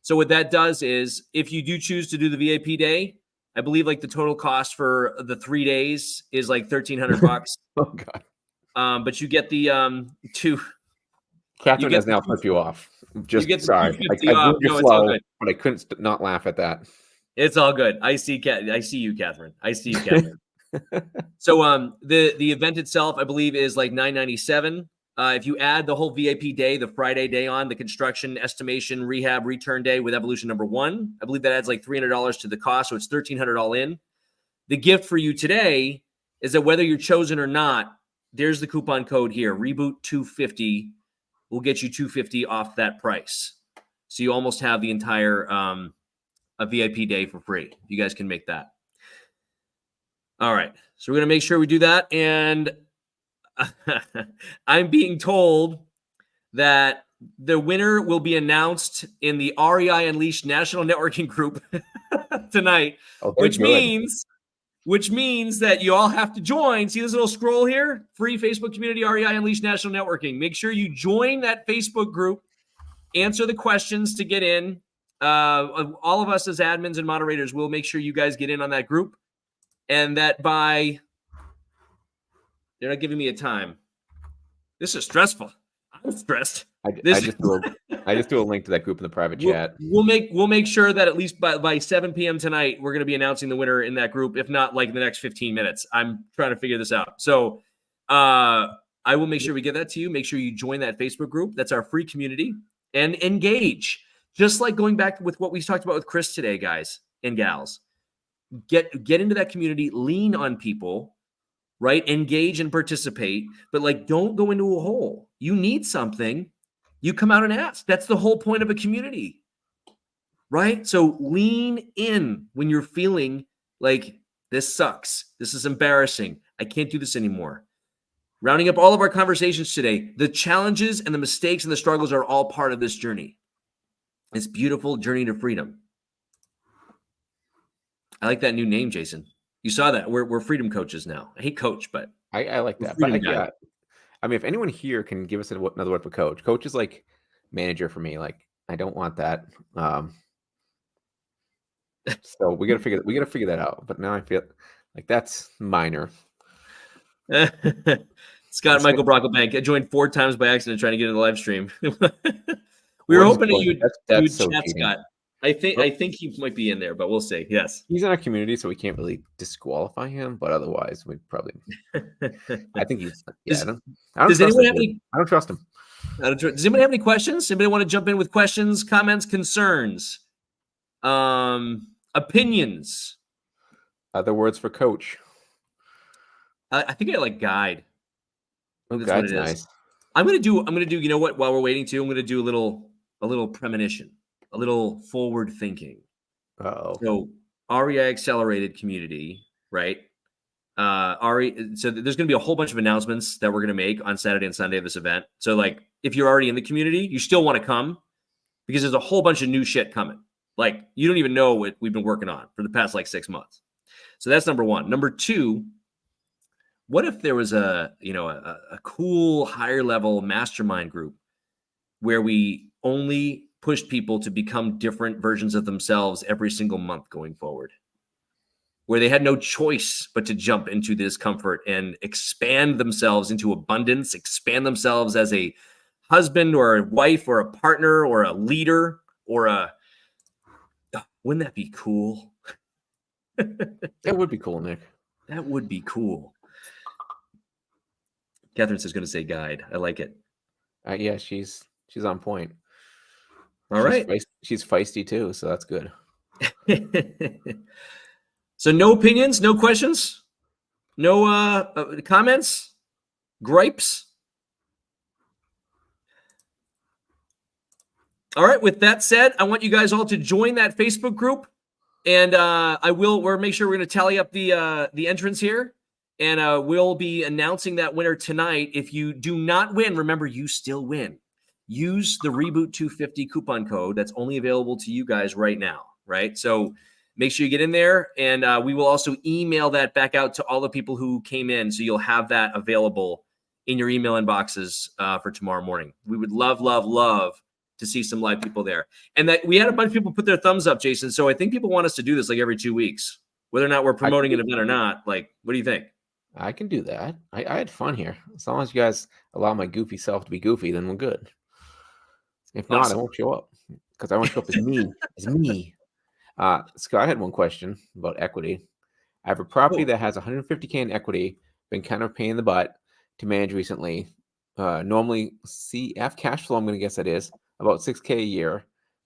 S2: So what that does is if you do choose to do the VIP day, I believe like the total cost for the 3 days is like $1,300.
S3: Oh God.
S2: But you get the two.
S3: Catherine has now put you off. Just sorry. I moved your flow, but I couldn't not laugh at that.
S2: It's all good. I see you, Catherine. I see you, Catherine. So the event itself, I believe, is like $997. If you add the whole VIP day, the Friday day on, the construction, estimation, rehab, return day with Evolution number 1, I believe that adds like $300 to the cost. So it's $1,300 all in. The gift for you today is that whether you're chosen or not, there's the coupon code here. Reboot 250 will get you $250 off that price. So you almost have the entire a VIP day for free. You guys can make that. All right. So we're going to make sure we do that. And I'm being told that the winner will be announced in the REI Unleashed National Networking Group tonight, which means that you all have to join. See this little scroll here? Free Facebook community, REI Unleashed National Networking. Make sure you join that Facebook group, answer the questions to get in. All of us as admins and moderators will make sure you guys get in on that group, and that by they're not giving me a time. This is stressful. I'm stressed.
S3: I just do a link to that group in the private chat.
S2: We'll make sure that at least by 7 p.m. tonight, we're going to be announcing the winner in that group. If not, like in the next 15 minutes. I'm trying to figure this out. So I will make sure we get that to you. Make sure you join that Facebook group. That's our free community, and engage. Just like going back with what we talked about with Chris today, guys and gals. Get into that community. Lean on people, right? Engage and participate, but like don't go into a hole. You need something. You come out and ask. That's the whole point of a community, right? So lean in when you're feeling like this sucks. This is embarrassing. I can't do this anymore. Rounding up all of our conversations today, the challenges and the mistakes and the struggles are all part of this journey. This beautiful journey to freedom. I like that new name, Jason. You saw that. We're freedom coaches now. I hate coach, but
S3: I like that. But yeah, I mean, if anyone here can give us another word for coach, coach is like manager for me. Like, I don't want that. So we gotta figure that out. But now I feel like that's minor.
S2: Scott Michael Brocklebank. I joined 4 times by accident trying to get in the live stream. We were hoping that you'd so chat, cheating. Scott. I think he might be in there, but we'll see. Yes,
S3: he's in our community, so we can't really disqualify him. But otherwise, we'd probably. I think he's. Yeah, I don't trust him.
S2: Does anybody have any questions? Anybody want to jump in with questions, comments, concerns, opinions?
S3: Other words for coach.
S2: I think I like guide.
S3: Oh, guide's nice.
S2: I'm gonna do. You know what? While we're waiting, I'm gonna do a little premonition, a little forward thinking. So REI Accelerated Community, right? So there's gonna be a whole bunch of announcements that we're gonna make on Saturday and Sunday of this event. So like, if you're already in the community, you still want to come because there's a whole bunch of new shit coming. Like you don't even know what we've been working on for the past like 6 months. So that's number 1. Number 2. What if there was a cool higher level mastermind group where we only push people to become different versions of themselves every single month going forward? where they had no choice but to jump into discomfort and expand themselves into abundance, expand themselves as a husband or a wife or a partner or a leader or a, wouldn't that be cool?
S3: That would be cool, Nick.
S2: That would be cool. Catherine's just going to say guide. I like it.
S3: Yeah, she's on point.
S2: All right.
S3: She's feisty too, so that's good.
S2: So no opinions, no questions, no comments, gripes. All right. With that said, I want you guys all to join that Facebook group, and we'll make sure we're going to tally up the entrance here, and we'll be announcing that winner tonight. If you do not win, remember, you still win. Use the Reboot 250 coupon code that's only available to you guys right now. Right. So make sure you get in there, and we will also email that back out to all the people who came in. So you'll have that available in your email inboxes for tomorrow morning. We would love to see some live people there. And that we had a bunch of people put their thumbs up, Jason. So I think people want us to do this like every 2 weeks, whether or not we're promoting an event or not. Like, what do you think?
S3: I can do that. I had fun here. As long as you guys allow my goofy self to be goofy, then we're good. If not, I won't show up because I won't show up as me. As me. Scott, I had one question about equity. I have a property that has 150K in equity, been kind of a pain in the butt to manage recently. Normally CF cash flow, I'm going to guess that is about 6K a year,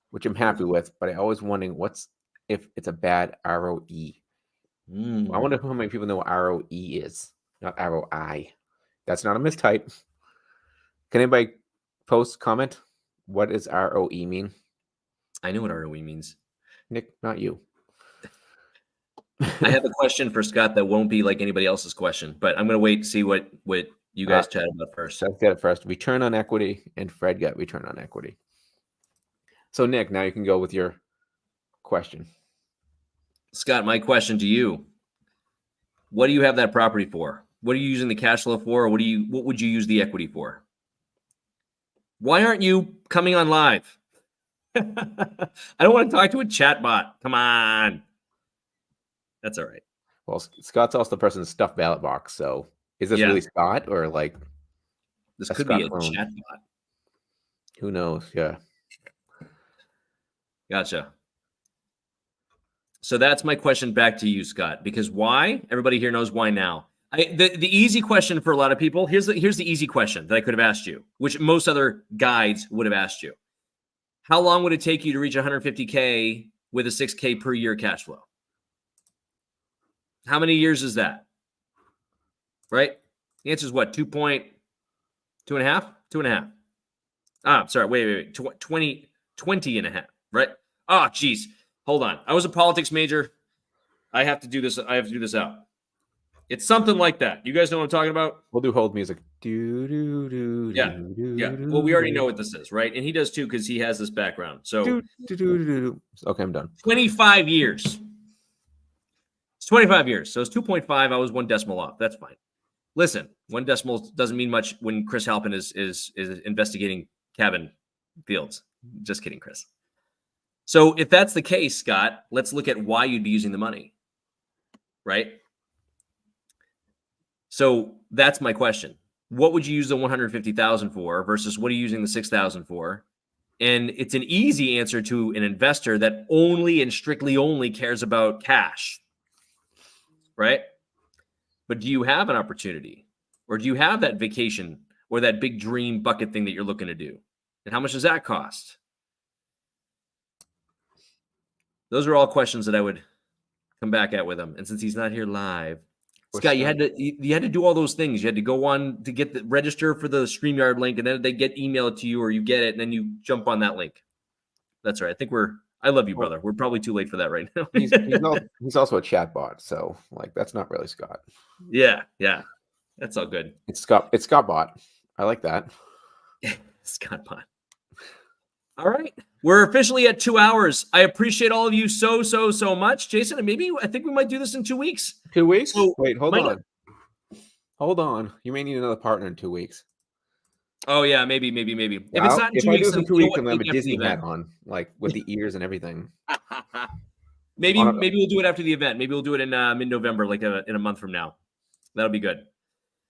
S3: which I'm happy with, but I always wondering if it's a bad ROE. I wonder how many people know what ROE is, not ROI. That's not a mistype. Can anybody comment? What does ROE mean?
S2: I know what ROE means.
S3: Nick, not you.
S2: I have a question for Scott that won't be like anybody else's question, but I'm going to wait to see what you guys chat about first.
S3: Let's get it first. Return on equity, and Fred got return on equity. So, Nick, now you can go with your question.
S2: Scott, my question to you: what do you have that property for? What are you using the cash flow for? Or what would you use the equity for? Why aren't you coming on live? I don't want to talk to a chat bot. Come on. That's all right.
S3: Well, Scott's also the person stuffed ballot box. So is this really Scott or like
S2: this could be a chat bot?
S3: Who knows? Yeah.
S2: Gotcha. So that's my question back to you, Scott, because why? Everybody here knows why now. The easy question for a lot of people, here's the easy question that I could have asked you, which most other guides would have asked you. How long would it take you to reach 150K with a 6K per year cash flow? How many years is that? Right? The answer is what? 2.5? 2.5? Ah, sorry. Wait. 20 and a half, right? Oh, geez. Hold on. I was a politics major. I have to do this. I have to do this out. It's something like that. You guys know what I'm talking about?
S3: We'll do hold music.
S2: Yeah. Well, we already know what this is, right? And he does too because he has this background. So,
S3: okay, I'm done.
S2: 25 years. It's 25 years. So it's 2.5. I was 1 decimal off. That's fine. Listen, 1 decimal doesn't mean much when Chris Halpin is investigating cabin fields. Just kidding, Chris. So if that's the case, Scott, let's look at why you'd be using the money, right? So that's my question. What would you use the 150,000 for versus what are you using the 6,000 for? And it's an easy answer to an investor that only and strictly only cares about cash, right? But do you have an opportunity, or do you have that vacation or that big dream bucket thing that you're looking to do? And how much does that cost? Those are all questions that I would come back at with him. And since he's not here live, Scott, you had to do all those things. You had to go on to get the register for the StreamYard link, and then they get emailed to you, or you get it, and then you jump on that link. That's right. I think I love you, brother. We're probably too late for that right now.
S3: he's also a chat bot, so like that's not really Scott.
S2: Yeah. That's all good.
S3: It's Scott bot. I like that.
S2: Scott bot. All right. We're officially at 2 hours. I appreciate all of you so much. Jason, and I think we might do this in 2 weeks.
S3: 2 weeks?
S2: So,
S3: wait, hold on. Hold on. You may need another partner in 2 weeks.
S2: Oh, yeah, maybe. If
S3: Yeah,
S2: it's not in 2 weeks,
S3: in 2
S2: then
S3: weeks, I'm going to have a
S2: maybe
S3: Disney
S2: after the
S3: hat
S2: event.
S3: on, like with the ears and everything.
S2: Maybe
S3: On a-
S2: we'll do it after the event. Maybe we'll do it in mid-November, like in a month from now. That'll be good.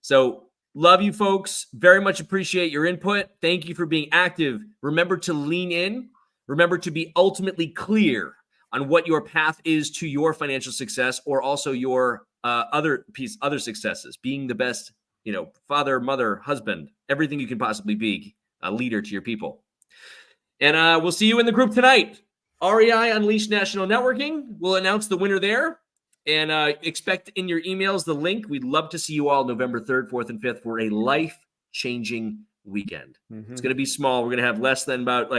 S2: So love you folks. Very much appreciate your input. Thank you for being active. Remember to lean in. Remember to be ultimately clear on what your path is to your financial success, or also your other successes, being the best, father, mother, husband, everything you can possibly be, a leader to your people. And we'll see you in the group tonight. REI Unleashed National Networking. We'll announce the winner there. And expect in your emails the link. We'd love to see you all November 3rd, 4th, and 5th for a life-changing weekend.
S3: Mhm.
S2: It's going to be small. We're going to have less than about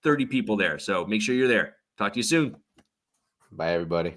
S2: 30 people there. So make sure you're there. Talk to you soon.
S3: Bye, everybody.